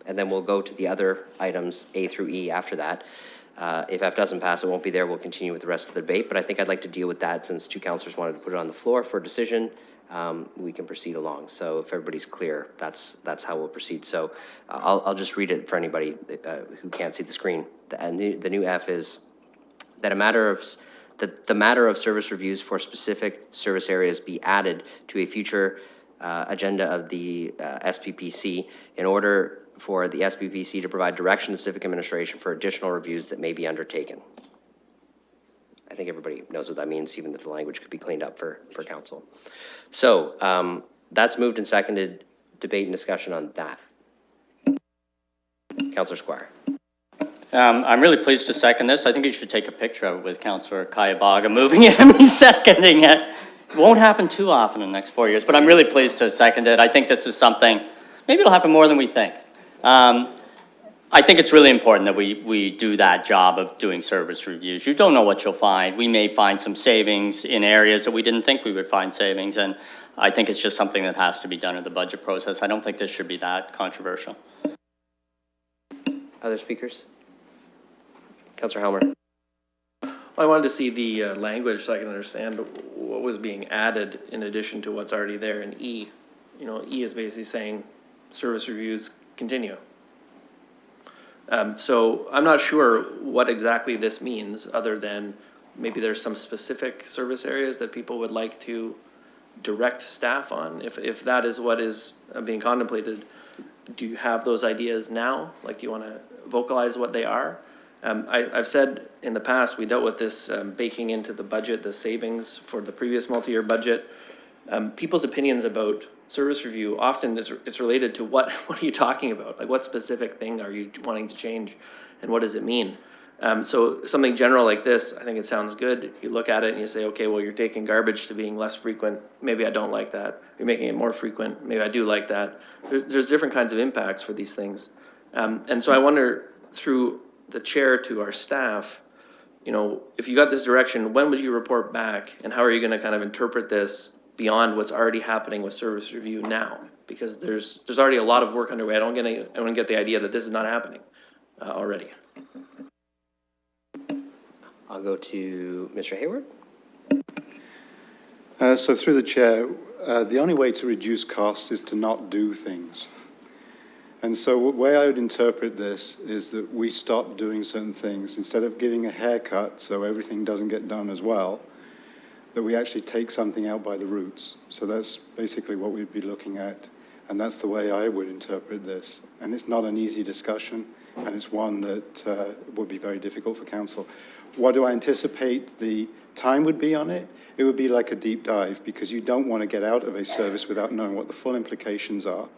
Speaker 15: And then we'll go to the other items, A through E, after that. If F doesn't pass, it won't be there. We'll continue with the rest of the debate. But I think I'd like to deal with that since two councillors wanted to put it on the floor for a decision. We can proceed along. So if everybody's clear, that's how we'll proceed. So I'll just read it for anybody who can't see the screen. The new F is that the matter of service reviews for specific service areas be added to a future agenda of the SPPC in order for the SPPC to provide direction to civic administration for additional reviews that may be undertaken. I think everybody knows what that means, even if the language could be cleaned up for council. So that's moved and seconded. Debate and discussion on that. Councillor Squire.
Speaker 5: I'm really pleased to second this. I think you should take a picture of it with Councillor Kayabaga moving it and me seconding it. It won't happen too often in the next 4 years, but I'm really pleased to second it. I think this is something, maybe it'll happen more than we think. I think it's really important that we do that job of doing service reviews. You don't know what you'll find. We may find some savings in areas that we didn't think we would find savings, and I think it's just something that has to be done in the budget process. I don't think this should be that controversial.
Speaker 15: Other speakers? Councillor Helmer.
Speaker 13: I wanted to see the language so I can understand what was being added in addition to what's already there in E. You know, E is basically saying service reviews continue. So I'm not sure what exactly this means other than maybe there's some specific service areas that people would like to direct staff on. If that is what is being contemplated, do you have those ideas now? Like, do you want to vocalize what they are? I've said in the past, we dealt with this baking into the budget, the savings for the previous multi-year budget. People's opinions about service review often it's related to what are you talking about? Like, what specific thing are you wanting to change and what does it mean? So something general like this, I think it sounds good. You look at it and you say, okay, well, you're taking garbage to being less frequent. Maybe I don't like that. You're making it more frequent. Maybe I do like that. There's different kinds of impacts for these things. And so I wonder, through the chair to our staff, you know, if you got this direction, when would you report back and how are you going to kind of interpret this beyond what's already happening with service review now? Because there's already a lot of work underway. I don't get the idea that this is not happening already.
Speaker 15: I'll go to Mr. Hayward.
Speaker 4: So through the chair, the only way to reduce costs is to not do things. And so the way I would interpret this is that we stop doing certain things. Instead of giving a haircut so everything doesn't get done as well, that we actually take something out by the roots. So that's basically what we'd be looking at. And that's the way I would interpret this. And it's not an easy discussion, and it's one that would be very difficult for council. What do I anticipate the time would be on it? It would be like a deep dive, because you don't want to get out of a service without knowing what the full implications are.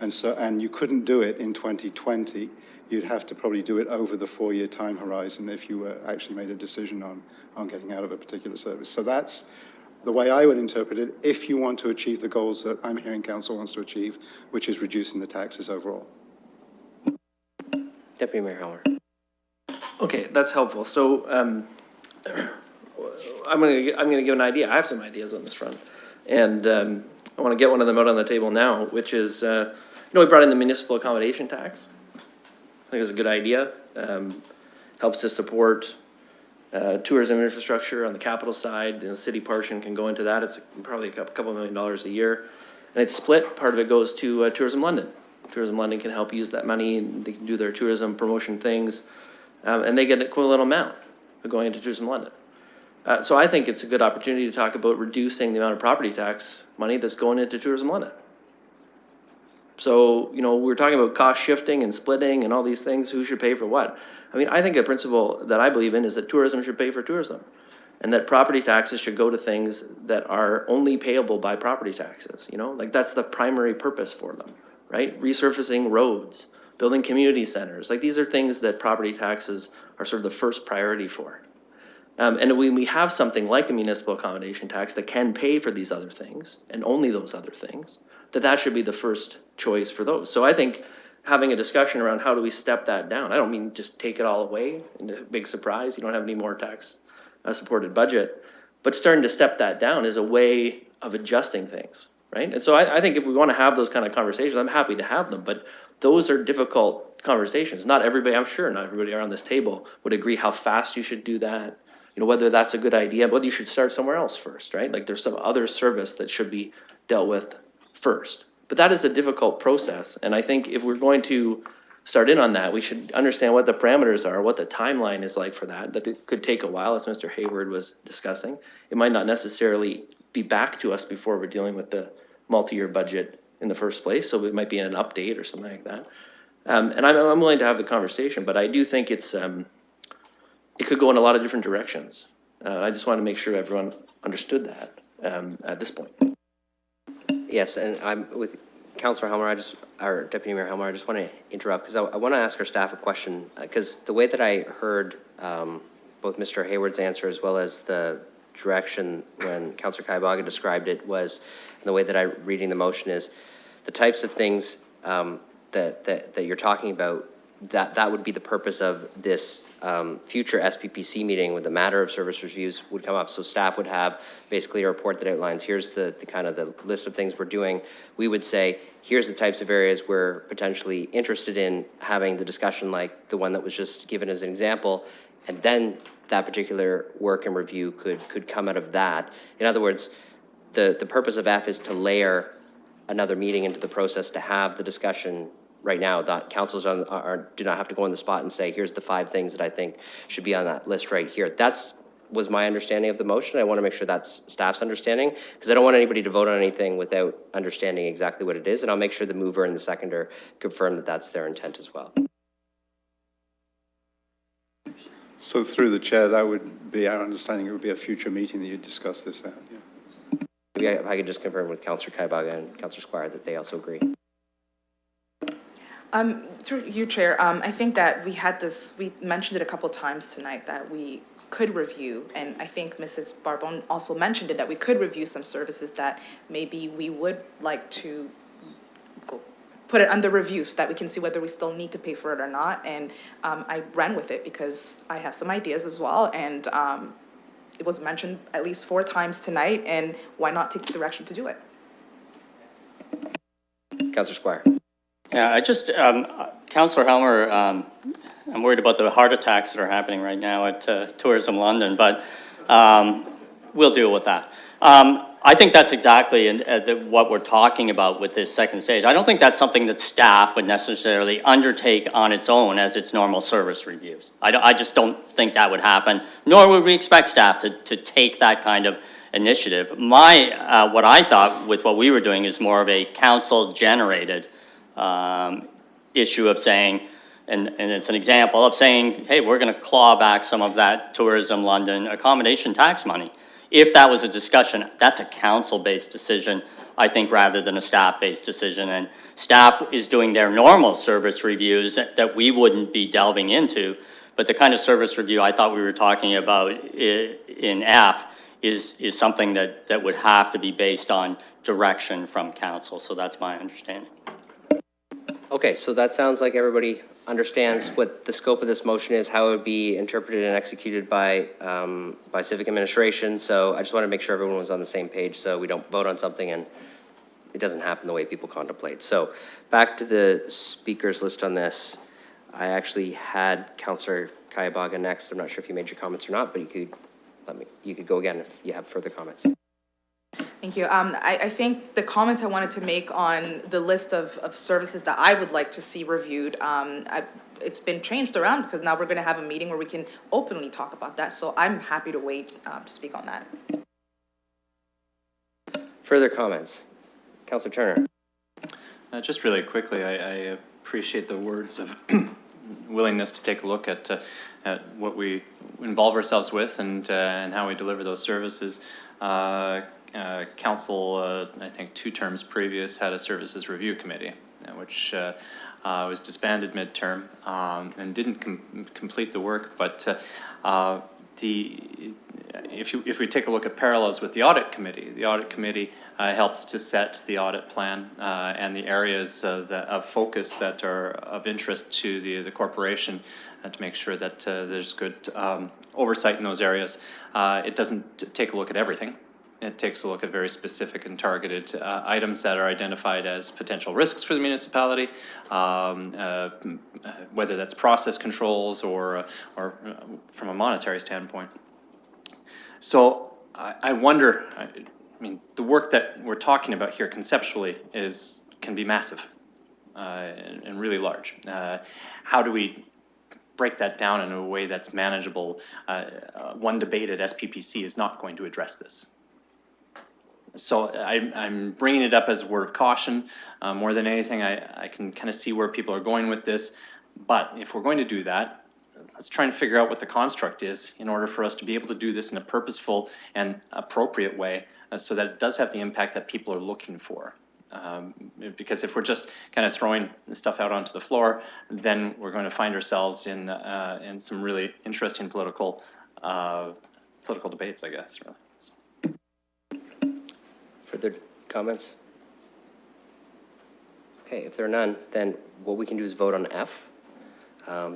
Speaker 4: And you couldn't do it in 2020. You'd have to probably do it over the 4-year time horizon if you actually made a decision on getting out of a particular service. So that's the way I would interpret it, if you want to achieve the goals that I'm hearing council wants to achieve, which is reducing the taxes overall.
Speaker 15: Deputy Mayor Helmer.
Speaker 13: Okay, that's helpful. So I'm gonna give an idea. I have some ideas on this front, and I want to get one of them out on the table now, which is, we brought in the municipal accommodation tax. I think it's a good idea. Helps to support tourism infrastructure on the capital side, and the city portion can go into that. It's probably a couple $1 million a year, and it's split. Part of it goes to Tourism London. Tourism London can help use that money, and they can do their tourism promotion things. and they get an equivalent amount of going into Tourism London. So I think it's a good opportunity to talk about reducing the amount of property tax money that's going into Tourism London. So, you know, we're talking about cost shifting and splitting and all these things, who should pay for what? I mean, I think a principle that I believe in is that tourism should pay for tourism, and that property taxes should go to things that are only payable by property taxes, you know? Like, that's the primary purpose for them, right? Resurfacing roads, building community centers, like, these are things that property taxes are sort of the first priority for. And when we have something like a municipal accommodation tax that can pay for these other things, and only those other things, that should be the first choice for those. So I think having a discussion around how do we step that down, I don't mean just take it all away in a big surprise, you don't have any more tax supported budget, but starting to step that down is a way of adjusting things, right? And so I think if we want to have those kind of conversations, I'm happy to have them, but those are difficult conversations. Not everybody, I'm sure not everybody around this table would agree how fast you should do that, you know, whether that's a good idea, whether you should start somewhere else first, right? Like, there's some other service that should be dealt with first. But that is a difficult process, and I think if we're going to start in on that, we should understand what the parameters are, what the timeline is like for that it could take a while, as Mr. Hayward was discussing. It might not necessarily be back to us before we're dealing with the multi-year budget in the first place, so it might be in an update or something like that. And I'm willing to have the conversation, but I do think it's, it could go in a lot of different directions. I just want to make sure everyone understood that at this point.
Speaker 15: Yes, and I'm with Councillor Helmer, or Deputy Mayor Helmer, I just want to interrupt because I want to ask our staff a question, because the way that I heard both Mr. Hayward's answer as well as the direction when Councillor Kaibaga described it was, and the way that I'm reading the motion is, the types of things that you're talking about, that would be the purpose of this future SPPC meeting, with the matter of service reviews would come up. So staff would have basically a report that outlines, here's the kind of the list of things we're doing. We would say, here's the types of areas we're potentially interested in having the discussion, like the one that was just given as an example, and then that particular work and review could come out of that. In other words, the purpose of F is to layer another meeting into the process to have the discussion. Right now, that councils do not have to go on the spot and say, here's the 5 things that I think should be on that list right here. Was my understanding of the motion. I want to make sure that's staff's understanding, because I don't want anybody to vote on anything without understanding exactly what it is, and I'll make sure the mover and the seconder confirm that that's their intent as well.
Speaker 4: So through the chair, that would be our understanding. It would be a future meeting that you'd discuss this at. Yeah.
Speaker 15: Maybe I could just confirm with Councillor Kaibaga and Councillor Squire that they also agree.
Speaker 18: Through you, Chair, I think that we mentioned it a couple times tonight that we could review, and I think Mrs. Barbone also mentioned it, that we could review some services that maybe we would like to put it under review so that we can see whether we still need to pay for it or not. And I ran with it because I have some ideas as well, and it was mentioned at least 4 times tonight, and why not take the direction to do it?
Speaker 15: Councillor Squire.
Speaker 5: Yeah, I just, Councillor Helmer, I'm worried about the heart attacks that are happening right now at Tourism London, but we'll deal with that. I think that's exactly what we're talking about with this second stage. I don't think that's something that staff would necessarily undertake on its own as its normal service reviews. I just don't think that would happen, nor would we expect staff to take that kind of initiative. What I thought with what we were doing is more of a council-generated issue of saying, and it's an example of saying, hey, we're going to claw back some of that Tourism London accommodation tax money. If that was a discussion, that's a council-based decision, I think, rather than a staff-based decision. And staff is doing their normal service reviews that we wouldn't be delving into. But the kind of service review I thought we were talking about in F is something that would have to be based on direction from council. So that's my understanding.
Speaker 15: Okay, so that sounds like everybody understands what the scope of this motion is, how it would be interpreted and executed by civic administration. So I just want to make sure everyone was on the same page so we don't vote on something and it doesn't happen the way people contemplate. So back to the speakers list on this. I actually had Councillor Kaibaga next. I'm not sure if you made your comments or not, but you could go again if you have further comments.
Speaker 18: Thank you. I think the comment I wanted to make on the list of services that I would like to see reviewed, it's been changed around because now we're going to have a meeting where we can openly talk about that. So I'm happy to wait to speak on that.
Speaker 15: Further comments? Councillor Turner.
Speaker 11: Just really quickly, I appreciate the words of willingness to take a look at what we involve ourselves with and how we deliver those services. Council, I think 2 terms previous, had a services review committee, which was disbanded midterm and didn't complete the work. But if we take a look at parallels with the audit committee helps to set the audit plan and the areas of focus that are of interest to the corporation to make sure that there's good oversight in those areas. It doesn't take a look at everything. It takes a look at very specific and targeted items that are identified as potential risks for the municipality, whether that's process controls or from a monetary standpoint. So I wonder, I mean, the work that we're talking about here conceptually can be massive and really large. How do we break that down in a way that's manageable? One debate at SPPC is not going to address this. So I'm bringing it up as a word of caution. More than anything, I can kind of see where people are going with this. But if we're going to do that, let's try and figure out what the construct is in order for us to be able to do this in a purposeful and appropriate way so that it does have the impact that people are looking for. Because if we're just kind of throwing stuff out onto the floor, then we're going to find ourselves in some really interesting political debates, I guess, really. So.
Speaker 15: Further comments? Okay, if there are none, then what we can do is vote on F.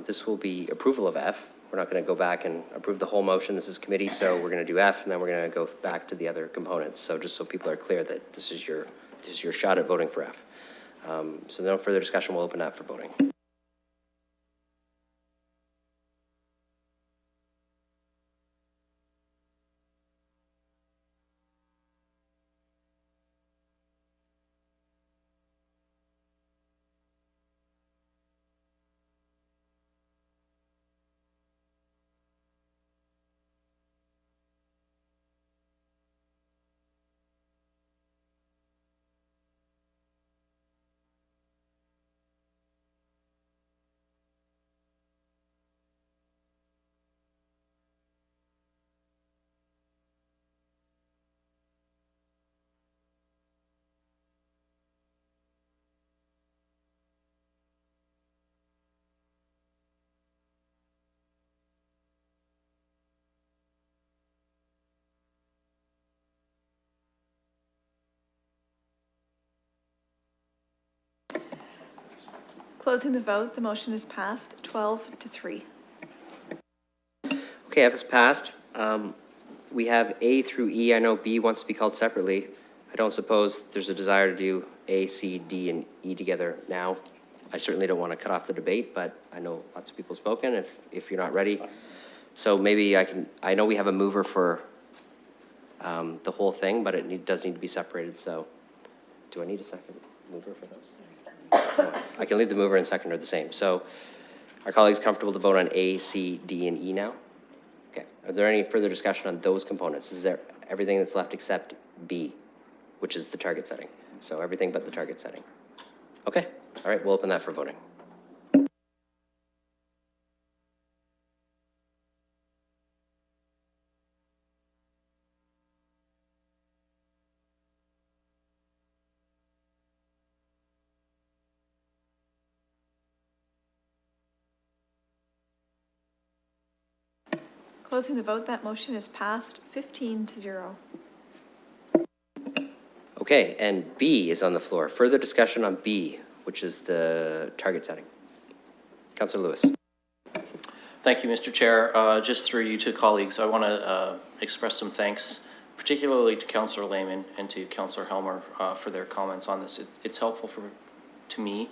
Speaker 15: This will be approval of F. We're not going to go back and approve the whole motion. This is committee, so we're going to do F, and then we're going to go back to the other components. So just so people are clear that this is your shot at voting for F. So no further discussion. We'll open that for voting.
Speaker 3: Closing the vote, the motion is passed 12-3.
Speaker 15: Okay, F is passed. We have A through E. I know B wants to be called separately. I don't suppose there's a desire to do A, C, D, and E together now. I certainly don't want to cut off the debate, but I know lots of people spoken if you're not ready. So maybe I know we have a mover for the whole thing, but it does need to be separated. So do I need a second mover for those? I can leave the mover and seconder the same. So are colleagues comfortable to vote on A, C, D, and E now? Okay. Are there any further discussion on those components? Is there everything that's left except B, which is the target setting? So everything but the target setting. Okay. All right. We'll open that for voting.
Speaker 3: Closing the vote, that motion is passed 15-0.
Speaker 15: Okay, and B is on the floor. Further discussion on B, which is the target setting. Councillor Lewis.
Speaker 16: Thank you, Mr. Chair. Just through you to colleagues, I want to express some thanks, particularly to Councillor Lehman and to Councillor Helmer for their comments on this. It's helpful to me.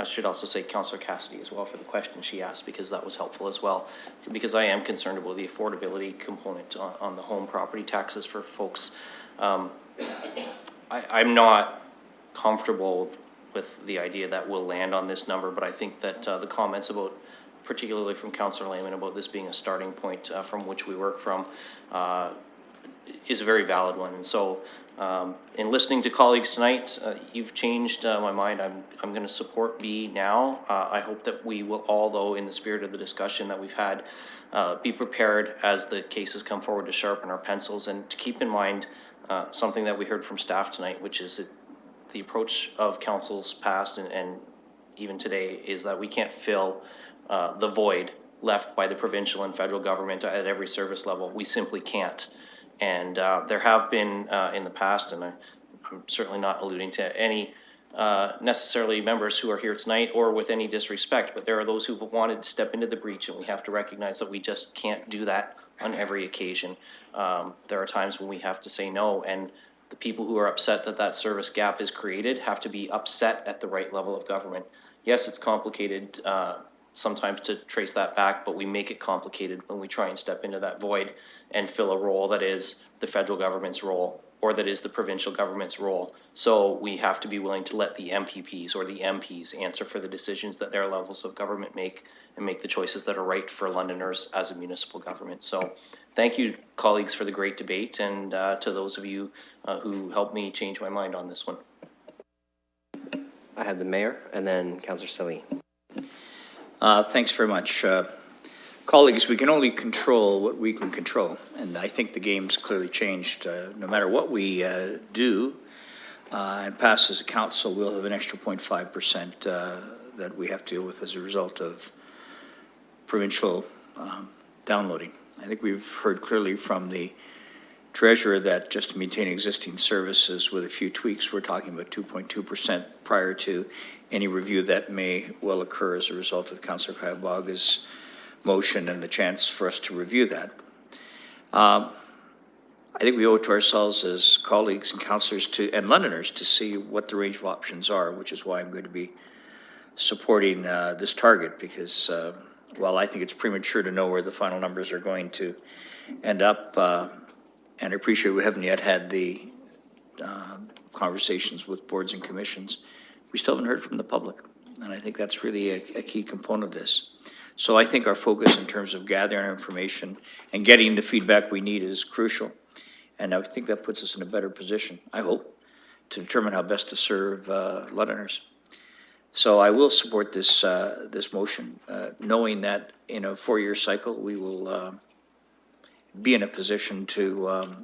Speaker 16: I should also say Councillor Cassidy as well for the question she asked, because that was helpful as well. Because I am concerned about the affordability component on the home property taxes for folks. I'm not comfortable with the idea that we'll land on this number, but I think that the comments about, particularly from Councillor Lehman, about this being a starting point from which we work from, is a very valid one. And so in listening to colleagues tonight, you've changed my mind. I'm going to support B now. I hope that we will all, though, in the spirit of the discussion that we've had, be prepared as the cases come forward to sharpen our pencils and to keep in mind something that we heard from staff tonight, which is that the approach of councils past and even today is that we can't fill the void left by the provincial and federal government at every service level. We simply can't. And there have been in the past, and I'm certainly not alluding to any necessarily members who are here tonight or with any disrespect, but there are those who've wanted to step into the breach, and we have to recognize that we just can't do that on every occasion. There are times when we have to say no, and the people who are upset that that service gap is created have to be upset at the right level of government. Yes, it's complicated sometimes to trace that back, but we make it complicated when we try and step into that void and fill a role that is the federal government's role or that is the provincial government's role. So we have to be willing to let the MPPs or the MPs answer for the decisions that their levels of government make and make the choices that are right for Londoners as a municipal government. So thank you, colleagues, for the great debate, and to those of you who helped me change my mind on this one.
Speaker 15: I have the mayor and then Councillor Salee.
Speaker 1: Thanks very much. Colleagues, we can only control what we can control, and I think the game's clearly changed. No matter what we do and pass as a council, we'll have an extra 0.5% that we have to deal with as a result of provincial downloading. I think we've heard clearly from the Treasurer that just to maintain existing services with a few tweaks, we're talking about 2.2% prior to any review that may well occur as a result of Councillor Kayabaga's motion and the chance for us to review that. I think we owe it to ourselves as colleagues and councillors and Londoners to see what the range of options are, which is why I'm going to be supporting this target, because while I think it's premature to know where the final numbers are going to end up, and I appreciate we haven't yet had the conversations with boards and commissions, we still haven't heard from the public. And I think that's really a key component of this. So I think our focus in terms of gathering our information and getting the feedback we need is crucial. And I think that puts us in a better position, I hope, to determine how best to serve Londoners. So I will support this, this motion, knowing that in a 4-year cycle, we will be in a position to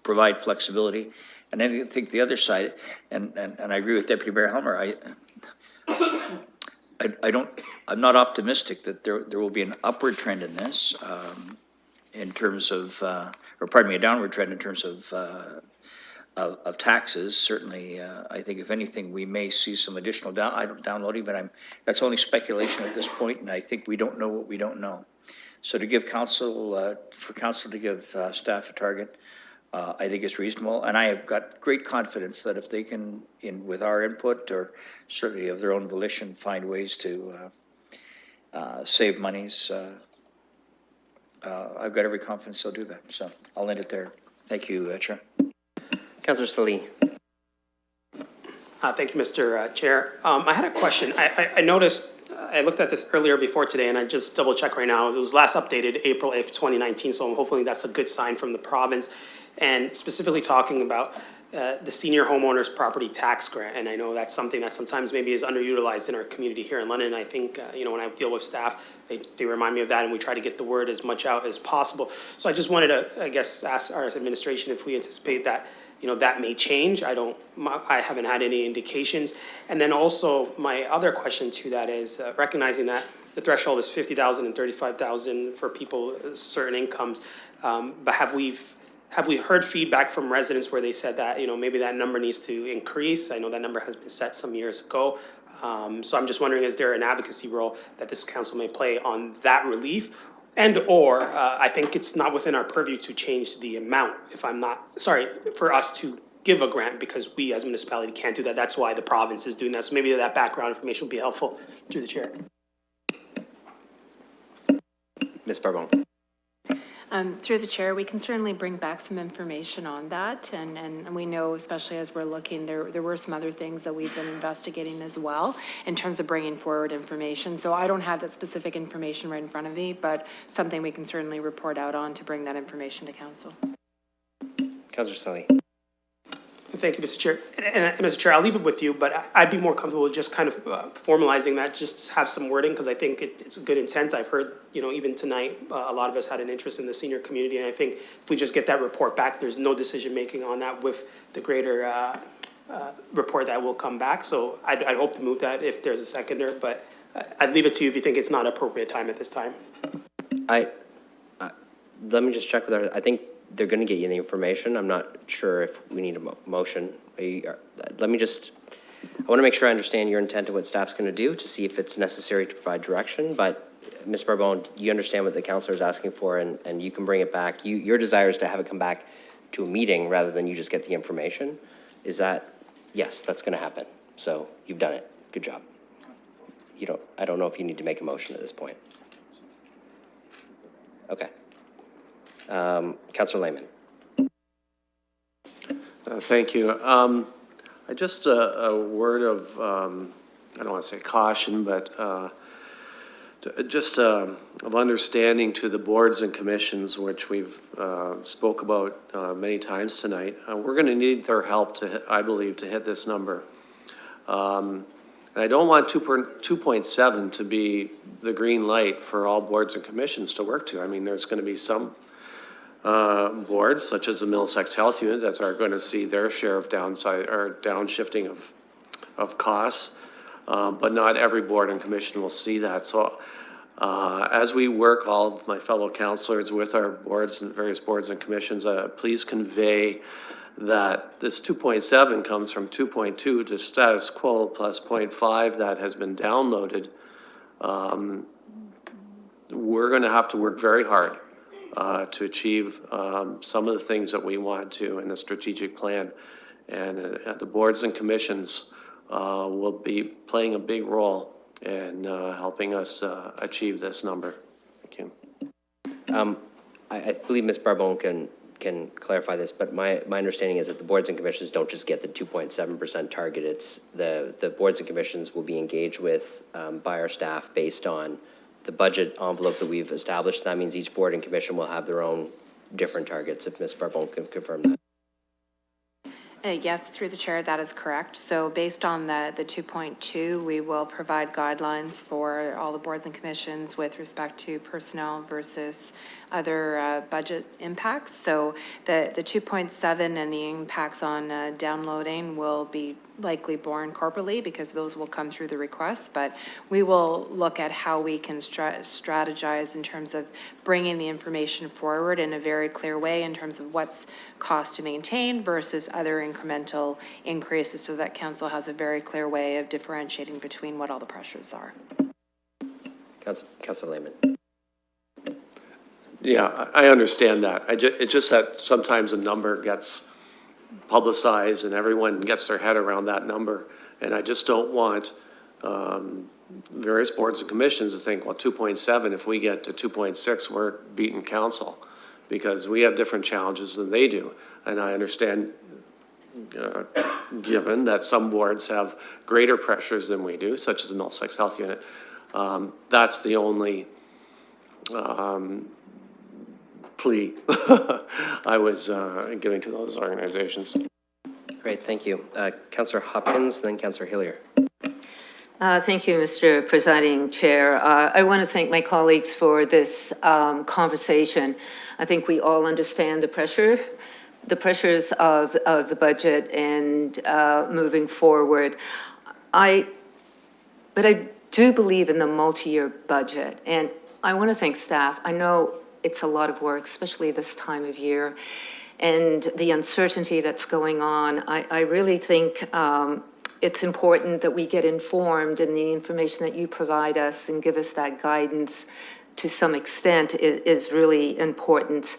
Speaker 1: provide flexibility. And I think the other side, and I agree with Deputy Mayor Helmer, I'm not optimistic that there will be an upward trend in this in terms of, or pardon me, a downward trend in terms of taxes. Certainly, I think if anything, we may see some additional downloading, but that's only speculation at this point, and I think we don't know what we don't know. So to give council, for council to give staff a target, I think is reasonable, and I have got great confidence that if they can, with our input or certainly of their own volition, find ways to save monies, I've got every confidence they'll do that. So I'll end it there. Thank you, Chair.
Speaker 15: Councillor Salee.
Speaker 19: Thank you, Mr. Chair. I had a question. I noticed, I looked at this earlier before today, and I just double checked right now. It was last updated April 8th, 2019, so I'm hoping that's a good sign from the province. And specifically talking about the senior homeowners property tax grant. And I know that's something that sometimes maybe is underutilized in our community here in London. I think, you know, when I deal with staff, they remind me of that, and we try to get the word as much out as possible. So I just wanted to, I guess, ask our administration if we anticipate that, you know, that may change. I haven't had any indications. And then also my other question to that is recognizing that the threshold is 50,000 and 35,000 for people, certain incomes. But have we heard feedback from residents where they said that, you know, maybe that number needs to increase? I know that number has been set some years ago. So I'm just wondering, is there an advocacy role that this council may play on that relief? And or I think it's not within our purview to change the amount, if I'm not, sorry, for us to give a grant because we as a municipality can't do that. That's why the province is doing that. So maybe that background information would be helpful through the chair.
Speaker 15: Ms. Barbone.
Speaker 12: Through the chair, we can certainly bring back some information on that, and we know, especially as we're looking, there were some other things that we've been investigating as well in terms of bringing forward information. So I don't have that specific information right in front of me, but something we can certainly report out on to bring that information to council.
Speaker 15: Councillor Sully.
Speaker 19: Thank you, Mr. Chair. And Mr. Chair, I'll leave it with you, but I'd be more comfortable with just kind of formalizing that, just have some wording, because I think it's a good intent. I've heard, even tonight, a lot of us had an interest in the senior community, and I think if we just get that report back, there's no decision-making on that with the greater report that will come back. So I'd hope to move that if there's a seconder, but I'd leave it to you if you think it's not appropriate time at this time.
Speaker 15: Let me just check with her. I think they're going to get you the information. I'm not sure if we need a motion. I want to make sure I understand your intent of what staff's going to do to see if it's necessary to provide direction. But Ms. Barbone, you understand what the councillor is asking for, and you can bring it back. Your desire is to have it come back to a meeting rather than you just get the information. Is that, yes, that's going to happen. So you've done it. Good job. I don't know if you need to make a motion at this point. Okay. Councillor Lehman.
Speaker 8: Thank you. Just a word of, I don't want to say caution, but just of understanding to the boards and commissions, which we've spoke about many times tonight. We're going to need their help I believe, to hit this number. And I don't want 2.7 to be the green light for all boards and commissions to work to. I mean, there's going to be some boards, such as the Middlesex Health Unit, that are going to see their share of downshifting of costs, but not every board and commission will see that. So as we work, all of my fellow councillors with our boards and various boards and commissions, please convey that this 2.7 comes from 2.2 to status quo plus 0.5 that has been downloaded. We're going to have to work very hard to achieve some of the things that we want to in a strategic plan. And the boards and commissions will be playing a big role in helping us achieve this number. Thank you.
Speaker 15: I believe Ms. Barbone can clarify this, but my understanding is that the boards and commissions don't just get the 2.7% target. It's the boards and commissions will be engaged with by our staff based on the budget envelope that we've established. That means each board and commission will have their own different targets, if Ms. Barbone can confirm that.
Speaker 12: Yes, through the chair, that is correct. So based on the 2.2, we will provide guidelines for all the boards and commissions with respect to personnel versus other budget impacts. So the 2.7 and the impacts on downloading will be likely borne corporately because those will come through the request, but we will look at how we can strategize in terms of bringing the information forward in a very clear way in terms of what's cost to maintain versus other incremental increases so that council has a very clear way of differentiating between what all the pressures are.
Speaker 15: Councillor Lehman.
Speaker 8: Yeah, I understand that. It's just that sometimes a number gets publicized and everyone gets their head around that number. And I just don't want various boards and commissions to think, well, 2.7, if we get to 2.6, we're beating council, because we have different challenges than they do. And I understand, given that some boards have greater pressures than we do, such as the Middlesex Health Unit, that's the only plea I was giving to those organizations.
Speaker 15: Great, thank you. Councillor Hopkins, then Councillor Hillier.
Speaker 6: Thank you, Mr. Presiding Chair. I want to thank my colleagues for this conversation. I think we all understand the pressures of the budget and moving forward. But I do believe in the multi-year budget, and I want to thank staff. I know it's a lot of work, especially this time of year, and the uncertainty that's going on. I really think it's important that we get informed, and the information that you provide us and give us that guidance to some extent is really important.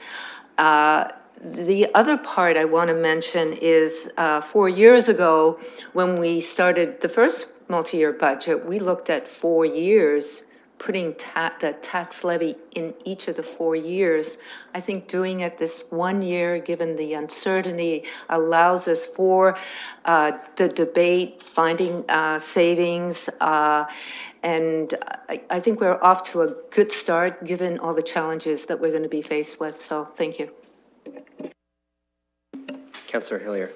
Speaker 6: The other part I want to mention is 4 years ago, when we started the first multi-year budget, we looked at 4 years, putting the tax levy in each of the 4 years. I think doing it this 1 year, given the uncertainty, allows us for the debate, finding savings, and I think we're off to a good start, given all the challenges that we're going to be faced with. So thank you.
Speaker 15: Councillor Hillier.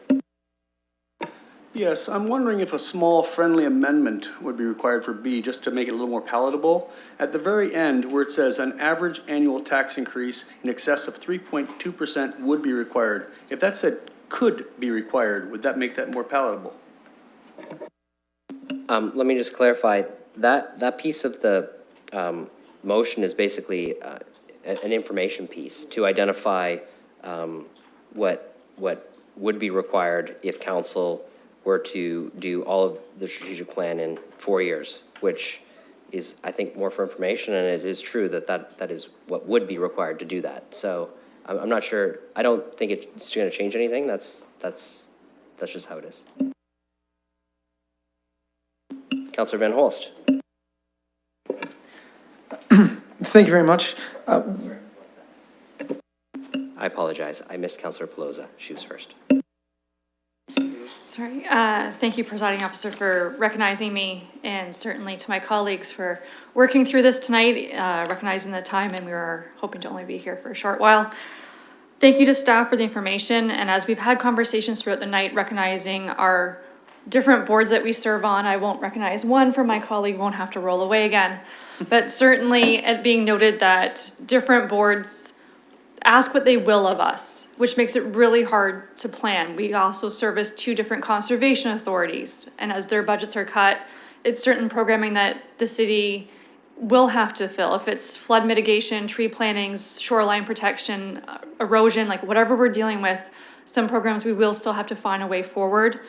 Speaker 20: Yes, I'm wondering if a small friendly amendment would be required for B, just to make it a little more palatable. At the very end, where it says an average annual tax increase in excess of 3.2% would be required. If that said could be required, would that make that more palatable?
Speaker 15: Let me just clarify, that piece of the motion is basically an information piece to identify what would be required if council were to do all of the strategic plan in 4 years, which is, I think, more for information, and it is true that is what would be required to do that. So I'm not sure, I don't think it's gonna change anything. That's just how it is. Councillor Van Holst.
Speaker 9: Thank you very much.
Speaker 15: I apologize. I missed Councillor Pelosa. She was first.
Speaker 21: Sorry. Thank you, Presiding Officer, for recognizing me, and certainly to my colleagues for working through this tonight, recognizing the time, and we were hoping to only be here for a short while. Thank you to staff for the information, and as we've had conversations throughout the night, recognizing our different boards that we serve on, I won't recognize one for my colleague, won't have to roll away again. But certainly it being noted that different boards ask what they will of us, which makes it really hard to plan. We also service 2 different conservation authorities, and as their budgets are cut, it's certain programming that the city will have to fill. If it's flood mitigation, tree plantings, shoreline protection, erosion, like whatever we're dealing with, some programs we will still have to find a way forward.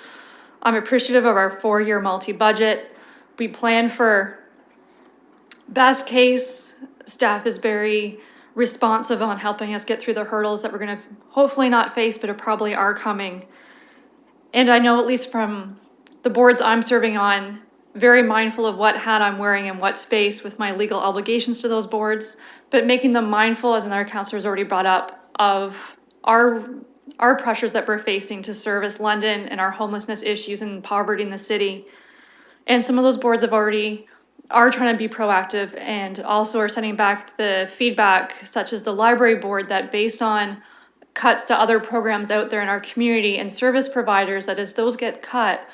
Speaker 21: I'm appreciative of our 4-year multi-budget. We plan for best case. Staff is very responsive on helping us get through the hurdles that we're going to hopefully not face, but probably are coming. And I know, at least from the boards I'm serving on, very mindful of what hat I'm wearing in what space with my legal obligations to those boards, but making them mindful, as another councillor has already brought up, of our pressures that we're facing to service London and our homelessness issues and poverty in the city. And some of those boards are trying to be proactive, and also are sending back the feedback, such as the library board, that based on cuts to other programs out there in our community and service providers, that as those get cut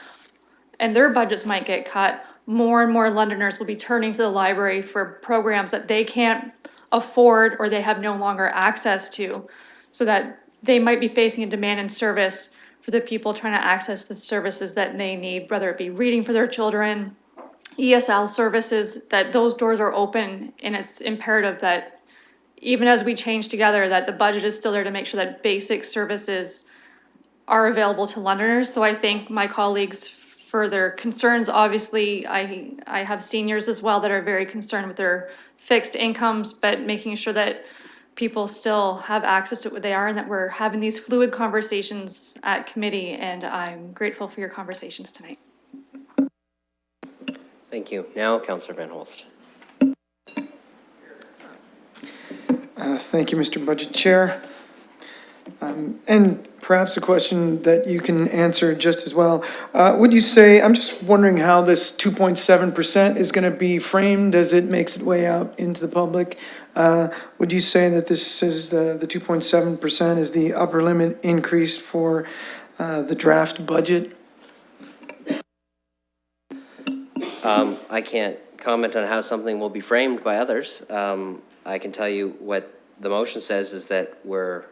Speaker 21: and their budgets might get cut, more and more Londoners will be turning to the library for programs that they can't afford or they have no longer access to, so that they might be facing a demand in service for the people trying to access the services that they need, whether it be reading for their children, ESL services, that those doors are open, and it's imperative that even as we change together, that the budget is still there to make sure that basic services are available to Londoners. So I thank my colleagues for their concerns. Obviously, I have seniors as well that are very concerned with their fixed incomes, but making sure that people still have access to what they are, and that we're having these fluid conversations at committee, and I'm grateful for your conversations tonight.
Speaker 15: Thank you. Now, Councillor Van Holst.
Speaker 9: Thank you, Mr. Budget Chair. And perhaps a question that you can answer just as well. Would you say, I'm just wondering how this 2.7% is going to be framed as it makes its way out into the public. Would you say that this is the 2.7% is the upper limit increase for the draft budget?
Speaker 15: I can't comment on how something will be framed by others. I can tell you what the motion says is that we're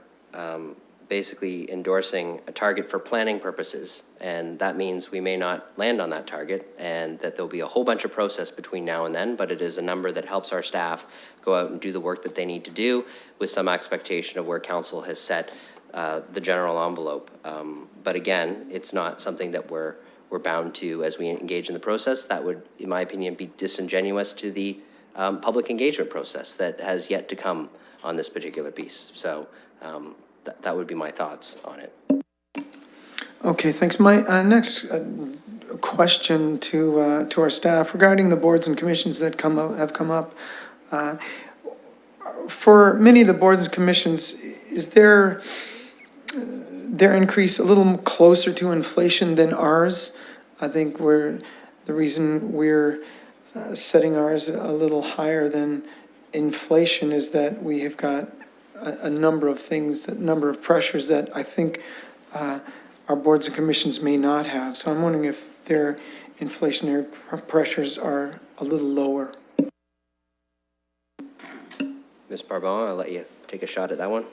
Speaker 15: basically endorsing a target for planning purposes, and that means we may not land on that target, and that there'll be a whole bunch of process between now and then, but it is a number that helps our staff go out and do the work that they need to do with some expectation of where council has set the general envelope. But again, it's not something that we're bound to as we engage in the process. That would, in my opinion, be disingenuous to the public engagement process that has yet to come on this particular piece. So that would be my thoughts on it.
Speaker 9: Okay, thanks. My next question to our staff regarding the boards and commissions that have come up. For many of the boards and commissions, is their increase a little closer to inflation than ours? I think the reason we're setting ours a little higher than inflation is that we have got a number of things, a number of pressures that I think our boards and commissions may not have. So I'm wondering if their inflationary pressures are a little lower.
Speaker 15: Ms. Barbon, I'll let you take a shot at that one.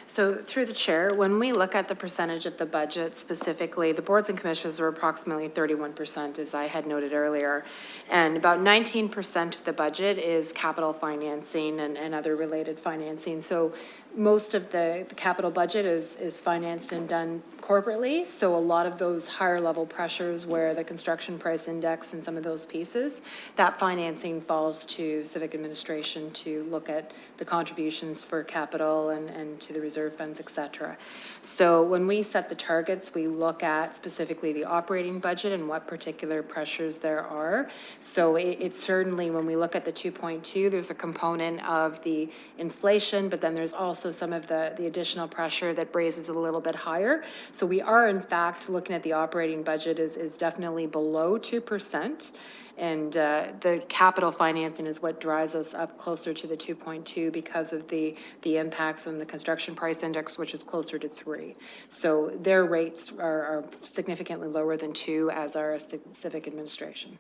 Speaker 12: So through the chair, when we look at the percentage of the budget specifically, the boards and commissions are approximately 31%, as I had noted earlier. And about 19% of the budget is capital financing and other related financing. So most of the capital budget is financed and done corporately. So a lot of those higher level pressures where the construction price index and some of those pieces, that financing falls to civic administration to look at the contributions for capital and to the reserve funds, et cetera. So when we set the targets, we look at specifically the operating budget and what particular pressures there are. So it's certainly, when we look at the 2.2, there's a component of the inflation, but then there's also some of the additional pressure that raises it a little bit higher. So we are, in fact, looking at the operating budget is definitely below 2%. And the capital financing is what drives us up closer to the 2.2 because of the impacts on the construction price index, which is closer to 3. So their rates are significantly lower than 2, as are civic administration.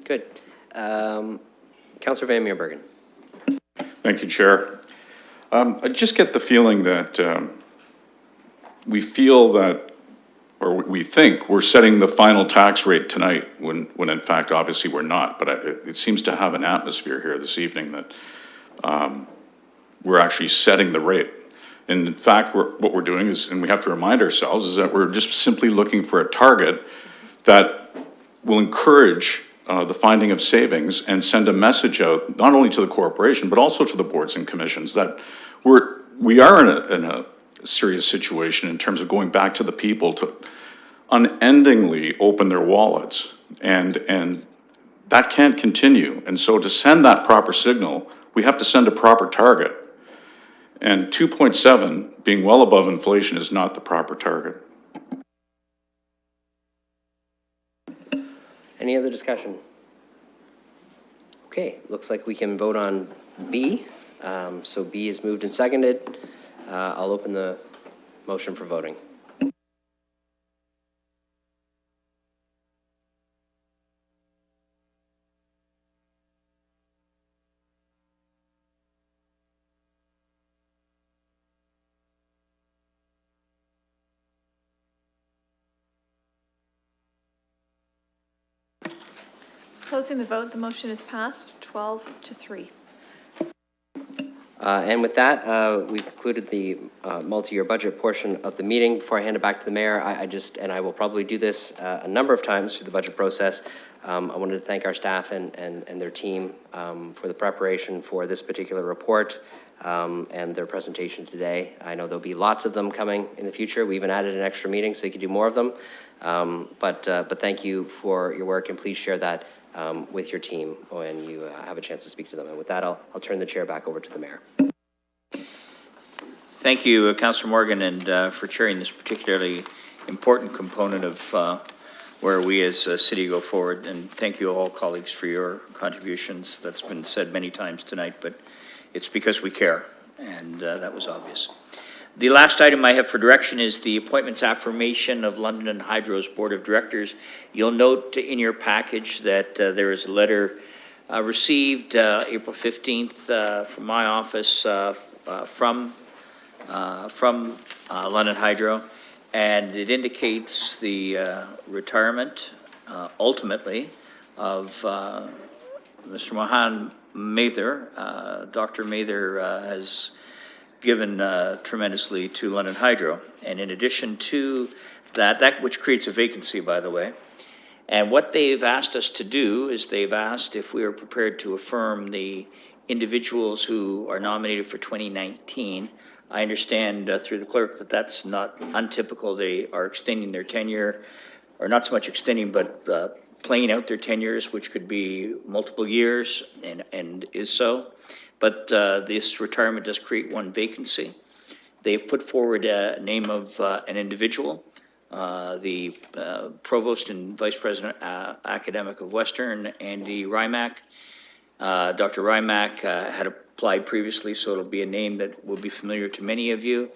Speaker 15: Good. Councillor Van Meerbergen.
Speaker 17: Thank you, Chair. I just get the feeling that we feel that, or we think we're setting the final tax rate tonight when in fact, obviously we're not. But it seems to have an atmosphere here this evening that we're actually setting the rate. And in fact, what we're doing is, and we have to remind ourselves, is that we're just simply looking for a target that will encourage the finding of savings and send a message out, not only to the corporation, but also to the boards and commissions, that we are in a serious situation in terms of going back to the people to unendingly open their wallets. And that can't continue. And so to send that proper signal, we have to send a proper target. And 2.7 being well above inflation is not the proper target.
Speaker 15: Any other discussion? Okay, looks like we can vote on B. So B is moved and seconded. I'll open the motion for voting.
Speaker 3: Closing the vote, the motion is passed, 12-3.
Speaker 15: And with that, we've concluded the multi-year budget portion of the meeting. Before I hand it back to the mayor, I will probably do this a number of times through the budget process. I wanted to thank our staff and their team for the preparation for this particular report and their presentation today. I know there'll be lots of them coming in the future. We even added an extra meeting so you could do more of them. But thank you for your work, and please share that with your team when you have a chance to speak to them. And with that, I'll turn the chair back over to the mayor.
Speaker 1: Thank you, Councillor Morgan, and for chairing this particularly important component of where we as a city go forward. And thank you all, colleagues, for your contributions. That's been said many times tonight, but it's because we care, and that was obvious. The last item I have for direction is the appointments affirmation of London Hydro's Board of Directors. You'll note in your package that there is a letter received April 15th from my office from London Hydro, and it indicates the retirement, ultimately, of Mr. Mohan Mather. Dr. Mather has given tremendously to London Hydro. And in addition to that which creates a vacancy, by the way, and what they've asked us to do is they've asked if we are prepared to affirm the individuals who are nominated for 2019. I understand through the clerk that that's not untypical. They are extending their tenure, or not so much extending, but playing out their tenures, which could be multiple years, and is so. But this retirement does create one vacancy. They've put forward a name of an individual, the Provost and Vice President Academic of Western, Andy Rymack. Dr. Rymack had applied previously, so it'll be a name that will be familiar to many of you.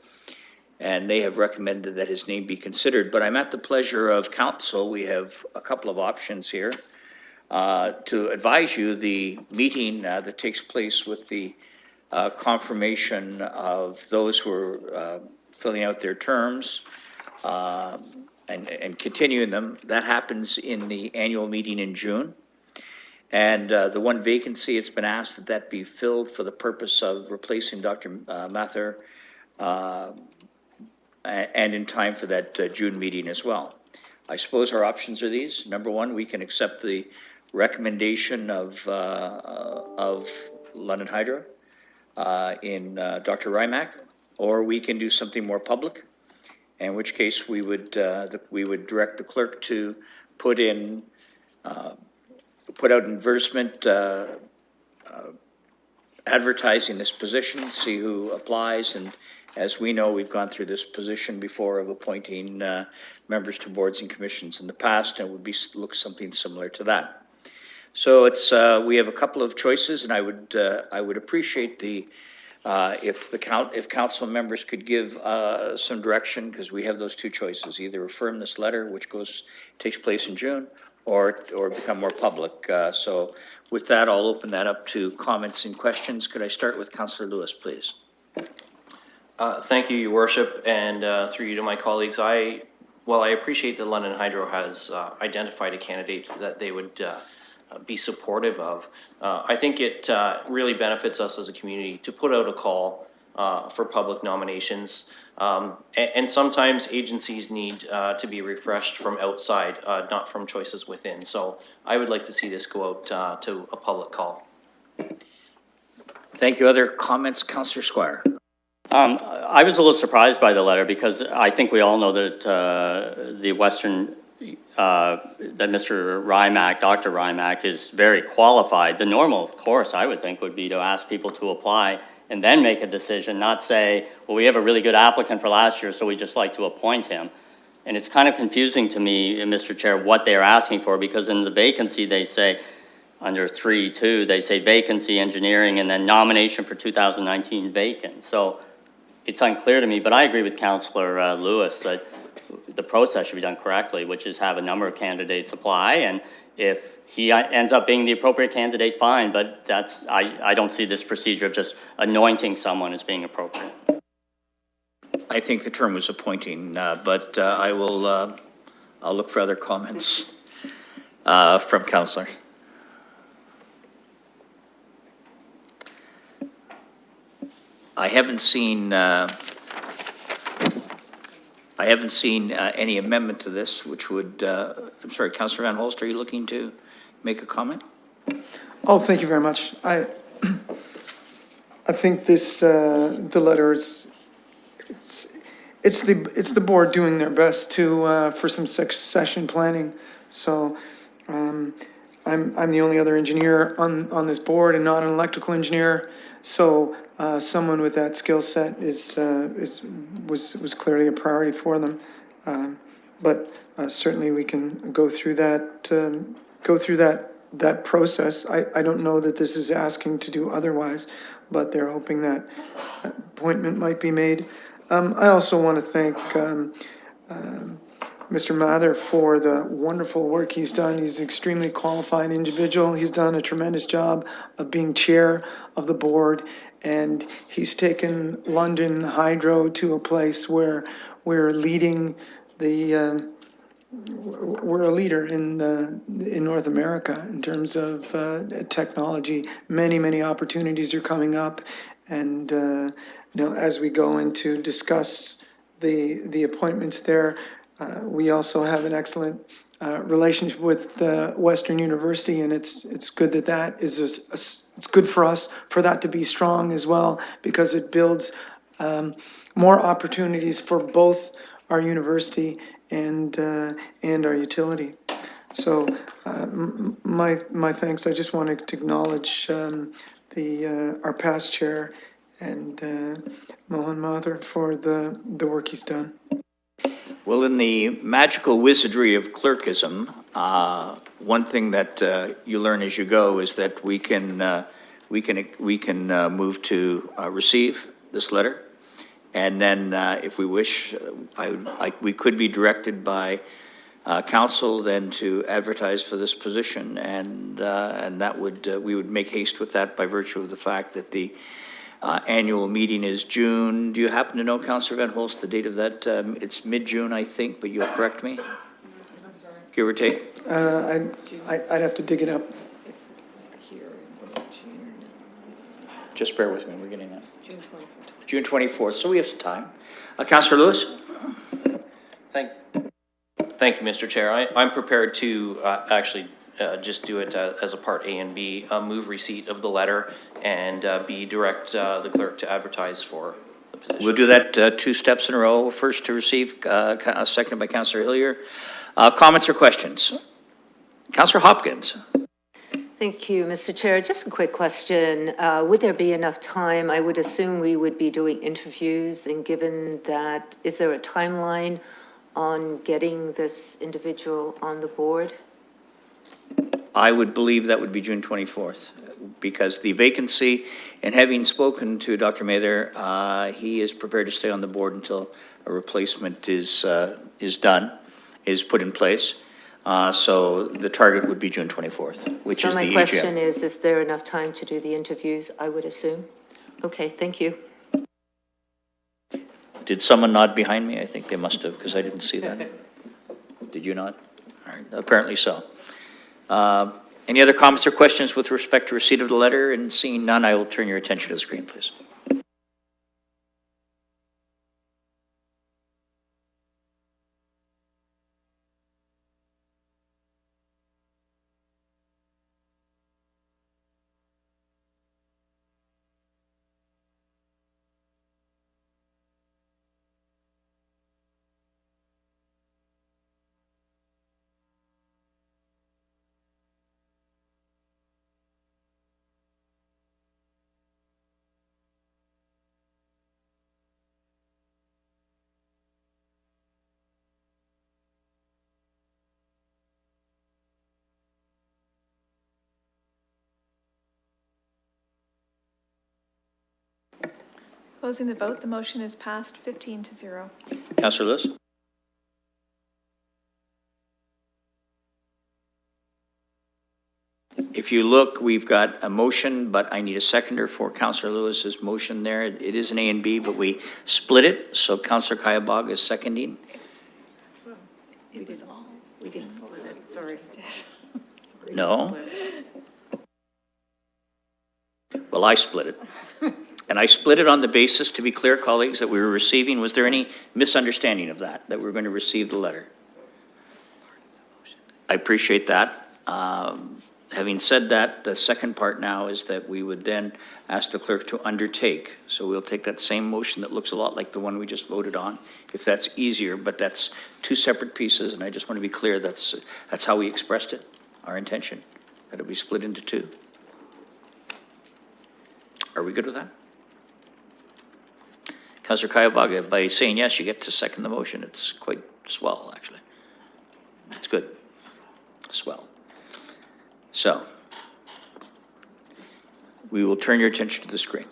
Speaker 1: And they have recommended that his name be considered. But I'm at the pleasure of council. We have a couple of options here. To advise you, the meeting that takes place with the confirmation of those who are filling out their terms and continuing them, that happens in the annual meeting in June. And the one vacancy, it's been asked that that be filled for the purpose of replacing Dr. Mather and in time for that June meeting as well. I suppose our options are these. Number one, we can accept the recommendation of London Hydro in Dr. Rymack, or we can do something more public, in which case we would direct the clerk to put out advertisement advertising this position, see who applies, and as we know, we've gone through this position before of appointing members to boards and commissions in the past, and it would look something similar to that. So it's we have a couple of choices, and I would appreciate if council members could give some direction, because we have those two choices: either affirm this letter, which takes place in June, or become more public. So with that, I'll open that up to comments and questions. Could I start with Councillor Lewis, please?
Speaker 16: Thank you, Your Worship, and through you to my colleagues. While I appreciate that London Hydro has identified a candidate that they would be supportive of, I think it really benefits us as a community to put out a call for public nominations. And sometimes agencies need to be refreshed from outside, not from choices within. So I would like to see this go out to a public call.
Speaker 1: Thank you. Other comments, Councillor Squire?
Speaker 5: I was a little surprised by the letter, because I think we all know that the Western, that Mr. Rymack, Dr. Rymack, is very qualified. The normal course, I would think, would be to ask people to apply and then make a decision, not say, well, we have a really good applicant for last year, so we just like to appoint him. And it's kind of confusing to me, Mr. Chair, what they're asking for, because in the vacancy, they say, under 3.2, they say vacancy engineering and then nomination for 2019 vacant. So it's unclear to me, but I agree with Councillor Lewis that the process should be done correctly, which is have a number of candidates apply, and if he ends up being the appropriate candidate, fine, but I don't see this procedure of just anointing someone as being appropriate.
Speaker 1: I think the term was appointing, but I'll look for other comments from Councillor. I haven't seen any amendment to this, which would, I'm sorry, Councillor Van Holst, are you looking to make a comment?
Speaker 9: Oh, thank you very much. I think this, the letter is, it's the board doing their best to, for some succession planning. So, I'm the only other engineer on this board and not an electrical engineer. So someone with that skill set was clearly a priority for them. But certainly we can go through that process. I don't know that this is asking to do otherwise, but they're hoping that appointment might be made. I also want to thank Mr. Mather for the wonderful work he's done. He's an extremely qualified individual. He's done a tremendous job of being chair of the board, and he's taken London Hydro to a place where we're leading we're a leader in North America in terms of technology. Many opportunities are coming up, and as we go into discuss the appointments there, we also have an excellent relationship with Western University, and it's good that that is, it's good for us for that to be strong as well, because it builds more opportunities for both our university and our utility. So my thanks. I just wanted to acknowledge our past chair and Mohan Mathur for the work he's done.
Speaker 1: Well, in the magical wizardry of clerkism, one thing that you learn as you go is that we can move to receive this letter, and then if we wish, we could be directed by council then to advertise for this position, and that would we would make haste with that by virtue of the fact that the annual meeting is June. Do you happen to know, Councillor Van Holst, the date of that? It's mid-June, I think, but you'll correct me? I'm sorry. Give or take?
Speaker 9: I'd have to dig it up.
Speaker 2: It's here.
Speaker 1: Just bear with me, we're getting that. June 24th, so we have some time. Councillor Lewis?
Speaker 16: Thank you, Mr. Chair. I'm prepared to actually just do it as a part A and B, move receipt of the letter, and B, direct the clerk to advertise for the position.
Speaker 1: We'll do that 2 steps in a row. First to receive, seconded by Councillor Hillier. Comments or questions? Councillor Hopkins.
Speaker 6: Thank you, Mr. Chair. Just a quick question. Would there be enough time? I would assume we would be doing interviews, and given that, is there a timeline on getting this individual on the board?
Speaker 1: I would believe that would be June 24th, because the vacancy, and having spoken to Dr. Mather, he is prepared to stay on the board until a replacement is done, is put in place. So the target would be June 24th, which is the EGM.
Speaker 6: So my question is there enough time to do the interviews, I would assume? Okay, thank you.
Speaker 1: Did someone nod behind me? I think they must have, because I didn't see that. Did you not? All right, apparently so. Any other comments or questions with respect to receipt of the letter? And seeing none, I will turn your attention to the screen, please.
Speaker 3: Closing the vote, the motion is passed 15-0.
Speaker 1: Councillor Lewis? If you look, we've got a motion, but I need a seconder for Councillor Lewis's motion there. It is an A and B, but we split it, so Councillor Kayabag is seconding.
Speaker 2: We didn't split it, sorry.
Speaker 1: No? Well, I split it. And I split it on the basis, to be clear, colleagues, that we were receiving. Was there any misunderstanding of that we were going to receive the letter? I appreciate that. Having said that, the second part now is that we would then ask the clerk to undertake. So we'll take that same motion that looks a lot like the one we just voted on, if that's easier, but that's 2 separate pieces, and I just want to be clear that's how we expressed it, our intention, that it be split into 2. Are we good with that? Councillor Kayabag, by saying yes, you get to second the motion. It's quite swell, actually. It's good. Swell. So, we will turn your attention to the screen.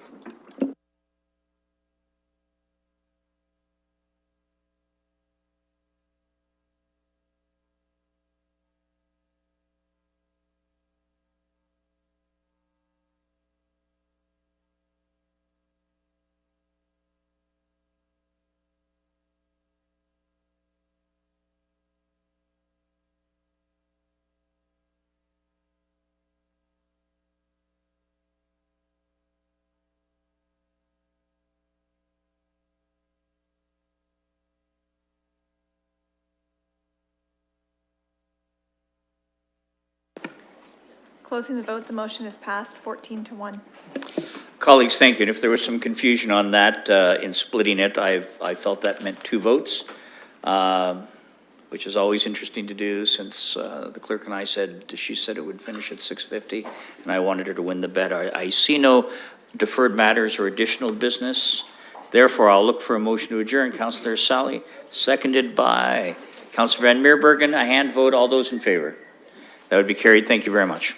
Speaker 3: Closing the vote, the motion is passed 14-1.
Speaker 1: Colleagues, thank you. And if there was some confusion on that in splitting it, I felt that meant 2 votes, which is always interesting to do since the clerk and I she said it would finish at 6:50, and I wanted her to win the bet. I see no deferred matters or additional business. Therefore, I'll look for a motion to adjourn. Councillor Sally, seconded by Councillor Van Meerbergen. A hand vote. All those in favor? That would be carried. Thank you very much.